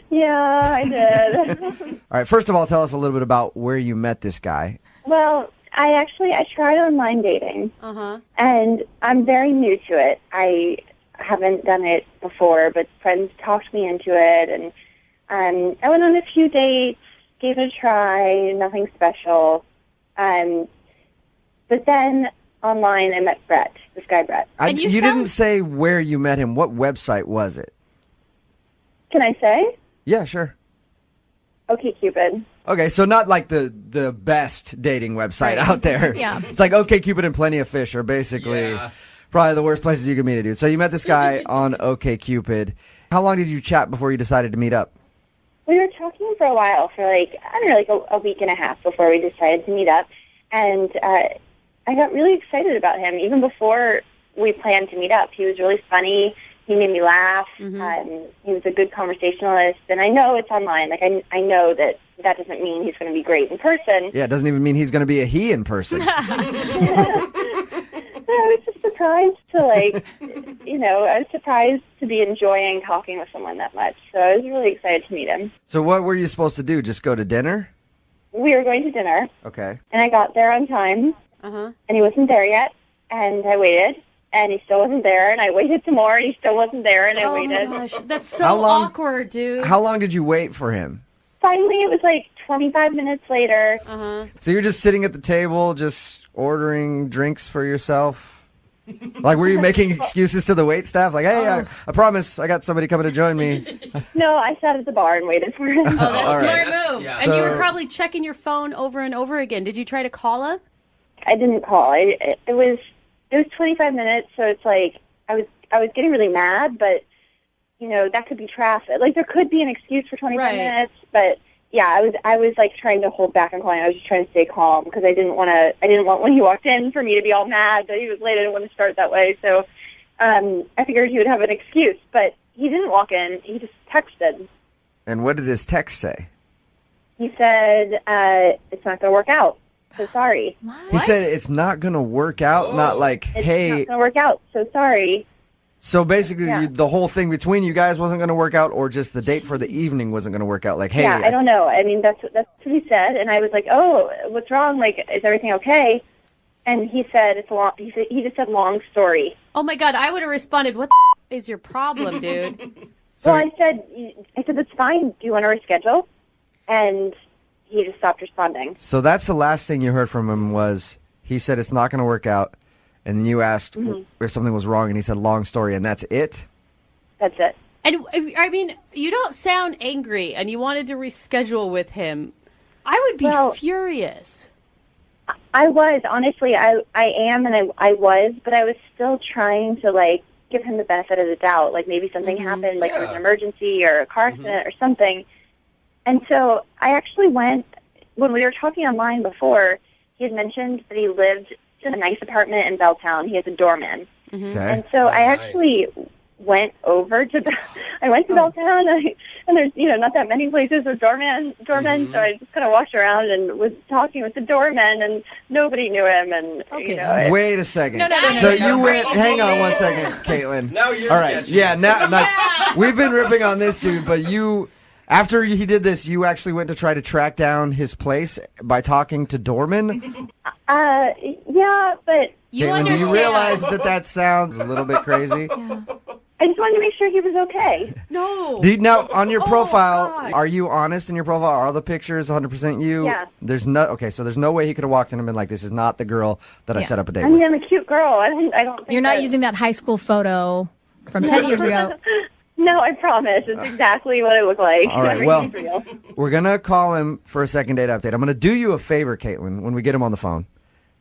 Yeah, I did. All right, first of all, tell us a little bit about where you met this guy. Well, I tried online dating, and I'm very new to it. I haven't done it before, but friends talked me into it, and I went on a few dates, gave it a try, nothing special. But then online I met Brett, this guy Brett. You didn't say where you met him. What website was it? Can I say? Yeah, sure. OkCupid. Okay, so not like the best dating website out there. Yeah. It's like OkCupid and Plenty of Fish are basically probably the worst places you can meet a dude. So you met this guy on OkCupid. How long did you chat before you decided to meet up? We were talking for a while, for like a week and a half before we decided to meet up. And I got really excited about him, even before we planned to meet up. He was really funny. He made me laugh. He was a good conversationalist. And I know it's online. Like, I know that doesn't mean he's going to be great in person. Yeah, it doesn't even mean he's going to be a he in person. I was just surprised to, I was surprised to be enjoying talking with someone that much. So I was really excited to meet him. So what were you supposed to do? Just go to dinner? We were going to dinner, Okay. and I got there on time, and he wasn't there yet, and I waited, and he still wasn't there, and I waited some more, and he still wasn't there, and I waited. My gosh, that's so How long- awkward, dude. How long did you wait for him? Finally, it was like 25 minutes later. So you're just sitting at the table, just ordering drinks for yourself? Like, were you making excuses to the wait staff? Like, hey, I promise I got somebody coming to join me. No, I sat at the bar and waited for him. Oh, that's All right. smart move. Yeah. And you were So- probably checking your phone over and over again. Did you try to call him? I didn't call. It was 25 minutes, so it's like I was getting really mad, but that could be traffic. Like, there could be an excuse for 25 minutes, but yeah, I was like trying to hold back on calling. I was just trying to stay calm because I didn't want when he walked in for me to be all mad that he was late. I didn't want to start that way. So I figured he would have an excuse, but he didn't walk in. He just texted. And what did his text say? He said, it's not going to work out. So sorry. He said it's not going to work out, not like, It's hey, not going to work out. So sorry. So basically, the whole thing between you guys wasn't going to work out, or just the date for the evening wasn't going to work out? Like, hey, Yeah, I don't know. I mean, that's what he said, and I was like, "Oh, what's wrong? Like, is everything okay?" And he said, "It's a long." He just said, "Long story." Oh my God, I would have responded, "What the is your problem, dude?" Well, I said, "That's fine. Do you want to reschedule?" And he just stopped responding. So that's the last thing you heard from him was he said it's not going to work out, and then you asked if something was wrong, and he said long story, and that's it? That's it. And I mean, you don't sound angry, and you wanted to reschedule with him. I would be furious. I was, honestly, I am, and I was, but I was still trying to, like, give him the benefit of the doubt. Like, maybe something happened, like there was an emergency or a car accident or something. And so I actually went, when we were talking online before, he had mentioned that he lived in a nice apartment in Belltown. He has a doorman. Okay. And so I actually went over to Belltown, and there's not that many places with doormen. So I just kind of walked around and was talking with the doorman, and nobody knew him. And Wait a second. No. So you went. Hang on one second, Caitlin. Now you're all right. sketchy. Yeah. Now, we've been ripping on this dude, but you. After he did this, you actually went to try to track down his place by talking to doorman? Yeah, but Caitlin, do you realize that sounds a little bit crazy? I just wanted to make sure he was okay. No. Now, on your profile, are you honest in your profile? Are all the pictures 100% you? Yeah. There's so there's no way he could have walked in and been like, this is not the girl that I set up a date I with. mean, I'm a cute girl. I don't think You're not using that high school photo from 10 years ago. No, I promise. It's exactly what it looked like. All right, Everything's real. We're going to call him for a second date update. I'm going to do you a favor, Caitlin, when we get him on the phone.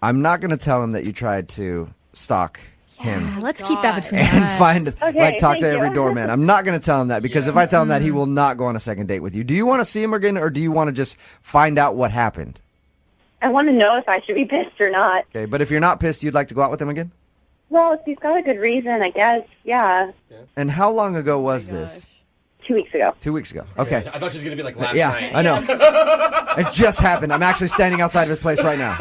I'm not going to tell him that you tried to stalk him. Let's keep that between And us. talk to thank every you. doorman. I'm not going to tell him that because if I tell him that, he will not go on a second date with you. Do you want to see him again, or do you want to just find out what happened? I want to know if I should be pissed or not. Okay, but if you're not pissed, you'd like to go out with him again? Well, if he's got a good reason, I guess, yeah. And how long ago was this? 2 weeks ago. 2 weeks ago. Okay. I thought she was going to be like last night. I know. It just happened. I'm actually standing outside of his place right now.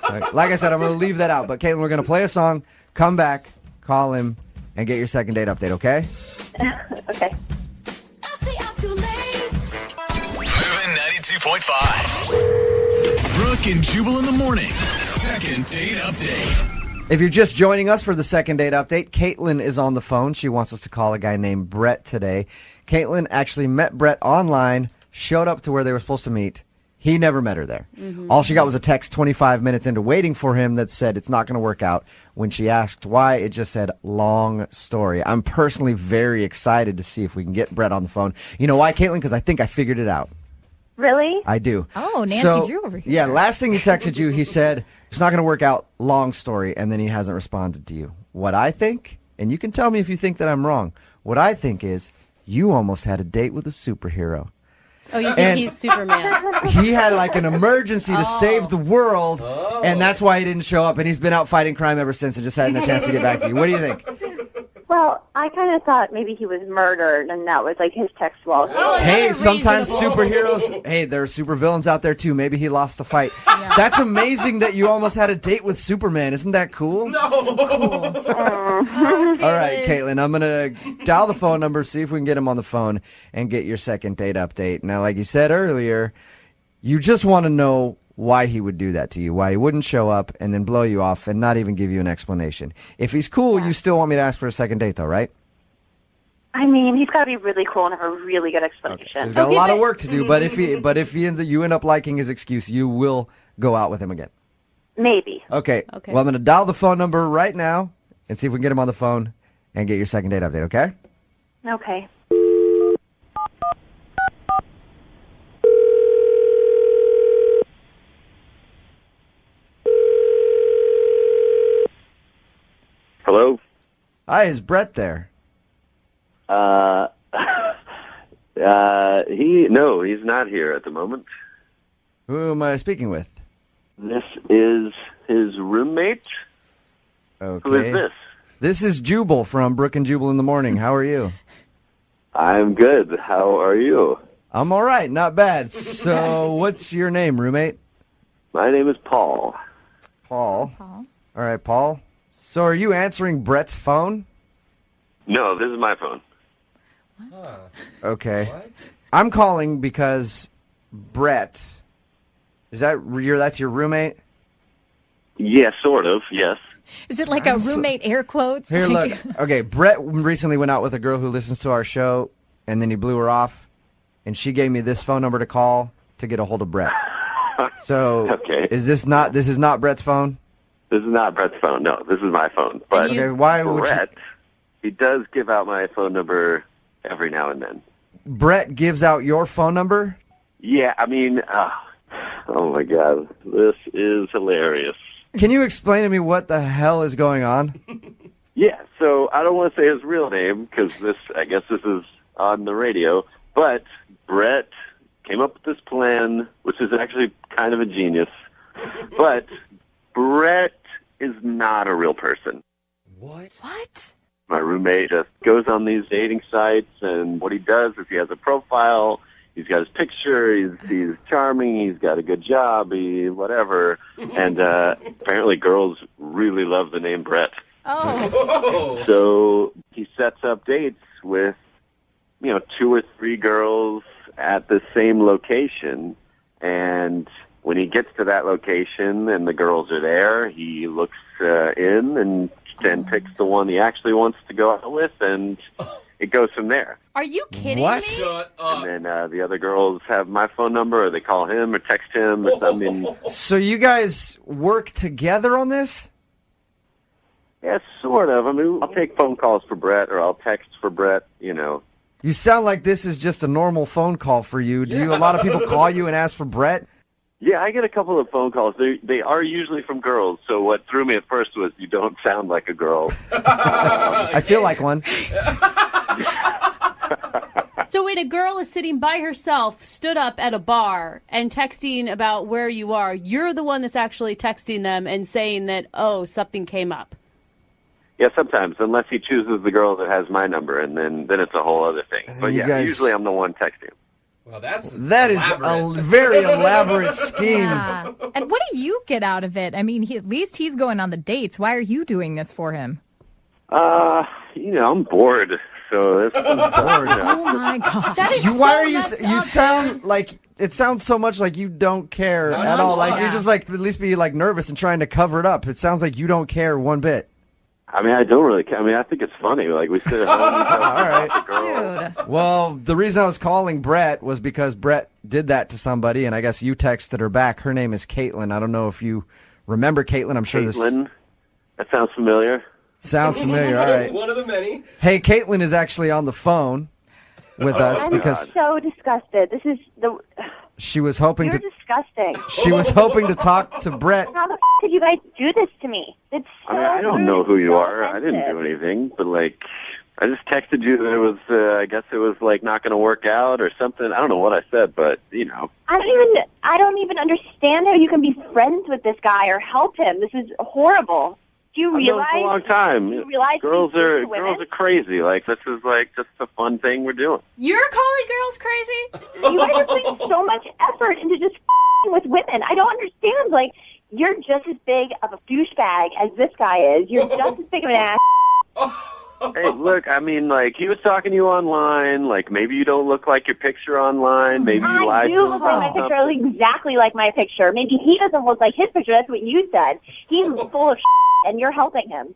Right. Like I said, I'm going to leave that out. But, Caitlin, we're going to play a song, come back, call him, and get your second date update, okay? Okay. MOViN 92.5. Brooke and Jubal in the mornings. Second date update. If you're just joining us for the second date update, Caitlin is on the phone. She wants us to call a guy named Brett today. Caitlin actually met Brett online, showed up to where they were supposed to meet. He never met her there. All she got was a text 25 minutes into waiting for him that said it's not going to work out. When she asked why, it just said, long story. I'm personally very excited to see if we can get Brett on the phone. You know why, Caitlin? Because I think I figured it out. Really? I do. Oh, Nancy Drew over here. Yeah, last thing he texted you, he said, it's not going to work out, long story, and then he hasn't responded to you. What I think, and you can tell me if you think that I'm wrong, what I think is you almost had a date with a superhero. Oh, you think he's Superman? He had like an emergency to save the world, and that's why he didn't show up, and he's been out fighting crime ever since and just hadn't a chance to get back to you. What do you think? Well, I kind of thought maybe he was murdered, and that was like his text wall. Hey, sometimes superheroes, hey, there are supervillains out there too. Maybe he lost the fight. That's amazing that you almost had a date with Superman. Isn't that cool? No. All right, Caitlin, I'm going to dial the phone number, see if we can get him on the phone and get your second date update. Now, like you said earlier, you just want to know why he would do that to you, why he wouldn't show up and then blow you off and not even give you an explanation. If he's cool, you still want me to ask for a second date, though, right? I mean, he's got to be really cool and have a really good explanation. So he's got a lot of work to do, but if you end up liking his excuse, you will go out with him again. Maybe. Okay. Well, I'm going to dial the phone number right now and see if we can get him on the phone and get your second date update, okay? Okay. Hello? Hi, is Brett there? He's not here at the moment. Who am I speaking with? This is his roommate. Okay. Who is this? This is Jubal from Brooke and Jubal in the morning. How are you? I'm good. How are you? I'm all right, not bad. So, what's your name, roommate? My name is Paul. Paul. All right, Paul. So, are you answering Brett's phone? No, this is my phone. Okay. I'm calling because Brett, that's your roommate? Yeah, sort of, yes. Is it like a roommate air quotes? Here, look. Okay, Brett recently went out with a girl who listens to our show, and then he blew her off, and she gave me this phone number to call to get a hold of Brett. So, Okay. this is not Brett's phone? This is not Brett's phone. No, this is my phone. But Okay, why would Brett, he does give out my phone number every now and then. Brett gives out your phone number? Yeah, I mean, oh my God, this is hilarious. Can you explain to me what the hell is going on? Yeah, so I don't want to say his real name because I guess this is on the radio, but Brett came up with this plan, which is actually kind of a genius. But Brett is not a real person. What? My roommate just goes on these dating sites, and what he does is he has a profile. He's got his picture. He's charming. He's got a good job. Whatever. And apparently, girls really love the name Brett. Oh. So he sets up dates with, 2 or 3 girls at the same location. And when he gets to that location and the girls are there, he looks in and then picks the one he actually wants to go out with, and it goes from there. Are you kidding What? me? Shut up. And then the other girls have my phone number, or they call him or text him or something. So you guys work together on this? Yeah, sort of. I mean, I'll take phone calls for Brett, or I'll text for Brett, You sound like this is just a normal phone call for you. Do a lot of people call you and ask for Brett? Yeah, I get a couple of phone calls. They are usually from girls, so what threw me at first was you don't sound like a girl. I feel like one. So when a girl is sitting by herself, stood up at a bar, and texting about where you are, you're the one that's actually texting them and saying that, oh, something came up. Yeah, sometimes, unless he chooses the girl that has my number, and then it's a whole other thing. But you yeah, guys- usually I'm the one texting. Well, that is a very elaborate scheme. Yeah. And what do you get out of it? I mean, at least he's going on the dates. Why are you doing this for him? I'm bored, so it's bored. Oh my God! You sound like it sounds so much like you don't care at all. Like you're just like at least be like nervous and trying to cover it up. It sounds like you don't care one bit. I mean, I don't really care. I mean, I think it's funny. Like, we sit at home. All right. Dude. Well, the reason I was calling Brett was because Brett did that to somebody, and I guess you texted her back. Her name is Caitlin. I don't know if you remember Caitlin. I'm sure Caitlin? That sounds familiar. Sounds familiar. All right. One of the many. Hey, Caitlin is actually on the phone with us I'm because so disgusted. This is she was hoping You're to. disgusting. She was hoping to talk to Brett. How the did you guys do this to me? It's so I mean, I don't know who you so are. I didn't offensive. do anything, but like, I just texted you that it was. I guess it was like not going to work out or something. I don't know what I said, but I don't even understand how you can be friends with this guy or help him. This is horrible. Do you I've known realize? for a long time. Do you realize girls these are women? crazy. Like, this is like just a fun thing we're doing. You're calling girls crazy? You guys are putting so much effort into just with women. I don't understand. Like, you're just as big of a douchebag as this guy is. You're just as big of an ass. Hey, look, I mean, like, he was talking to you online. Like, maybe you don't look like your picture online. Maybe you I lied do to him look like my about picture. I something. look exactly like my picture. Maybe he doesn't look like his picture. That's what you said. He's full of and you're helping him.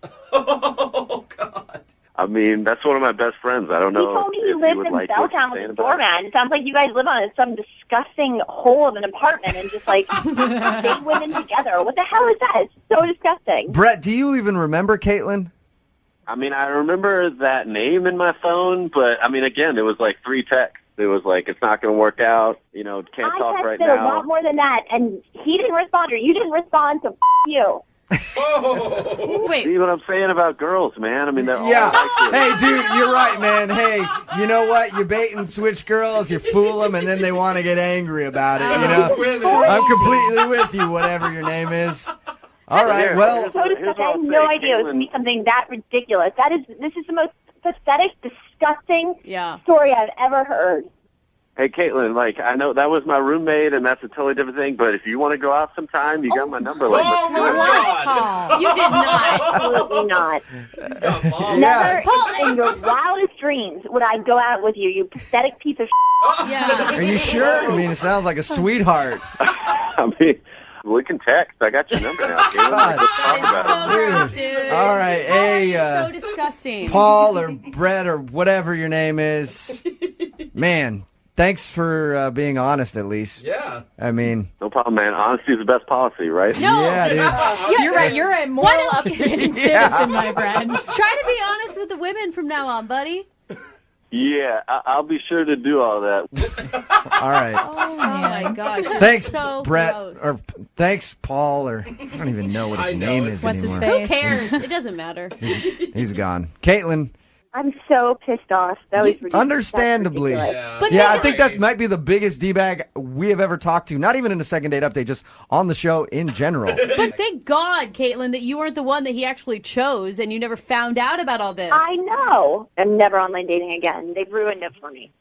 I mean, that's one of my best friends. I don't He know told me if he you lives would in like what you're Belltown saying with a about it. doorman. It sounds like you guys live on some disgusting hole of an apartment and just like stay women together. What the hell is that? It's so disgusting. Brett, do you even remember Caitlin? I mean, I remember that name in my phone, but, I mean, again, it was like 3 texts. It was like, it's not going to work out, can't I talk texted right a now. lot more than that, and he didn't respond, or you didn't respond, so you. Wait. See what I'm saying about girls, man? I mean, they're all Yeah. like this. Hey, dude, you're right, man. Hey, you know what? You bait and switch girls, you fool them, and then they want to get angry about it, I'm completely with you, whatever your name is. All right, well. So disgusting. I had no idea it would be something that ridiculous. This is the most pathetic, disgusting story I've ever heard. Hey, Caitlin, like, I know that was my roommate, and that's a totally different thing, but if you want to go out sometime, you got my number. Like, Oh, my God. You did not. Absolutely not. He's got balls. Never in your wildest dreams would I go out with you, you pathetic piece of Yeah. Are you sure? I mean, it sounds like a sweetheart. I mean, we can text. I got your number now, Caitlin. Like, let's talk about So it. gross, dude. All right, hey, So disgusting. Paul or Brett or whatever your name is, man, thanks for being honest at least. Yeah. I mean, No problem, man. Honesty is the best policy, right? yeah, dude. You're right. You're a moral, upstanding citizen, my friend. Try to be honest with the women from now on, buddy. Yeah, I'll be sure to do all that. All right. Oh my gosh. you're Thanks, so Brett, gross. or thanks, Paul, or I don't even know what his name is What's his anymore. face? Who cares? It doesn't matter. He's gone. Caitlin, I'm so pissed off. That was ridiculous. understandably. That's Yeah. ridiculous. Yeah, I think that might be the biggest D-bag we have ever talked to. Not even in a second date update, just on the show in general. But thank God, Caitlin, that you weren't the one that he actually chose and you never found out about all this. I know. I'm never online dating again. They've ruined it for me.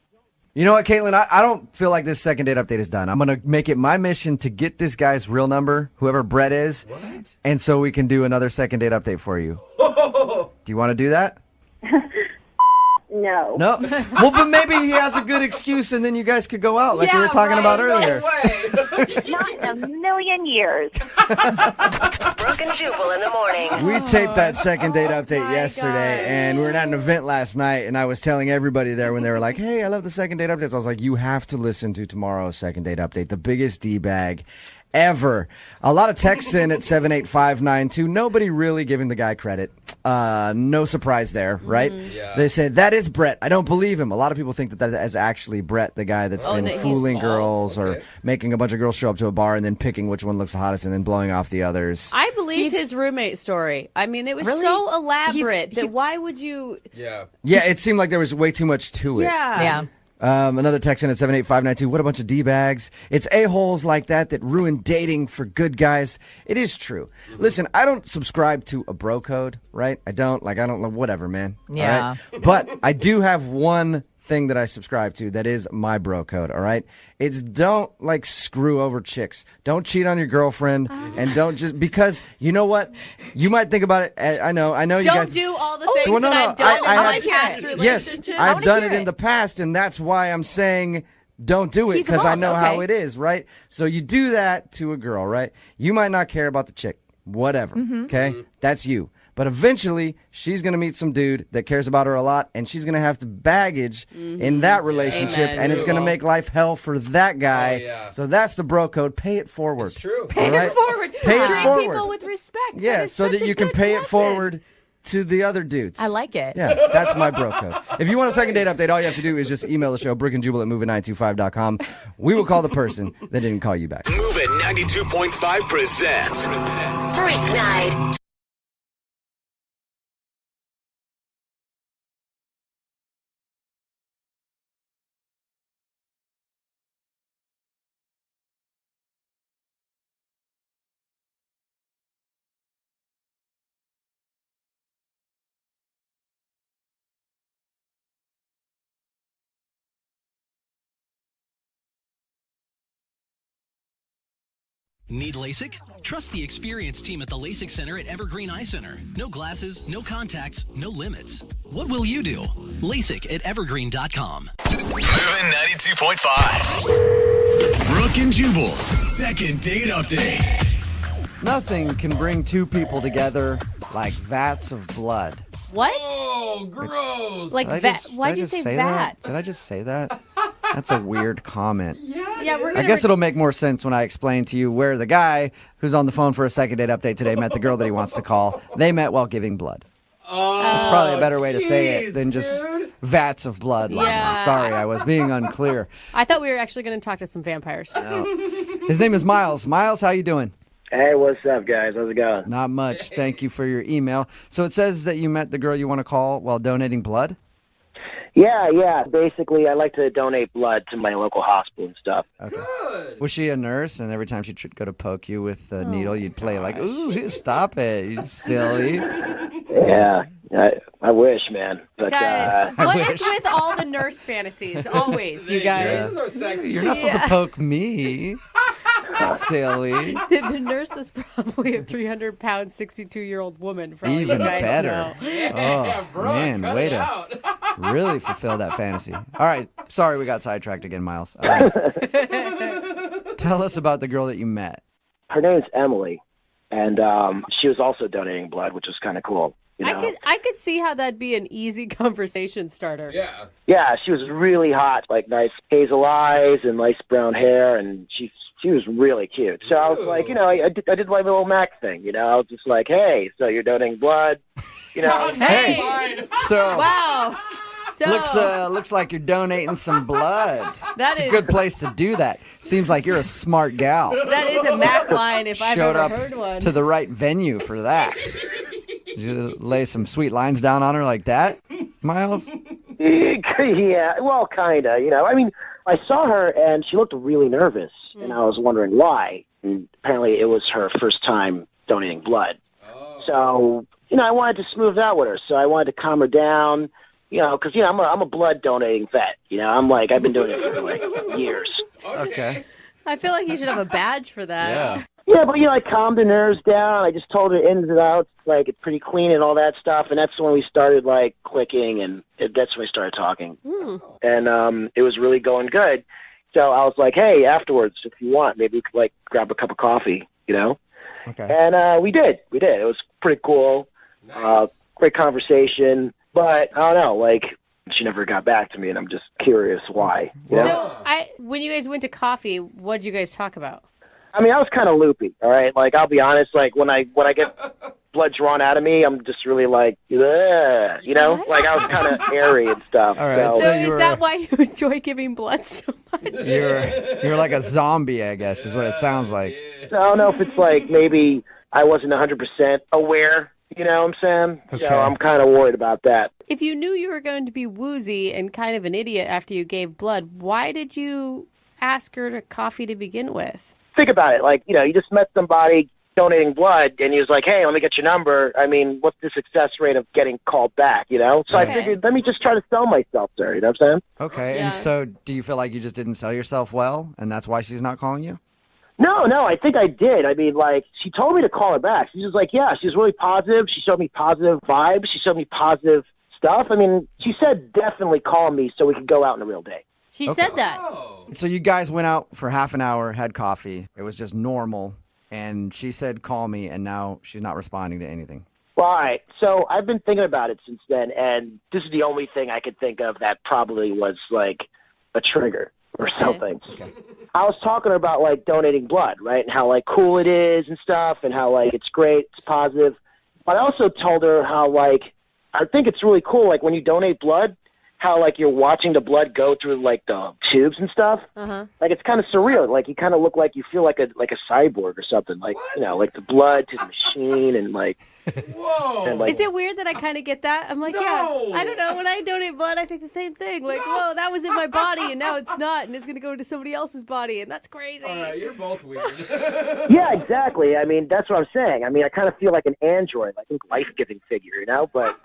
You know what, Caitlin? I don't feel like this second date update is done. I'm going to make it my mission to get this guy's real number, whoever Brett is, What? and so we can do another second date update for you. Do you want to do that? No. No? Well, but maybe he has a good excuse, and then you guys could go out like we were talking about earlier. No way. Not in a million years. Brooke and Jubal in the morning. We taped that second date update my yesterday, gosh. and we were at an event last night, and I was telling everybody there when they were like, hey, I love the second date updates. I was like, you have to listen to tomorrow's second date update, the biggest D-bag ever. A lot of texts in at 78592. Nobody really giving the guy credit. No surprise there, right? Yeah. They said, that is Brett. I don't believe him. A lot of people think that is actually Brett, the guy that's been that he's- fooling girls or okay. making a bunch of girls show up to a bar and then picking which one looks the hottest and then blowing off the others. I believed his roommate story. I mean, it was Really? so elaborate He's- that why would you? Yeah. Yeah, it seemed like there was way too much to it. Yeah. Another text in at 78592. What a bunch of D-bags. It's a-holes like that ruin dating for good guys. It is true. Listen, I don't subscribe to a bro code, right? I don't know, whatever, man. all Yeah. right? But I do have one thing that I subscribe to that is my bro code, all right? It's don't screw over chicks. Don't cheat on your girlfriend and don't just because you know what? You might think about it. I know you Don't guys do all the things Well, no, that no, I've done I in my have- past Yes, relationships. I've done it in the past, and that's why I'm saying don't do it He's because I evolved, know how okay. it is, right? So you do that to a girl, right? You might not care about the chick, whatever, okay? That's you. But eventually, she's going to meet some dude that cares about her a lot, and she's going to have to baggage in that relationship, Amen. and it's going to make life hell for that guy. Oh, yeah. So that's the bro code. Pay it forward. It's true. All right? Forward. Pay it Treat forward. people with respect. Yeah, That is so such that a you can good pay it lesson. forward to the other dudes. I like it. Yeah, that's my bro code. If you want a second date update, all you have to do is just email the show, Brooke and Jubal at MOViN925.com. We will call the person that didn't call you back. MOViN 92.5 presents Freak Night. Need LASIK? Trust the experienced team at the LASIK Center at Evergreen Eye Center. No glasses, no contacts, no limits. What will you do? LASIK at evergreen.com. MOViN 92.5. Brooke and Jubal's second date update. Nothing can bring two people together like vats of blood. What? Oh, gross. Like Did I that? just- Why'd did I you just say that? that? Did I just say that? That's a weird comment. Yeah, we're I gonna. guess it'll make more sense when I explain to you where the guy who's on the phone for a second date update today met the girl that he wants to call. They met while giving blood. That's probably a better way to say it than just vats of blood. Yeah. Sorry, I was being unclear. I thought we were actually going to talk to some vampires. His name is Miles. Miles, how you doing? Hey, what's up, guys? How's it going? Not much. Thank you for your email. So it says that you met the girl you want to call while donating blood? Yeah. Basically, I like to donate blood to my local hospital and stuff. Okay. Was she a nurse, and every time she'd go to poke you with the needle, you'd play like, ooh, stop it, you silly. Yeah. I wish, man. But Guys, what is with all the nurse fantasies? Always, you guys. Nurses are sexy. You're not supposed to poke me. Silly. The nurse was probably a 300-pound, 62-year-old woman. For all Even you guys better. know. Oh, man, way to really fulfill that fantasy. All right. Sorry we got sidetracked again, Miles. Tell us about the girl that you met. her name's Emily, and she was also donating blood, which was kind of cool. You know? I could see how that'd be an easy conversation starter. Yeah. Yeah, she was really hot, like nice hazel eyes and nice brown hair, and she was really cute. So I was like, you know, I did my little Mac thing, you know. I was just like, hey, so you're donating blood, you know? Hey. So wow. So looks like you're donating some blood. That it's a good place to do that. Seems like you're a smart gal. That is a Mac line if I've Showed ever up heard one. to the right venue for that. Did you lay some sweet lines down on her like that, Miles? Yeah, well, kind of, you know. I mean, I saw her, and she looked really nervous, and I was wondering why. And apparently it was her first time donating blood. So, you know, I wanted to smooth out with her, so I wanted to calm her down, you know, because, you know, I'm a blood donating vet. You know, I've been doing it for, like, years. Okay. I feel like you should have a badge for that. Yeah. Yeah, but, you know, I calmed her nerves down. I just told her ins and outs, like, it's pretty clean and all that stuff. And that's when we started, like, clicking, and that's when we started talking. And it was really going good. So I was like, hey, afterwards, if you want, maybe we could, like, grab a cup of coffee, you know? Okay. And we did. It was pretty cool. Nice. Great conversation. But, I don't know, like, she never got back to me, and I'm just curious why. You know? So when you guys went to coffee, what did you guys talk about? I mean, I was kind of loopy, all right? Like, I'll be honest, like, when I get blood drawn out of me, I'm just really like, ugh, you know? Like, I was kind of airy and stuff. All right, So is that why you enjoy giving blood so much? You're like a zombie, I guess, is what it sounds like. So I don't know if it's like maybe I wasn't 100% aware, you know what I'm saying? Okay. So I'm kind of worried about that. If you knew you were going to be woozy and kind of an idiot after you gave blood, why did you ask her to coffee to begin with? Think about it. Like, you know, you just met somebody donating blood, and he was like, hey, let me get your number. I mean, what's the success rate of getting called back, you know? So I figured, let me just try to sell myself to her, you know what I'm saying? Okay, Yeah. and so do you feel like you just didn't sell yourself well, and that's why she's not calling you? No, I think I did. I mean, like, she told me to call her back. She was like, yeah, she was really positive. She showed me positive vibes. She showed me positive stuff. I mean, she said definitely call me so we could go out on a real date. She said that. So you guys went out for half an hour, had coffee. It was just normal, and she said call me, and now she's not responding to anything. Well, all right. So I've been thinking about it since then, and this is the only thing I could think of that probably was, like, a trigger or something. Okay. I was talking about, like, donating blood, right, and how, like, cool it is and stuff, and how, like, it's great, it's positive. But I also told her how, like, I think it's really cool, like, when you donate blood, how, like, you're watching the blood go through, like, the tubes and stuff. Uh-huh. Like, it's kind of surreal. Like, you kind of look like you feel like a cyborg or something. Like, you know, like the blood to the machine and, like... Whoa. And, like, Is it weird that I kind of get that? I'm like, yeah, I don't know. When I donate blood, I think the same thing. Like, whoa, that was in my body, and now it's not, and it's going to go into somebody else's body, and that's crazy. All right, you're both weird. Yeah, exactly. I mean, that's what I'm saying. I mean, I kind of feel like an android, I think life-giving figure, you know? But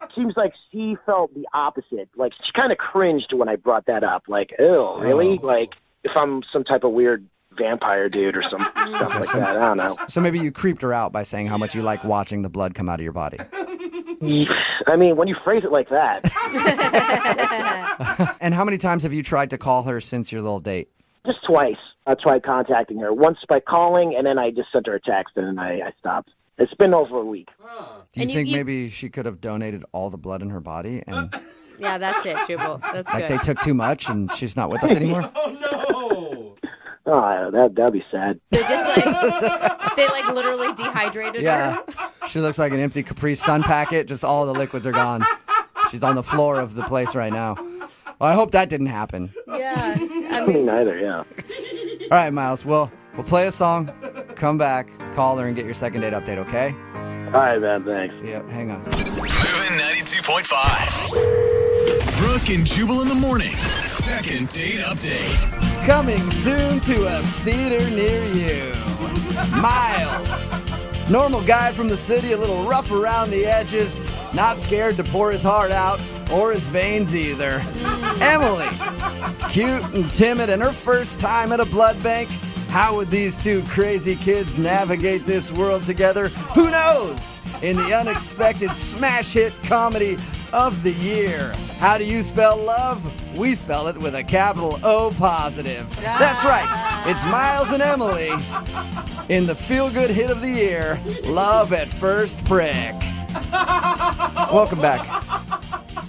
it seems like she felt the opposite. Like, she kind of cringed when I brought that up. Like, ew, really? Like, if I'm some type of weird vampire dude or some stuff like that. I don't know. So maybe you creeped her out by saying how much you like watching the blood come out of your body. I mean, when you phrase it like that. And how many times have you tried to call her since your little date? Just twice. I tried contacting her. Once by calling, and then I just sent her a text, and then I stopped. It's been over a week. Do you think maybe she could have donated all the blood in her body and Yeah, that's it, Jubal. That's like good. they took too much and she's not with us anymore? Oh, no. Oh, that'd be sad. They just they literally dehydrated Yeah. her. She looks like an empty Capri Sun packet. Just all the liquids are gone. She's on the floor of the place right now. Well, I hope that didn't happen. Yeah. I Me mean, neither, yeah. All right, Miles. We'll play a song, come back, call her, and get your second date update, okay? All right, man, thanks. Yep, hang on. MOViN 92.5. Brooke and Jubal in the mornings. Second date update. Coming soon to a theater near you. Miles. Normal guy from the city, a little rough around the edges. not scared to pour his heart out or his veins either. Emily, cute and timid, and her first time at a blood bank. How would these two crazy kids navigate this world together? Who knows? In the unexpected smash hit comedy of the year. How do you spell love? We spell it with a capital O positive. That's right. It's Miles and Emily in the feel-good hit of the year, Love at First Prick. Welcome back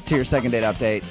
to your second date update.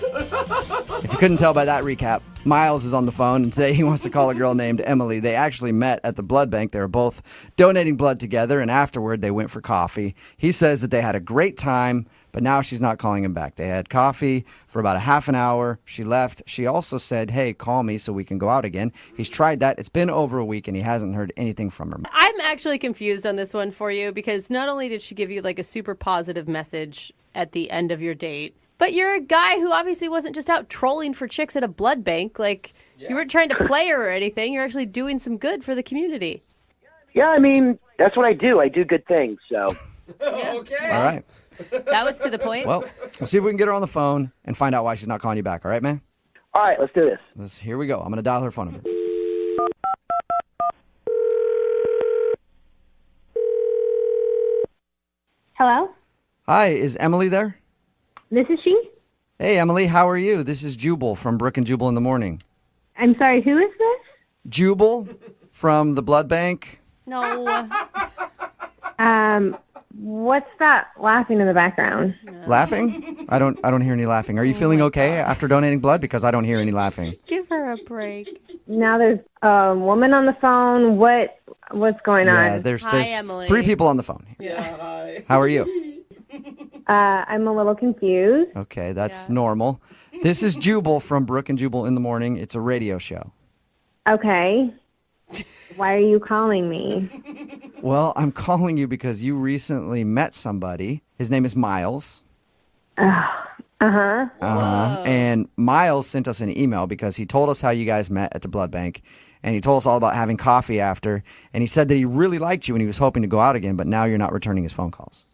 If you couldn't tell by that recap, Miles is on the phone, and today he wants to call a girl named Emily. They actually met at the blood bank. They were both donating blood together, and afterward they went for coffee. He says that they had a great time, but now she's not calling him back. They had coffee for about a half an hour. She left. She also said, hey, call me so we can go out again. He's tried that. It's been over a week, and he hasn't heard anything from her. I'm actually confused on this one for you because not only did she give you like a super positive message at the end of your date, but you're a guy who obviously wasn't just out trolling for chicks at a blood bank. Like, you weren't trying to play her or anything. You're actually doing some good for the community. Yeah, I mean, that's what I do. I do good things, so. Okay. All right. That was to the point. Well, we'll see if we can get her on the phone and find out why she's not calling you back. All right, man? All right, let's do this. Here we go. I'm going to dial her phone number. Hello? Hi, is Emily there? This is she? Hey, Emily, how are you? This is Jubal from Brooke and Jubal in the morning. I'm sorry, who is this? Jubal from the blood bank. No. What's that laughing in the background? Laughing? I don't hear any laughing. Are you feeling okay after donating blood? Because I don't hear any laughing. Give her a break. Now there's a woman on the phone. What's going on? There's Emily. 3 people on the phone. Yeah, hi. How are you? I'm a little confused. Okay, that's normal. This is Jubal from Brooke and Jubal in the morning. It's a radio show. Okay. Why are you calling me? Well, I'm calling you because you recently met somebody. His name is Miles. And Miles sent us an email because he told us how you guys met at the blood bank. And he told us all about having coffee after. And he said that he really liked you and he was hoping to go out again, but now you're not returning his phone calls.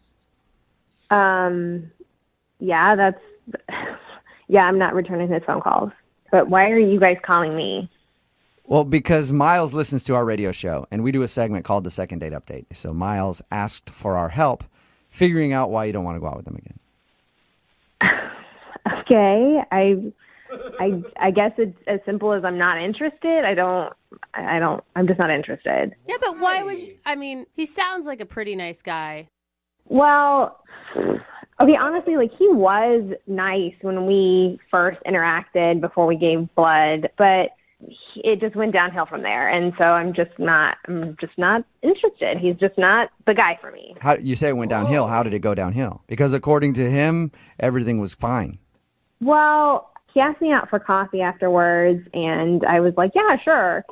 Yeah, I'm not returning his phone calls. But why are you guys calling me? Well, because Miles listens to our radio show, and we do a segment called The Second Date Update. So Miles asked for our help figuring out why you don't want to go out with him again. Okay, I guess it's as simple as I'm not interested. I'm just not interested. Yeah, but why would you? I mean, he sounds like a pretty nice guy. Well, okay, honestly, like he was nice when we first interacted before we gave blood, but it just went downhill from there. And so I'm just not interested. He's just not the guy for me. How you say it went downhill? How did it go downhill? Because according to him, everything was fine. Well, he asked me out for coffee afterwards, and I was like, yeah, sure.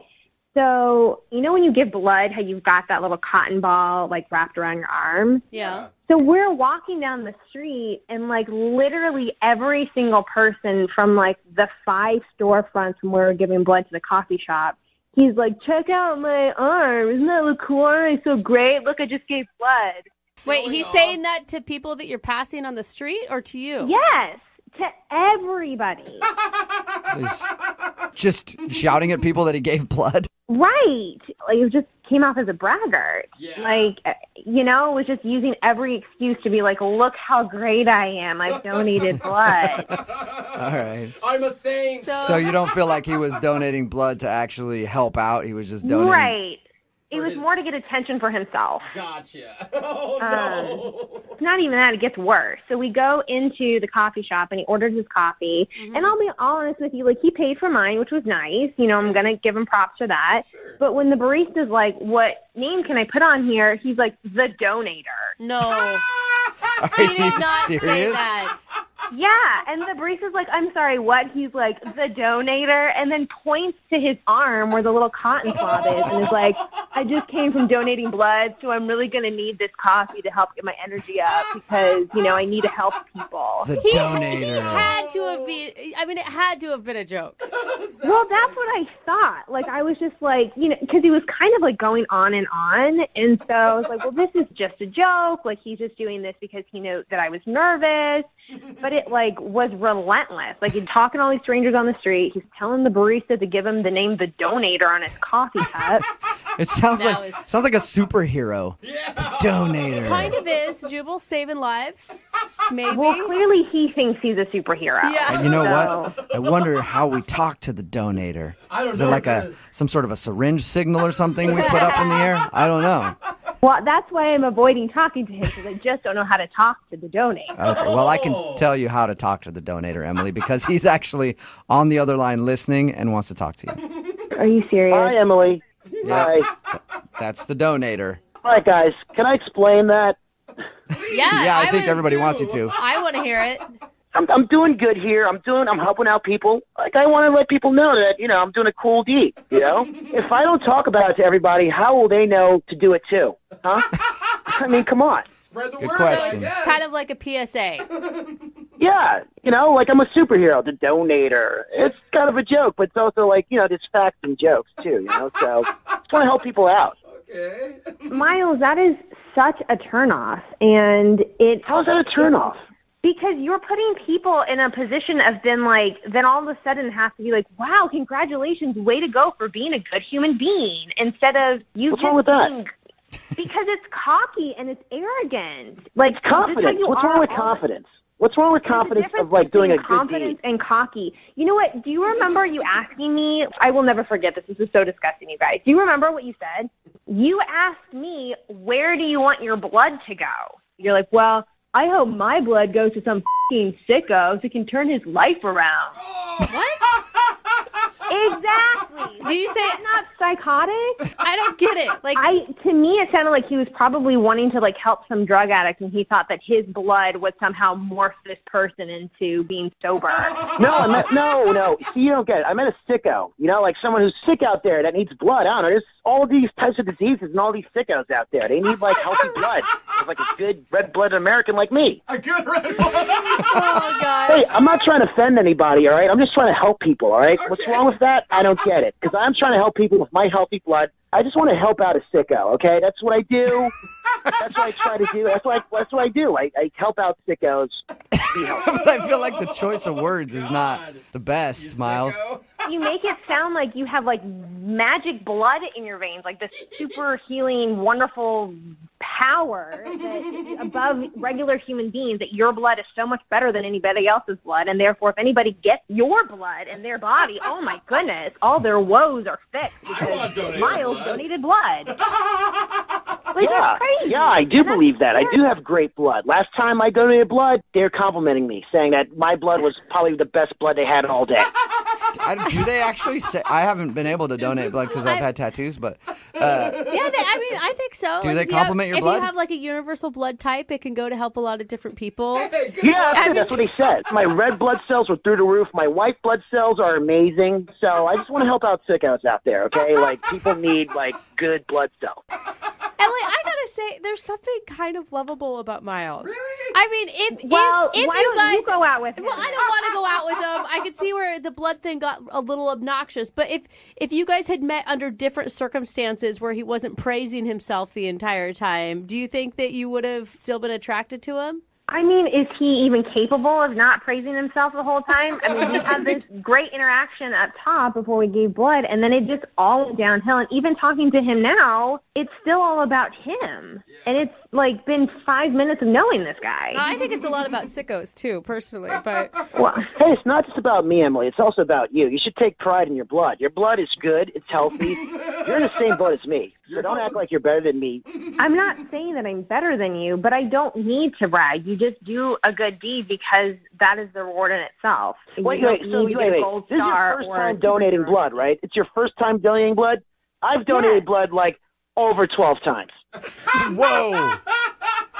So, you know when you give blood, how you've got that little cotton ball, like, wrapped around your arm? Yeah. So we're walking down the street, and, like, literally every single person from, like, the 5 storefronts when we were giving blood to the coffee shop, he's like, check out my arm. Isn't that look cool? It's so great. Look, I just gave blood. Wait, he's saying that to people that you're passing on the street or to you? Yes, to everybody. He's just shouting at people that he gave blood. Right. Like, it just came off as a braggart. Yeah. Like, it was just using every excuse to be like, look how great I am. I've donated blood. All right. I'm a saint. So you don't feel like he was donating blood to actually help out? He was just donating. Right. It was more to get attention for himself. Gotcha. Oh, no. It's not even that. It gets worse. So we go into the coffee shop, and he orders his coffee. Mm-hmm. And I'll be honest with you, like, he paid for mine, which was nice. I'm going to give him props for that. Sure. But when the barista's like, what name can I put on here? He's like, the donator. No. He did not say that. Yeah, and the barista's like, I'm sorry, what? He's like, the donator, and then points to his arm where the little cotton swab is, and is like, I just came from donating blood, so I'm really going to need this coffee to help get my energy up because, I need to help people. The donator. It had to have been a joke. Well, that's what I thought. Like, I was just like, because he was kind of like going on. And so I was like, well, this is just a joke. Like, he's just doing this because he knew that I was nervous. But it, like, was relentless. Like, he's talking to all these strangers on the street. He's telling the barista to give him the name The Donator on his coffee cup. It sounds like a superhero. The Donator. Kind of is. Jubal saving lives, maybe. Well, clearly he thinks he's a superhero. Yeah. You know what? I wonder how we talk to the Donator. Is it like some sort of a syringe signal or something we put up in the air? I don't know. Well, that's why I'm avoiding talking to him, because I just don't know how to talk to the Donator. Okay, well, I can tell you how to talk to the Donator, Emily, because he's actually on the other line listening and wants to talk to you. Are you serious? Hi, Emily. Yeah, Hi. that's the Donator. All right, guys. Can I explain that? Yeah, I think everybody wants you to. I want to hear it. I'm doing good here. I'm helping out people. Like, I want to let people know that, I'm doing a cool deed, If I don't talk about it to everybody, how will they know to do it too? Huh? I mean, come on. Spread the Good word. question. So it's kind of like a PSA. Yeah, like I'm a superhero, the Donator. It's kind of a joke, but it's also like, there's facts and jokes too, So I just want to help people out. Okay. Miles, that is such a turnoff. And How's that a turnoff? Because you're putting people in a position of then all of a sudden have to be like, wow, congratulations, way to go for being a good human being, instead of you. What's wrong with that? Because it's cocky and it's arrogant. Like, It's confidence. What's wrong with confidence? What's wrong with confidence of doing a good confidence deed? and cocky. You know what? Do you remember you asking me? I will never forget this. This is so disgusting, you guys. Do you remember what you said? You asked me, where do you want your blood to go? You're like, well, I hope my blood goes to some f***ing sicko so he can turn his life around. What? Exactly. Do you say That's not psychotic? I don't get it. Like, to me, it sounded like he was probably wanting to help some drug addict, and he thought that his blood would somehow morph this person into being sober. No. See, you don't get it. I meant a sicko. Like someone who's sick out there that needs blood. I don't know. There's all these types of diseases and all these sickos out there. They need healthy blood. There's a good red-blooded American like me. A good red blood. oh god. Hey, I'm not trying to offend anybody, all right? I'm just trying to help people, all right? Okay. What's wrong with that? I don't get it. Because I'm trying to help people with my healthy blood. I just want to help out a sicko, okay? That's what I do. That's what I try to do. That's what I do. I help out sickos. Be healthy. But I feel like the choice of words is not the best, Miles. You make it sound like you have magic blood in your veins, like this super healing, wonderful power that is above regular human beings, that your blood is so much better than anybody else's blood, and therefore if anybody gets your blood in their body, oh my goodness, all their woes are fixed because Miles donated blood. That's crazy. Yeah, I do believe that. I do have great blood. Last time I donated blood, they're complimenting me, saying that my blood was probably the best blood they had all day. Do they actually say? I haven't been able to donate blood because I've had tattoos, but I think so. Do they compliment your blood? If you have a universal blood type, it can go to help a lot of different people. That's what he said. My red blood cells were through the roof. My white blood cells are amazing. So I just want to help out sickos out there, okay? People need good blood cells. Emily, I gotta say, there's something kind of lovable about Miles. Really? I mean, if why you don't guys you go out with him? Well, I don't want to go out with him. I could see where the blood thing got a little obnoxious. But if you guys had met under different circumstances where he wasn't praising himself the entire time, do you think that you would have still been attracted to him? I mean, is he even capable of not praising himself the whole time? I mean, we had this great interaction up top before we gave blood, and then it just all went downhill. And even talking to him now, it's still all about him. And it's been 5 minutes of knowing this guy. I think it's a lot about sickos too, personally. But hey, it's not just about me, Emily. It's also about you. You should take pride in your blood. Your blood is good. It's healthy. You're in the same boat as me. So don't act like you're better than me. I'm not saying that I'm better than you, but I don't need to brag. You just do a good deed because that is the reward in itself. Wait. This is your first time donating blood, right? It's your first time donating blood? I've donated blood over 12 times. Whoa.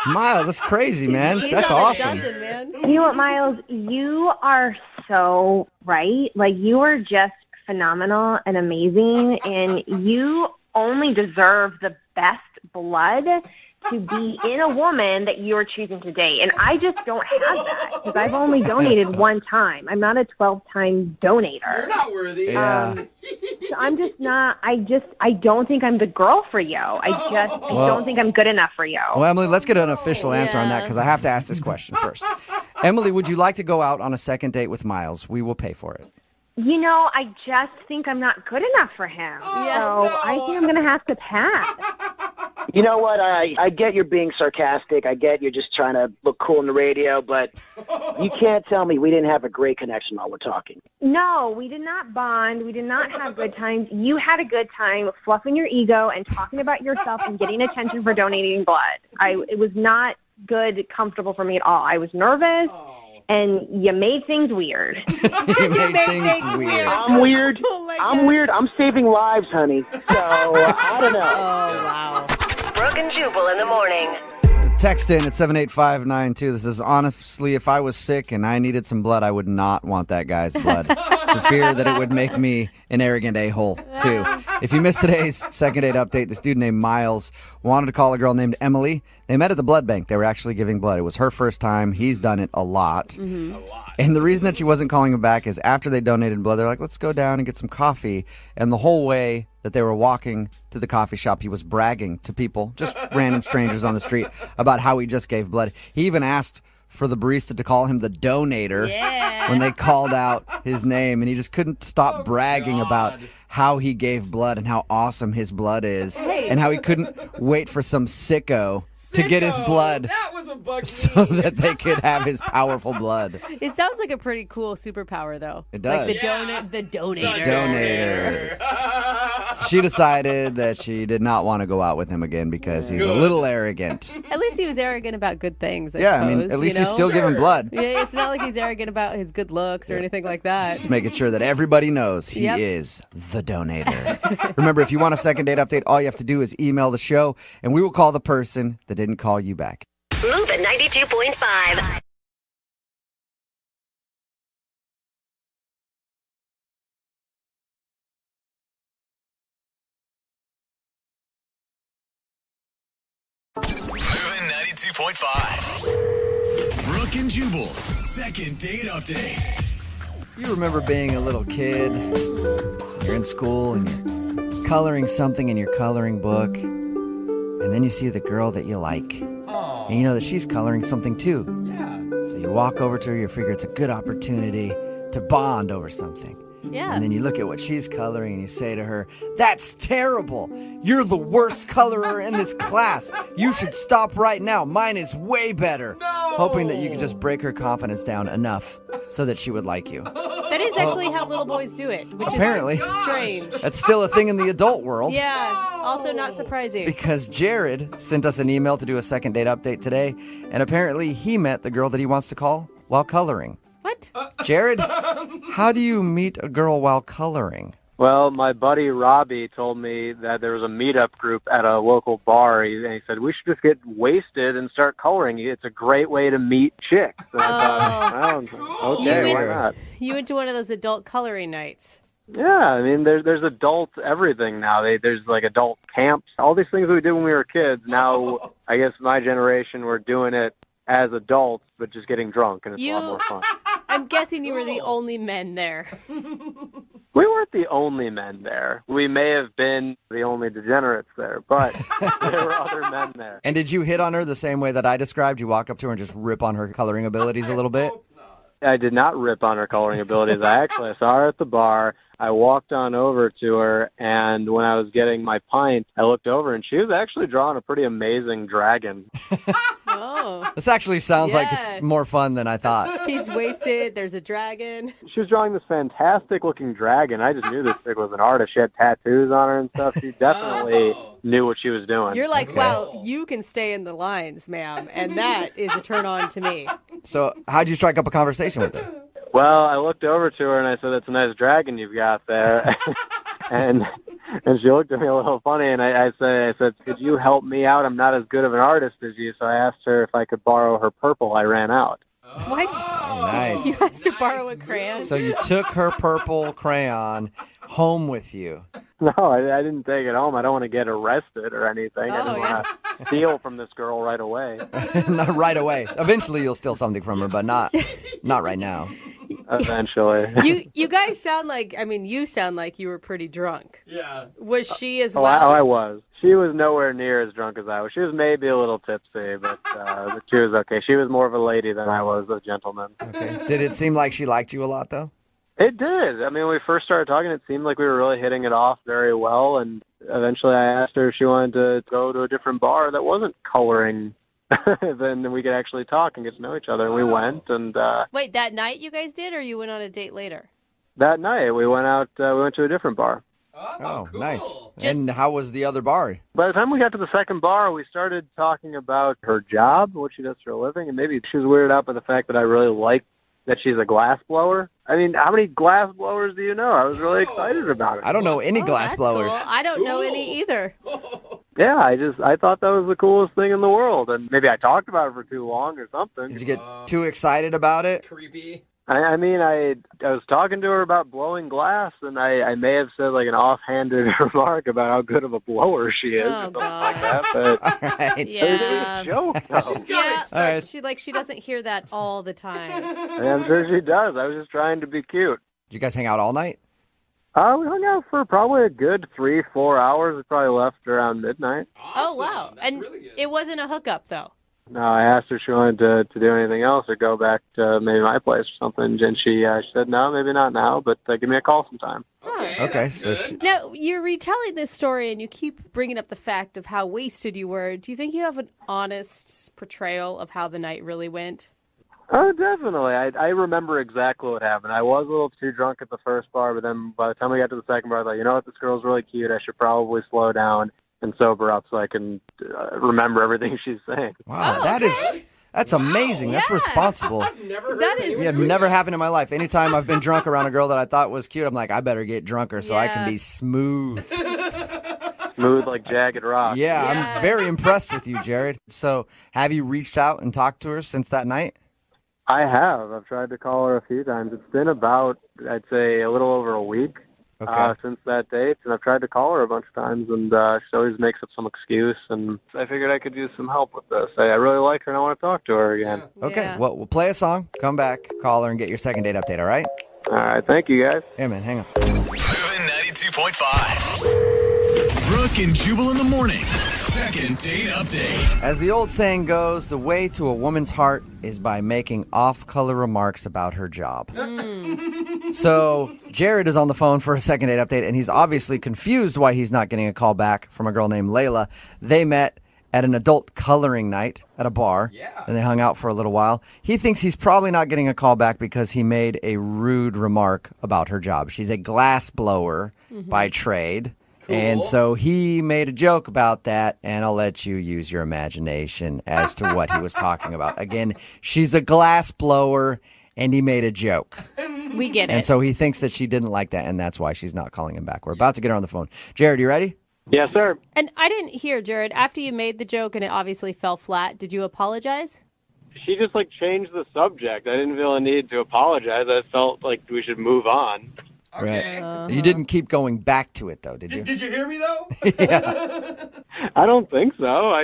Miles, that's crazy, man. That's awesome. You know what, Miles? You are so right. You are just phenomenal and amazing, and you only deserve the best blood to be in a woman that you're choosing to date. And I just don't have that because I've only donated one time. I'm not a 12-time donator. You're not worthy. Yeah. So I'm just not, I don't think I'm the girl for you. I don't think I'm good enough for you. Well, Emily, let's get an official answer on that because I have to ask this question first. Emily, would you like to go out on a second date with Miles? We will pay for it. You know, I just think I'm not good enough for him. So I think I'm going to have to pass. You know what? I get you're being sarcastic. I get you're just trying to look cool on the radio, but you can't tell me we didn't have a great connection while we're talking. No, we did not bond. We did not have good times. You had a good time fluffing your ego and talking about yourself and getting attention for donating blood. It was not good, comfortable for me at all. I was nervous. And you made things weird. You made things weird. I'm weird. I'm weird. I'm saving lives, honey. So, I don't know. Oh, wow. Brooke and Jubal in the morning. Text in at 78592. This is honestly, if I was sick and I needed some blood, I would not want that guy's blood for fear that it would make me an arrogant a-hole, too. If you missed today's second date update, this dude named Miles wanted to call a girl named Emily. They met at the blood bank. They were actually giving blood. It was her first time. He's done it a lot. And the reason that she wasn't calling him back is after they donated blood, they're like, let's go down and get some coffee. And the whole way that they were walking to the coffee shop, he was bragging to people, just random strangers on the street, about how he just gave blood. He even asked for the barista to call him the donator when they called out his name, and he just couldn't stop bragging about how he gave blood and how awesome his blood is, and how he couldn't wait for some sicko to get his blood so that they could have his powerful blood. It sounds like a pretty cool superpower, though. It does. Like the donator. Donator. She decided that she did not want to go out with him again because he's a little arrogant. At least he was arrogant about good things, I Yeah, suppose, I mean, at least he's still giving blood. Yeah, it's not like he's arrogant about his good looks or anything like that. Just making sure that everybody knows he is the donator. Remember, if you want a second date update, all you have to do is email the show, and we will call the person that didn't call you back. MOViN 92.5. MOViN 92.5. Brooke and Jubal's second date update. You remember being a little kid, you're in school and you're coloring something in your coloring book, and then you see the girl that you like. And you know that she's coloring something too. Yeah. So you walk over to her, you figure it's a good opportunity to bond over something. Yeah. And then you look at what she's coloring and you say to her, "That's terrible. You're the worst colorer in this class. You should stop right now. Mine is way better." No! Hoping that you could just break her confidence down enough so that she would like you. That is actually how little boys do it, which Apparently. is strange. That's still a thing in the adult world. Yeah, also not surprising. Because Jared sent us an email to do a second date update today, and apparently he met the girl that he wants to call while coloring. What? Jared, how do you meet a girl while coloring? Well, my buddy Robbie told me that there was a meetup group at a local bar, and he said, we should just get wasted and start coloring. It's a great way to meet chicks. And I thought, well, okay, why not? You went to one of those adult coloring nights. Yeah, I mean, there's adult everything now. There's like adult camps, all these things we did when we were kids. Now, I guess my generation, we're doing it as adults, but just getting drunk, and it's a lot more fun. I'm guessing you were the only men there. We weren't the only men there. We may have been the only degenerates there, but there were other men there. And did you hit on her the same way that I described? You walk up to her and just rip on her coloring abilities a little bit? I did not rip on her coloring abilities. I saw her at the bar. I walked on over to her, and when I was getting my pint, I looked over, and she was actually drawing a pretty amazing dragon. Oh. This actually sounds like it's more fun than I thought. He's wasted. There's a dragon. She was drawing this fantastic-looking dragon. I just knew this chick was an artist. She had tattoos on her and stuff. She definitely knew what she was doing. You're like, wow, you can stay in the lines, ma'am, and that is a turn-on to me. So how'd you strike up a conversation with her? Well, I looked over to her and I said, "That's a nice dragon you've got there." and she looked at me a little funny, and I said, "Could you help me out? I'm not as good of an artist as you." So I asked her if I could borrow her purple. I ran out. What? Oh, nice. You asked to borrow a crayon? So you took her purple crayon home with you. No, I didn't take it home. I don't want to get arrested or anything. I just want to steal from this girl right away. Not right away. Eventually, you'll steal something from her, but not right now. Eventually. You guys sound like, you sound like you were pretty drunk. Yeah. Was she as Oh, well? I was. She was nowhere near as drunk as I was. She was maybe a little tipsy, but she was okay. She was more of a lady than I was a gentleman. Okay. Did it seem like she liked you a lot, though? It did. I mean, when we first started talking, it seemed like we were really hitting it off very well, and eventually I asked her if she wanted to go to a different bar that wasn't coloring. Then we could actually talk and get to know each other. And we went, and Wait, that night you guys did, or you went on a date later? that night we went out. We went to a different bar. Oh, nice. And how was the other bar? By the time we got to the second bar, we started talking about her job, what she does for a living, and maybe she was weirded out by the fact that I really liked that she's a glass blower. I mean, how many glass blowers do you know? I was really excited about it. I don't know any glass blowers. Cool. I don't know any either. Yeah, I thought that was the coolest thing in the world, and maybe I talked about it for too long or something. Did you get too excited about it? Creepy. I mean, I was talking to her about blowing glass, and I may have said like an offhanded remark about how good of a blower she is, or something like that. But All right. it was a joke, though. Yeah, All right. she doesn't hear that all the time. And I'm sure she does. I was just trying to be cute. Did you guys hang out all night? We hung out for probably a good 3-4 hours. We probably left around midnight. Oh, wow. And it wasn't a hookup, though. No, I asked her if she wanted to do anything else or go back to maybe my place or something, and she said, no, maybe not now, but give me a call sometime. Okay. So Now, you're retelling this story, and you keep bringing up the fact of how wasted you were. Do you think you have an honest portrayal of how the night really went? Oh, definitely. I remember exactly what happened. I was a little too drunk at the first bar, but then by the time we got to the second bar, I thought, you know what, this girl's really cute. I should probably slow down and sober up so I can remember everything she's saying. Wow, that's amazing. That's responsible. That is Yeah, never happened in my life. Anytime I've been drunk around a girl that I thought was cute, I'm like, I better get drunker so I can be smooth. Smooth like jagged rock. Yeah, I'm very impressed with you, Jared. So have you reached out and talked to her since that night? I have. I've tried to call her a few times. It's been about, I'd say, a little over a week since that date, and I've tried to call her a bunch of times, and she always makes up some excuse, and I figured I could use some help with this. I really like her, and I want to talk to her again. Okay, well, we'll play a song, come back, call her, and get your second date update, all right? All right, thank you, guys. Yeah, man, hang on. MOViN 92.5. Brooke and Jubal in the mornings. Second date update. As the old saying goes, the way to a woman's heart is by making off-color remarks about her job. So Jared is on the phone for a second date update, and he's obviously confused why he's not getting a call back from a girl named Layla. They met at an adult coloring night at a bar, and they hung out for a little while. He thinks he's probably not getting a call back because he made a rude remark about her job. She's a glass blower by trade. And so he made a joke about that, and I'll let you use your imagination as to what he was talking about. Again, she's a glass blower, and he made a joke. We get it. And so he thinks that she didn't like that, and that's why she's not calling him back. We're about to get her on the phone. Jared, you ready? Yes, sir. And I didn't hear, Jared, after you made the joke and it obviously fell flat, did you apologize? She just, changed the subject. I didn't feel a need to apologize. I felt like we should move on. Okay. Right. You didn't keep going back to it, though, did you? Did you hear me, though? I don't think so.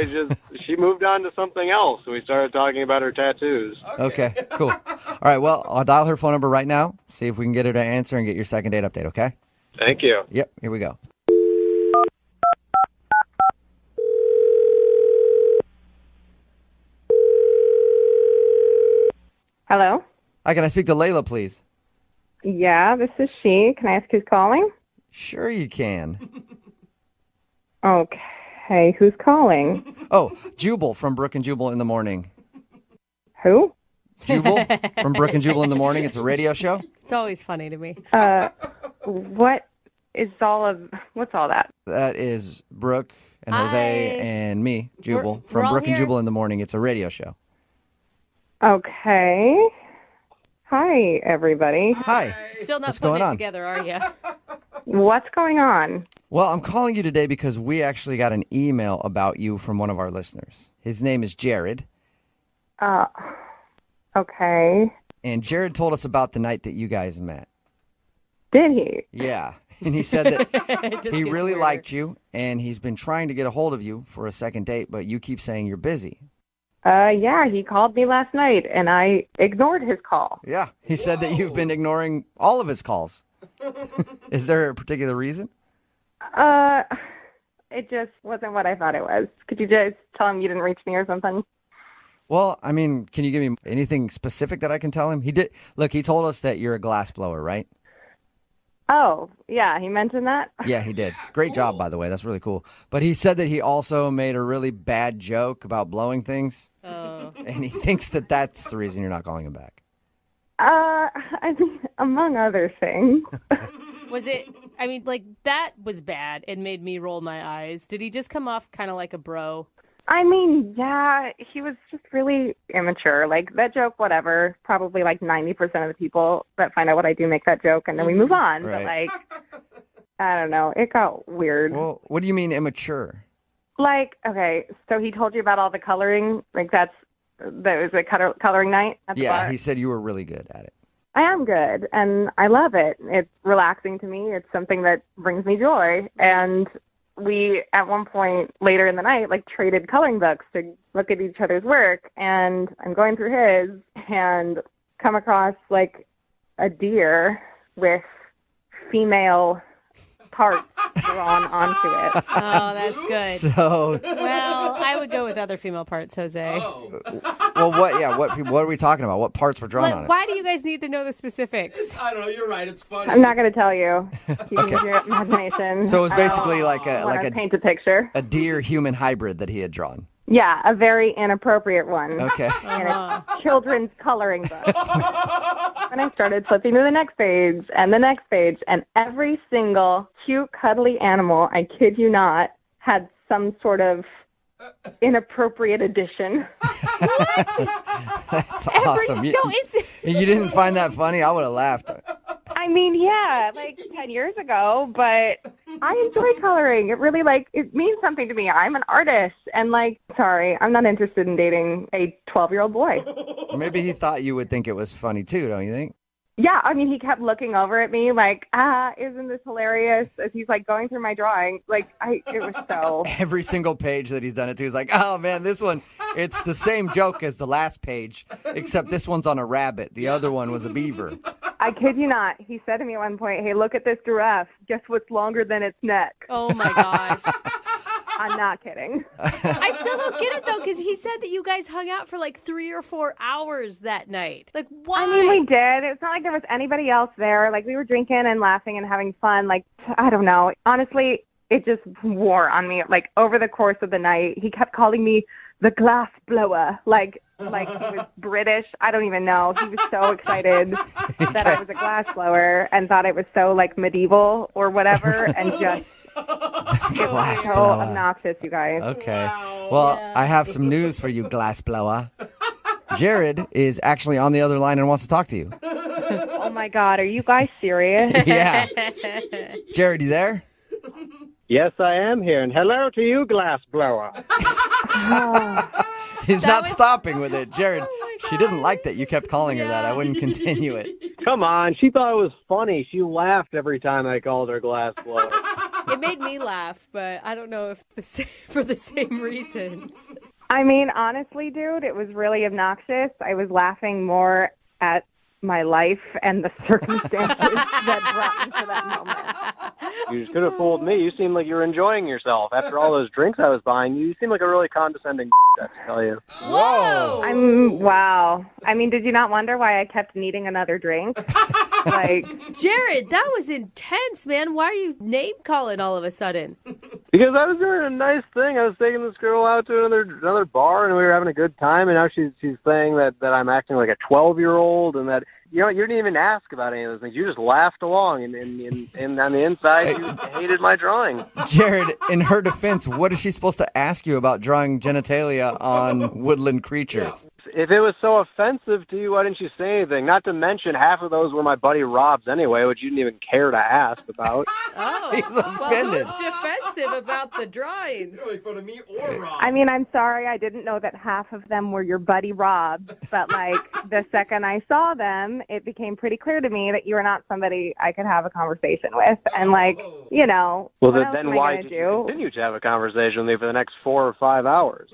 She moved on to something else. We started talking about her tattoos. Okay, cool. All right, well, I'll dial her phone number right now, see if we can get her to answer and get your second date update, okay? Thank you. Yep, here we go. Hello? Hi, can I speak to Layla, please? Yeah, this is she. Can I ask who's calling? Sure you can. Okay, who's calling? Oh, Jubal from Brooke and Jubal in the morning. Who? Jubal from Brooke and Jubal in the morning. It's a radio show. It's always funny to me. What's all that? That is Brooke and Jose and me, Jubal, we're from all Brooke and here. Jubal in the morning. It's a radio show. Okay. Hi, everybody. Hi. Still not What's putting going it on? together, are you? What's going on? Well, I'm calling you today because we actually got an email about you from one of our listeners. His name is Jared. Okay. And Jared told us about the night that you guys met. Did he? Yeah. And he said that It just he gets really weirder. liked you, and he's been trying to get a hold of you for a second date, but you keep saying you're busy. Yeah, he called me last night, and I ignored his call. Yeah. He said that you've been ignoring all of his calls. Is there a particular reason? It just wasn't what I thought it was. Could you just tell him you didn't reach me or something? Well, I mean, can you give me anything specific that I can tell him? He did. Look, he told us that you're a glass blower, right? Oh, yeah, he mentioned that. Yeah, he did. Great job, by the way. That's really cool. But he said that he also made a really bad joke about blowing things. Oh. And he thinks that that's the reason you're not calling him back. I mean, among other things. Was it, I mean, like, that was bad and made me roll my eyes. Did he just come off kind of like a bro? I mean, yeah, he was just really immature. Like, that joke, whatever, probably like 90% of the people that find out what I do make that joke, and then we move on. Right. But, like, I don't know. It got weird. Well, what do you mean immature? Like, okay, so he told you about all the coloring. Like, that was a coloring night at the Yeah, bar? he said you were really good at it. I am good, and I love it. It's relaxing to me. It's something that brings me joy. And we, at one point later in the night, like traded coloring books to look at each other's work. And I'm going through his and come across like a deer with female parts drawn onto it. Oh, that's good. So, Well, I would go with other female parts, Jose. well, what are we talking about? What parts were drawn on Like, it? why do you guys need to know the specifics? I don't know. You're right. It's funny. I'm not going to tell you. You can Okay. use your imagination. So it was I don't basically like wanna paint a picture. a deer-human hybrid that he had drawn. Yeah, a very inappropriate one. Okay. In a children's coloring book. And I started flipping to the next page and the next page, and every single cute, cuddly animal, I kid you not, had some sort of inappropriate addition. That's awesome. You didn't find that funny? I would have laughed. I mean, yeah, like 10 years ago, but I enjoy coloring. It really, like, it means something to me. I'm an artist, and, like, sorry, I'm not interested in dating a 12-year-old boy. Maybe he thought you would think it was funny, too, don't you think? Yeah, I mean, he kept looking over at me like, isn't this hilarious? As he's, like, going through my drawing. Like, it was so... Every single page that he's done it to, he's like, oh, man, this one, it's the same joke as the last page, except this one's on a rabbit. The other one was a beaver. I kid you not. He said to me at one point, hey, look at this giraffe. Guess what's longer than its neck? Oh, my gosh. I'm not kidding. I still don't get it, though, because he said that you guys hung out for like 3 or 4 hours that night. Like, why? I mean, we did. It's not like there was anybody else there. Like, we were drinking and laughing and having fun. Like, I don't know. Honestly, it just wore on me. Like, over the course of the night, he kept calling me the glass blower. Like he was British. I don't even know. He was so excited that I was a glass blower and thought it was so, like, medieval or whatever. And just... It was so obnoxious, you guys. Okay. Well, I have some news for you, glass blower. Jared is actually on the other line and wants to talk to you. Oh, my God. Are you guys serious? Yeah. Jared, you there? Yes, I am here, and hello to you, glass blower. He's not stopping with it. Jared, she didn't like that you kept calling her that. I wouldn't continue it. Come on, she thought it was funny. She laughed every time I called her glass blower. It made me laugh, but I don't know if for the same reasons. I mean, honestly, dude, it was really obnoxious. I was laughing more at my life and the circumstances that brought me to that moment. You could have fooled me. You seemed like you were enjoying yourself. After all those drinks I was buying, you seemed like a really condescending I have to tell you. Whoa! Wow. I mean, did you not wonder why I kept needing another drink? Like, Jared, that was intense, man. Why are you name calling all of a sudden? Because I was doing a nice thing. I was taking this girl out to another bar, and we were having a good time. And now she's saying that I'm acting like a 12-year-old, and that you didn't even ask about any of those things. You just laughed along, and on the inside, you hated my drawing. Jared, in her defense, what is she supposed to ask you about drawing genitalia on woodland creatures? if it was so offensive to you, why didn't you say anything? Not to mention, half of those were my buddy Rob's anyway, which you didn't even care to ask about. Oh, He's offended. Well, who's defensive about the drawings? You don't make fun of me or Rob. I mean, I'm sorry. I didn't know that half of them were your buddy Rob. But, like, the second I saw them, it became pretty clear to me that you were not somebody I could have a conversation with. And, like, you know, Well, what else then am I why gonna did do? you continue to have a conversation with me for the next 4 or 5 hours?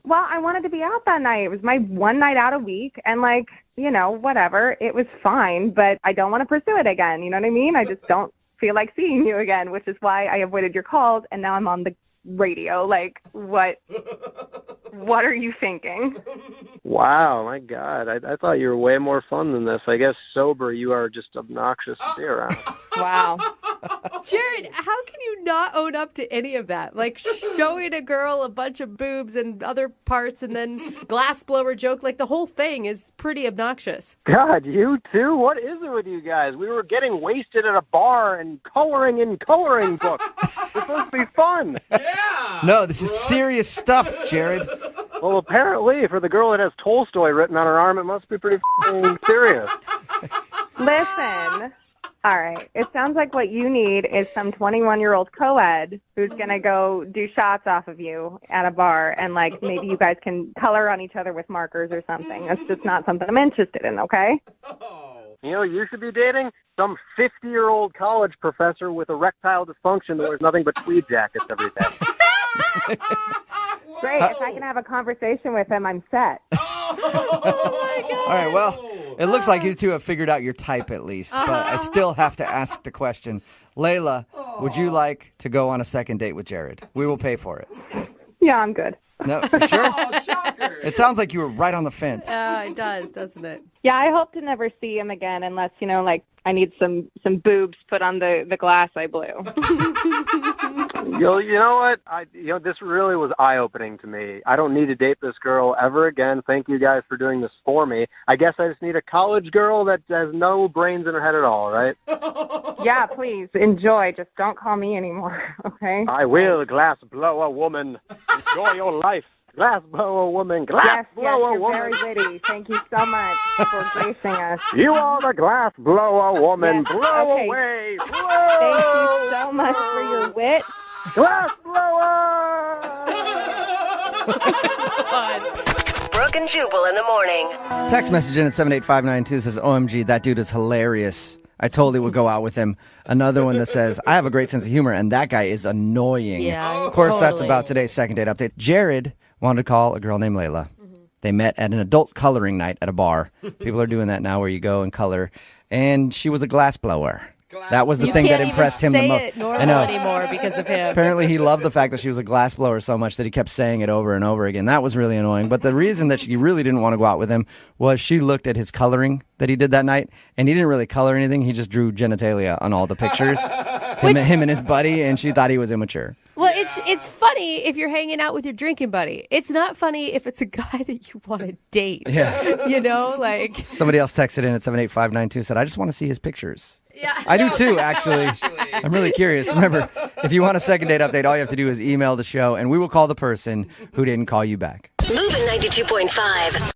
Well, I wanted to be out that night. It was my one night out a week, and, like, you know, whatever. It was fine, but I don't want to pursue it again. You know what I mean? I just don't feel like seeing you again, which is why I avoided your calls, and now I'm on the radio. Like, what are you thinking? Wow, my God. I thought you were way more fun than this. I guess sober you are just obnoxious to be around. Wow. Jared, how can you not own up to any of that? Like showing a girl a bunch of boobs and other parts and then glassblower joke, like the whole thing is pretty obnoxious. God, you too? What is it with you guys? We were getting wasted at a bar and coloring in coloring books. It's supposed to be fun. No, this is serious stuff, Jared. Well, apparently, for the girl that has Tolstoy written on her arm, it must be pretty serious. Listen. All right. It sounds like what you need is some 21-year-old co-ed who's going to go do shots off of you at a bar, and, like, maybe you guys can color on each other with markers or something. That's just not something I'm interested in, okay? You know, you should be dating some 50-year-old college professor with erectile dysfunction that wears nothing but tweed jackets every day. Great. If I can have a conversation with him, I'm set. All right, well, it looks like you two have figured out your type at least, but I still have to ask the question. Layla, would you like to go on a second date with Jared? We will pay for it. Yeah, I'm good. No, you sure? It sounds like you were right on the fence. It does, doesn't it? Yeah, I hope to never see him again unless, you know, like, I need some boobs put on the glass I blew. You know what? This really was eye-opening to me. I don't need to date this girl ever again. Thank you guys for doing this for me. I guess I just need a college girl that has no brains in her head at all, right? Yeah, please, enjoy. Just don't call me anymore, okay? I will, glass blower woman. Enjoy your life. Glass blower woman. Glass blower you're woman. very witty. Thank you so much for gracing us. You are the glass blower woman. Yes, Blow okay. away. Thank you so much for your wit. Glass blower! Brooke and Jubal in the morning. Text message in at 78592 says, OMG, that dude is hilarious. I totally would go out with him. Another one that says, I have a great sense of humor, and that guy is annoying. Yeah, Of course, that's totally. about today's second date update. Jared wanted to call a girl named Layla. They met at an adult coloring night at a bar. People are doing that now where you go and color. And she was a glass blower. That was the thing that impressed him the most. You can't even say it normal anymore because of him. Apparently, he loved the fact that she was a glass blower so much that he kept saying it over and over again. That was really annoying. But the reason that she really didn't want to go out with him was she looked at his coloring that he did that night, and he didn't really color anything. He just drew genitalia on all the pictures, him and his buddy, and she thought he was immature. Well, it's funny if you're hanging out with your drinking buddy. It's not funny if it's a guy that you want to date. Yeah. You know, like... Somebody else texted in at 78592 said, I just want to see his pictures. Yeah. I do too, actually. I'm really curious. Remember, if you want a second date update, all you have to do is email the show, and we will call the person who didn't call you back. MOViN 92.5.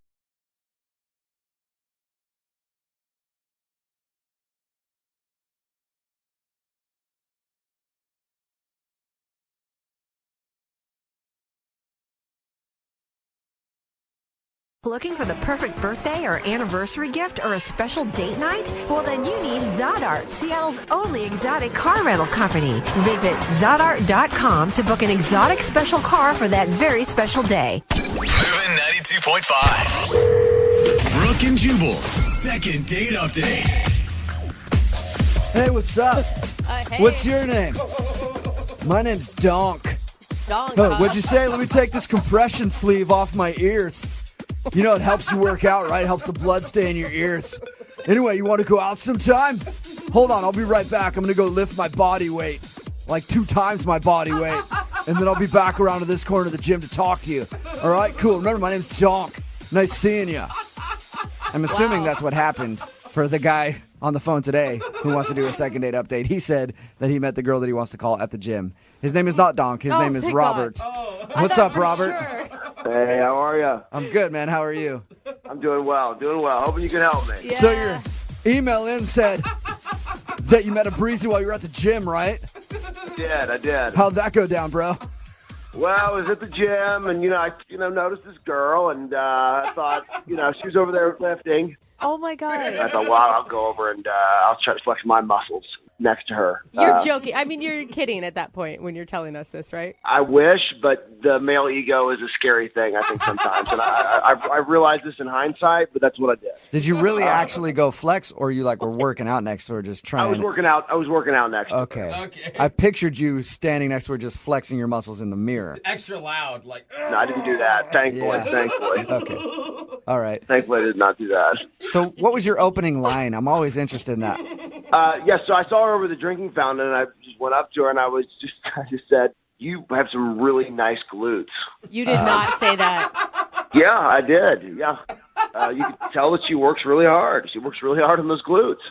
Looking for the perfect birthday or anniversary gift or a special date night? Well, then you need Zodart, Seattle's only exotic car rental company. Visit Zodart.com to book an exotic special car for that very special day. MOViN 92.5. Brooke and Jubal's second date update. Hey, what's up? Hey. What's your name? My name's Donk. Donk. Oh, what'd you say? Let me take this compression sleeve off my ears. You know, it helps you work out, right? It helps the blood stay in your ears. Anyway, you want to go out sometime? Hold on, I'll be right back. I'm going to go lift my body weight, like 2 times my body weight. And then I'll be back around to this corner of the gym to talk to you. All right, cool. Remember, my name's Donk. Nice seeing you. I'm assuming that's what happened for the guy on the phone today who wants to do a second date update. He said that he met the girl that he wants to call at the gym. His name is not Donk. His name is thank Robert. God. What's up, Robert? Sure. Hey, how are you? I'm good, man. How are you? I'm doing well, Hoping you can help me. So your email in said that you met a breezy while you were at the gym, right? I did. How'd that go down, bro? Well, I was at the gym, and I noticed this girl, and I thought, she was over there lifting. Oh my God. And I thought, well, I'll go over and I'll try to flex my muscles next to her. You're joking. I mean, you're kidding at that point when you're telling us this, right? I wish, but the male ego is a scary thing, I think, sometimes. And I realized this in hindsight, but that's what I did. Did you really actually go flex, or you were working out next to her, just trying? I was working out next to her. Okay. I pictured you standing next to her, just flexing your muscles in the mirror. Extra loud, like. No, I didn't do that. Thankfully. Okay. All right. Thankfully, I did not do that. So, what was your opening line? I'm always interested in that. So I saw her over the drinking fountain, and I just went up to her, and I just said, "You have some really nice glutes." You did not say that. Yeah, I did. Yeah. You can tell that she works really hard. She works really hard on those glutes.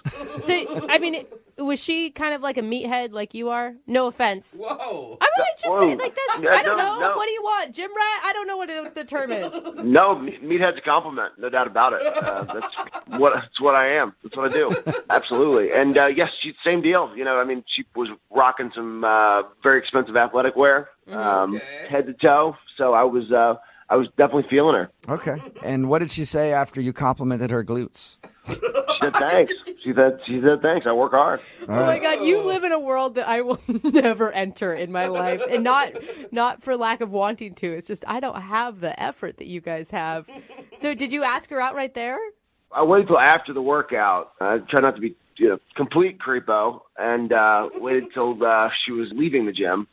So, I mean, was she kind of like a meathead like you are? No offense. Whoa. I mean, just say like that's. Yeah, I don't know. no. What do you want, gym rat? I don't know what the term is. No, meathead's a compliment, no doubt about it. That's what I am. That's what I do. Absolutely. And yes, same deal. She was rocking some very expensive athletic wear, head to toe. So I was definitely feeling her. Okay. And what did she say after you complimented her glutes? She said thanks. She said thanks. I work hard. My God, you live in a world that I will never enter in my life, and not for lack of wanting to. It's just I don't have the effort that you guys have. So, did you ask her out right there? I waited till after the workout. I tried not to be complete creepo, and waited till she was leaving the gym.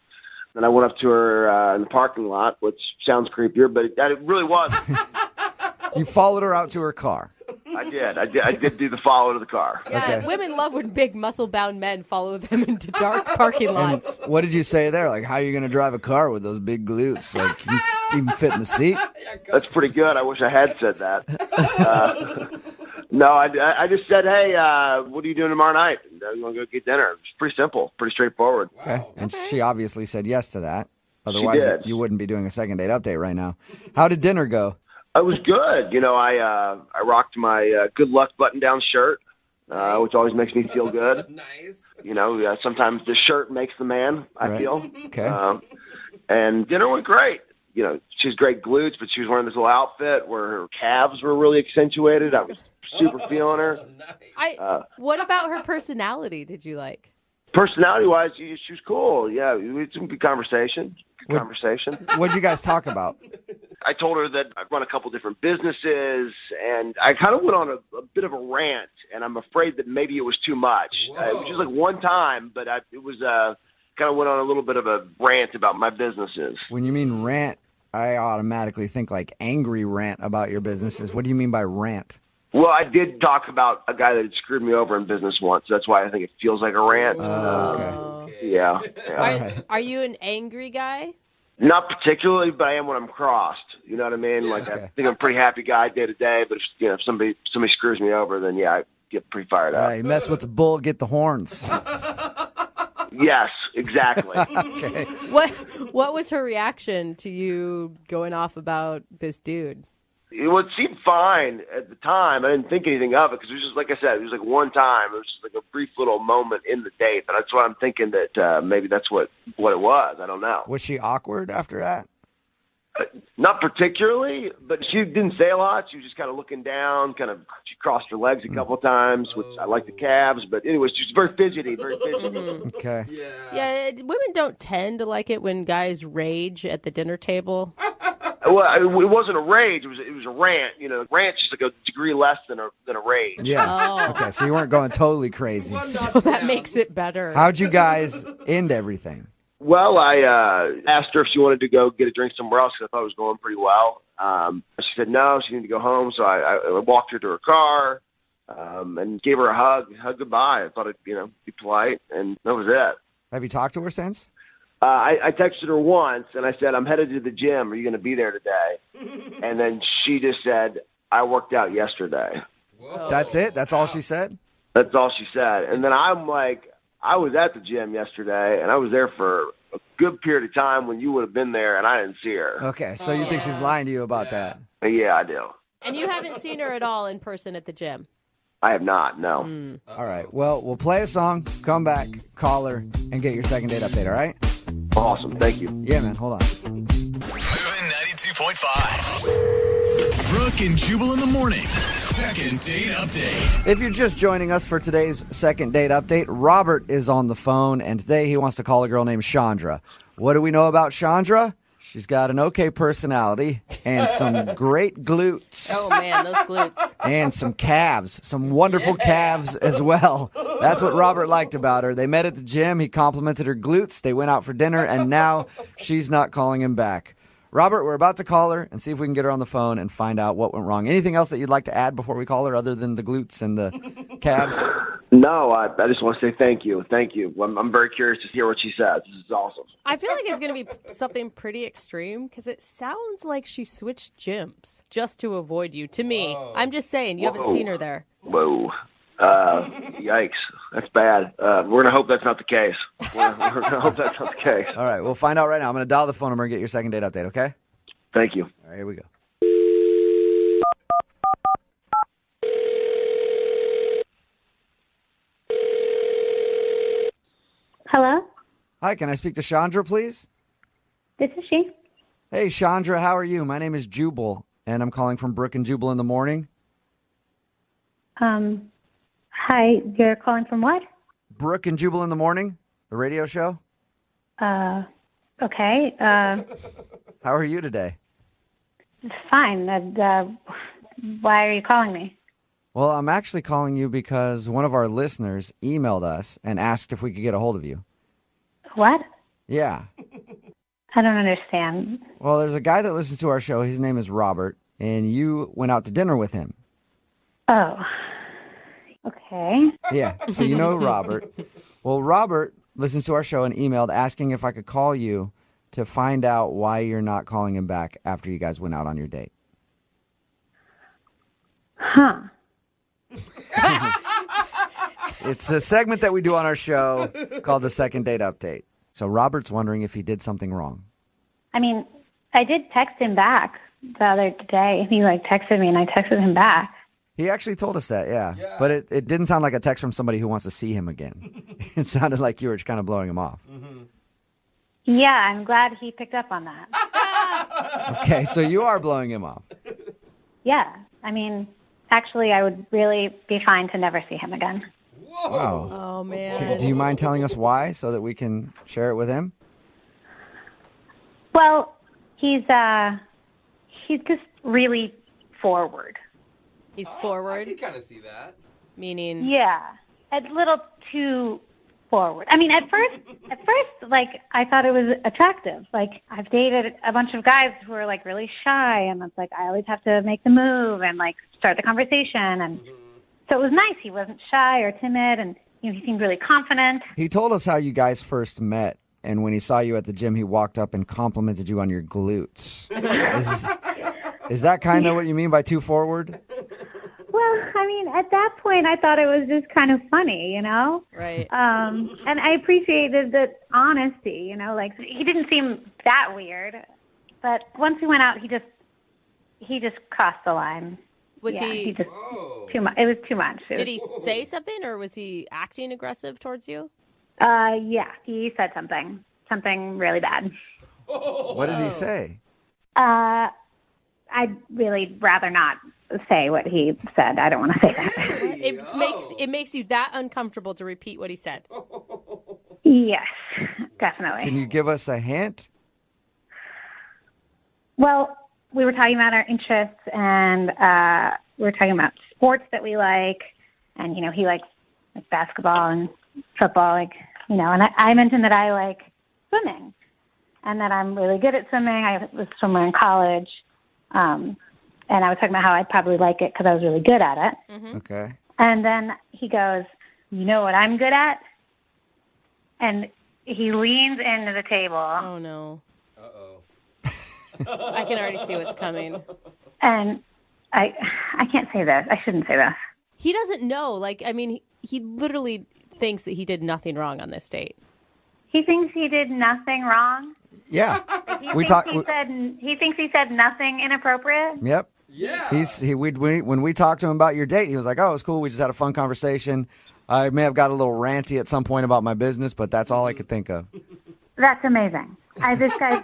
Then I went up to her in the parking lot, which sounds creepier, but it really wasn't. You followed her out to her car. I did do the follow to the car. Yeah, women love when big muscle-bound men follow them into dark parking lots. And what did you say there? Like, how are you going to drive a car with those big glutes? Like, you even fit in the seat? That's pretty good. I wish I had said that. No, I just said, hey, what are you doing tomorrow night? You want to go get dinner? It's pretty simple, pretty straightforward. Okay. And she obviously said yes to that. Otherwise, you wouldn't be doing a second date update right now. How did dinner go? It was good. I rocked my good luck button-down shirt, which always makes me feel good. Nice. Sometimes the shirt makes the man, I feel. Okay. And dinner went great. She has great glutes, but she was wearing this little outfit where her calves were really accentuated. I was super feeling her. What about her personality did you like? Personality-wise, she was cool. Yeah, we had some good conversation. What did you guys talk about? I told her that I run a couple different businesses, and I kind of went on a bit of a rant, and I'm afraid that maybe it was too much. It was just like one time, but it was kind of went on a little bit of a rant about my businesses. When you mean rant, I automatically think like angry rant about your businesses. What do you mean by rant? Well, I did talk about a guy that had screwed me over in business once. That's why I think it feels like a rant. Okay. Yeah. Are you an angry guy? Not particularly, but I am when I'm crossed. You know what I mean? Like, I think I'm a pretty happy guy day to day, but if somebody screws me over, then yeah, I get pretty fired up. You mess with the bull, get the horns. Yes, exactly. Okay. What was her reaction to you going off about this dude? It seemed fine at the time. I didn't think anything of it because it was just, like I said, it was like one time. It was just like a brief little moment in the date. But that's why I'm thinking that maybe that's what it was. I don't know. Was she awkward after that? Not particularly, but she didn't say a lot. She was just kind of looking down, she crossed her legs a couple of times, which I like the calves. But anyway, she was very fidgety, Okay. Yeah, women don't tend to like it when guys rage at the dinner table. Well, it wasn't a rage. It was a rant. Rant's just like a degree less than a rage. Yeah. Okay, so you weren't going totally crazy. So that makes it better. How'd you guys end everything? Well, I asked her if she wanted to go get a drink somewhere else because I thought it was going pretty well. She said no, she needed to go home. So I walked her to her car and gave her a hug goodbye. I thought it'd be polite, and that was it. Have you talked to her since? I texted her once, and I said, I'm headed to the gym. Are you going to be there today? And then she just said, I worked out yesterday. Whoa. That's it? That's all she said? That's all she said. And then I'm like, I was at the gym yesterday, and I was there for a good period of time when you would have been there and I didn't see her. Okay, so you think she's lying to you about that? Yeah, I do. And you haven't seen her at all in person at the gym? I have not, no. All right. Well, we'll play a song, come back, call her, and get your second date update, all right? Awesome. Thank you. Yeah, man. Hold on. MOViN 92.5. Brooke and Jubal in the mornings. Second date update. If you're just joining us for today's second date update, Robert is on the phone, and today he wants to call a girl named Chandra. What do we know about Chandra? She's got an okay personality and some great glutes. Oh, man, those glutes. And some calves, some wonderful calves as well. That's what Robert liked about her. They met at the gym. He complimented her glutes. They went out for dinner, and now she's not calling him back. Robert, we're about to call her and see if we can get her on the phone and find out what went wrong. Anything else that you'd like to add before we call her other than the glutes and the calves? No, I just want to say thank you. Thank you. I'm very curious to hear what she says. This is awesome. I feel like it's going to be something pretty extreme because it sounds like she switched gyms just to avoid you. To me, I'm just saying, you haven't seen her there. Whoa. Yikes. That's bad. We're going to hope that's not the case. We're going to hope that's not the case. All right, we'll find out right now. I'm going to dial the phone number and get your second date update, okay? Thank you. All right, here we go. Hello? Hi, can I speak to Chandra, please? This is she. Hey, Chandra, how are you? My name is Jubal, and I'm calling from Brooke and Jubal in the morning. Hi, you're calling from what? Brooke and Jubal in the morning, the radio show. Okay. How are you today? Fine. Why are you calling me? Well, I'm actually calling you because one of our listeners emailed us and asked if we could get a hold of you. What? Yeah. I don't understand. Well, there's a guy that listens to our show. His name is Robert, and you went out to dinner with him. Oh. Okay. Yeah, so you know Robert. Well, Robert listens to our show and emailed asking if I could call you to find out why you're not calling him back after you guys went out on your date. Huh. It's a segment that we do on our show called the Second Date Update. So Robert's wondering if he did something wrong. I mean, I did text him back the other day. He, texted me, and I texted him back. He actually told us that, yeah. But it didn't sound like a text from somebody who wants to see him again. It sounded like you were kind of blowing him off. Yeah, I'm glad he picked up on that. Okay, so you are blowing him off. Yeah. I mean, actually, I would really be fine to never see him again. Wow. Oh, man. Okay, do you mind telling us why so that we can share it with him? Well, he's just really forward. He's forward. I can kind of see that. Meaning? Yeah, a little too forward. I mean, at first, I thought it was attractive. I've dated a bunch of guys who are really shy, and it's I always have to make the move and start the conversation, and so it was nice. He wasn't shy or timid, and he seemed really confident. He told us how you guys first met, and when he saw you at the gym, he walked up and complimented you on your glutes. Is that kind of what you mean by too forward? Well, I mean, at that point, I thought it was just kind of funny, Right. And I appreciated the honesty, he didn't seem that weird. But once we went out, he just crossed the line. Was he just too much? It was too much. Did he say something, or was he acting aggressive towards you? Yeah, he said something really bad. What did he say? I'd really rather not say what he said. I don't want to say that. It makes you that uncomfortable to repeat what he said. Yes, definitely. Can you give us a hint? Well, we were talking about our interests, and we were talking about sports that we like, and he likes basketball and football, and I mentioned that I like swimming, and that I'm really good at swimming. I was a swimmer in college. And I was talking about how I'd probably like it because I was really good at it. Mm-hmm. Okay. And then he goes, you know what I'm good at? And he leans into the table. Oh, no. Uh-oh. I can already see what's coming. And I can't say this. I shouldn't say this. He doesn't know. He literally thinks that he did nothing wrong on this date. He thinks he did nothing wrong. Yeah. He thinks he said nothing inappropriate. Yep. Yeah. When we talked to him about your date, he was like, "Oh, it was cool. We just had a fun conversation. I may have got a little ranty at some point about my business, but that's all I could think of." That's amazing. This guy's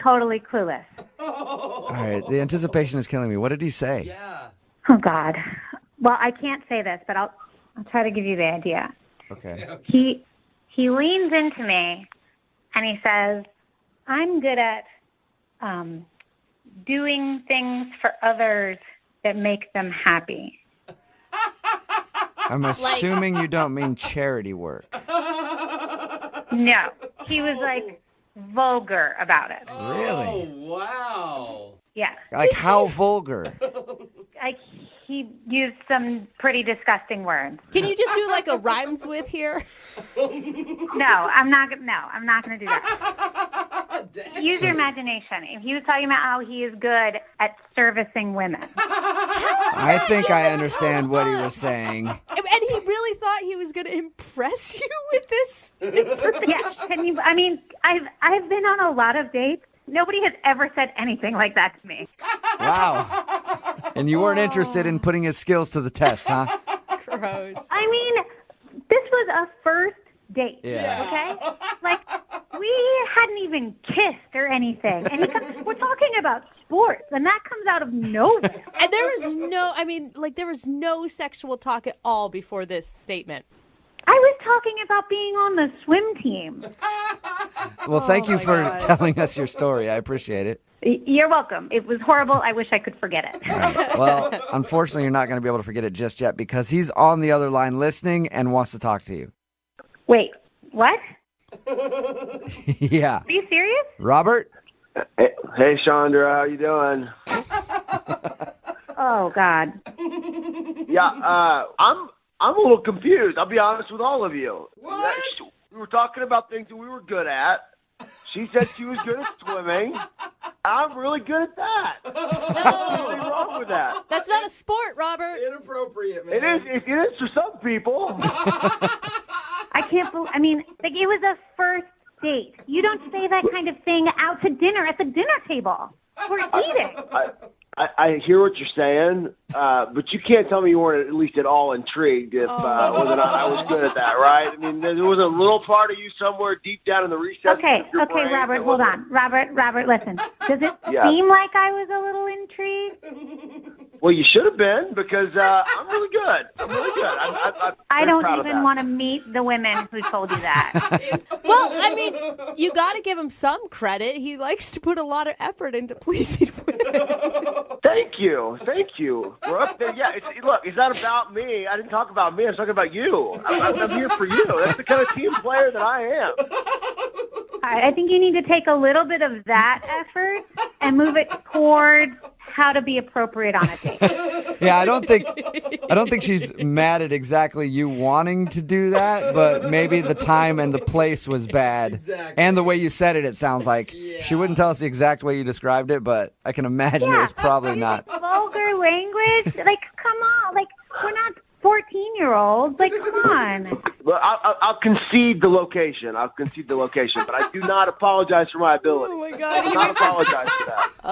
totally clueless. All right. The anticipation is killing me. What did he say? Yeah. Oh God. Well, I can't say this, but I'll try to give you the idea. Okay. He leans into me and he says, "I'm good at doing things for others that make them happy." I'm assuming you don't mean charity work. No, he was like vulgar about it. Really? Oh, wow. Yeah. Like how vulgar? Like he used some pretty disgusting words. Can you just do like a rhymes with here? No, I'm not going to do that. Use your imagination. If he was talking about how he is good at servicing women. I think I understand what he was saying. And he really thought he was going to impress you with this information. Yeah, I've been on a lot of dates. Nobody has ever said anything like that to me. Wow. And you weren't interested in putting his skills to the test, huh? Gross. I mean, this was a first date. Yeah. Okay? Like, we hadn't even kissed or anything. And we're talking about sports, and that comes out of nowhere. And there was no sexual talk at all before this statement. I was talking about being on the swim team. Well, thank you for telling us your story. I appreciate it. You're welcome. It was horrible. I wish I could forget it. Right. Well, unfortunately, you're not going to be able to forget it just yet because he's on the other line listening and wants to talk to you. Wait, what? Yeah. Are you serious? Robert? Hey, Chandra, how you doing? Oh, God. Yeah, I'm a little confused. I'll be honest with all of you. What? We were talking about things that we were good at. She said she was good at swimming. I'm really good at that. What's really wrong with that? That's not a sport, Robert. Inappropriate, man. It is for some people. I can't believe, it was a first date. You don't say that kind of thing out to dinner at the dinner table. We're eating. I hear what you're saying, but you can't tell me you weren't at least at all intrigued if whether or not I was good at that, right? I mean, there was a little part of you somewhere deep down in the recesses Okay, of your brain Robert, that hold wasn't- on. Robert, listen. Does it Yeah. seem like I was a little intrigued? Well, you should have been because I'm really good. I'm really good. I very don't proud of even that. want to meet the women who told you that. Well, you got to give him some credit. He likes to put a lot of effort into pleasing women. Thank you. We're up there. Yeah, look, it's not about me. I didn't talk about me. I'm talking about you. I'm here for you. That's the kind of team player that I am. All right, I think you need to take a little bit of that effort and move it towards how to be appropriate on a date. Yeah, I don't think she's mad at exactly you wanting to do that, but maybe the time and the place was bad. Exactly. And the way you said it sounds like she wouldn't tell us the exact way you described it, but I can imagine it was probably not. Vulgar language? Like, come on. Like, we're not 14-year-olds. Like, come on. Well, I'll concede the location. But I do not apologize for my ability. Oh, my God. I do not apologize for that. Oh,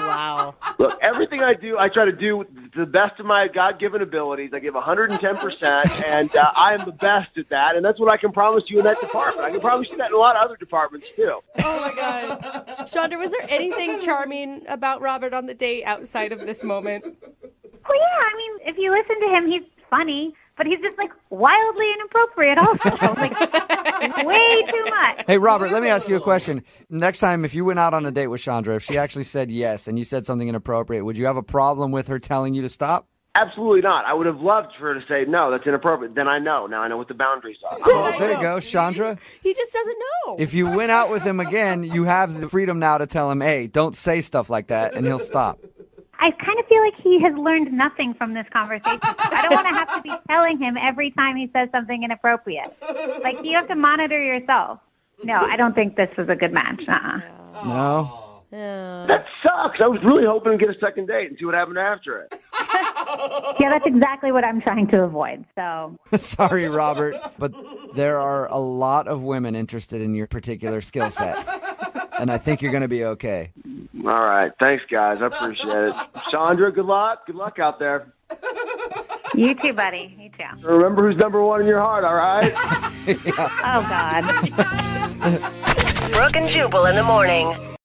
wow. Look, everything I do, I try to do to the best of my God-given abilities. I give 110%, and I am the best at that, and that's what I can promise you in that department. I can promise you that in a lot of other departments, too. Oh, my God. Chandra, was there anything charming about Robert on the date outside of this moment? Well, yeah, if you listen to him, he's funny, but he's just, like, wildly inappropriate also. Like, way too much. Hey, Robert, let me ask you a question. Next time, if you went out on a date with Chandra, if she actually said yes and you said something inappropriate, would you have a problem with her telling you to stop? Absolutely not. I would have loved for her to say, no, that's inappropriate. Then I know. Now I know what the boundaries are. Oh, there you go, Chandra. He just doesn't know. If you went out with him again, you have the freedom now to tell him, hey, don't say stuff like that, and he'll stop. I kind of feel like he has learned nothing from this conversation. I don't want to have to be telling him every time he says something inappropriate. Like, you have to monitor yourself. No, I don't think this was a good match. No? That sucks. I was really hoping to get a second date and see what happened after it. Yeah, that's exactly what I'm trying to avoid. So Sorry, Robert, but there are a lot of women interested in your particular skill set. And I think you're going to be okay. All right. Thanks, guys. I appreciate it. Sandra, good luck. Good luck out there. you too, buddy. You too. Remember who's number one in your heart, all right? Oh, God. Brooke and Jubal in the morning.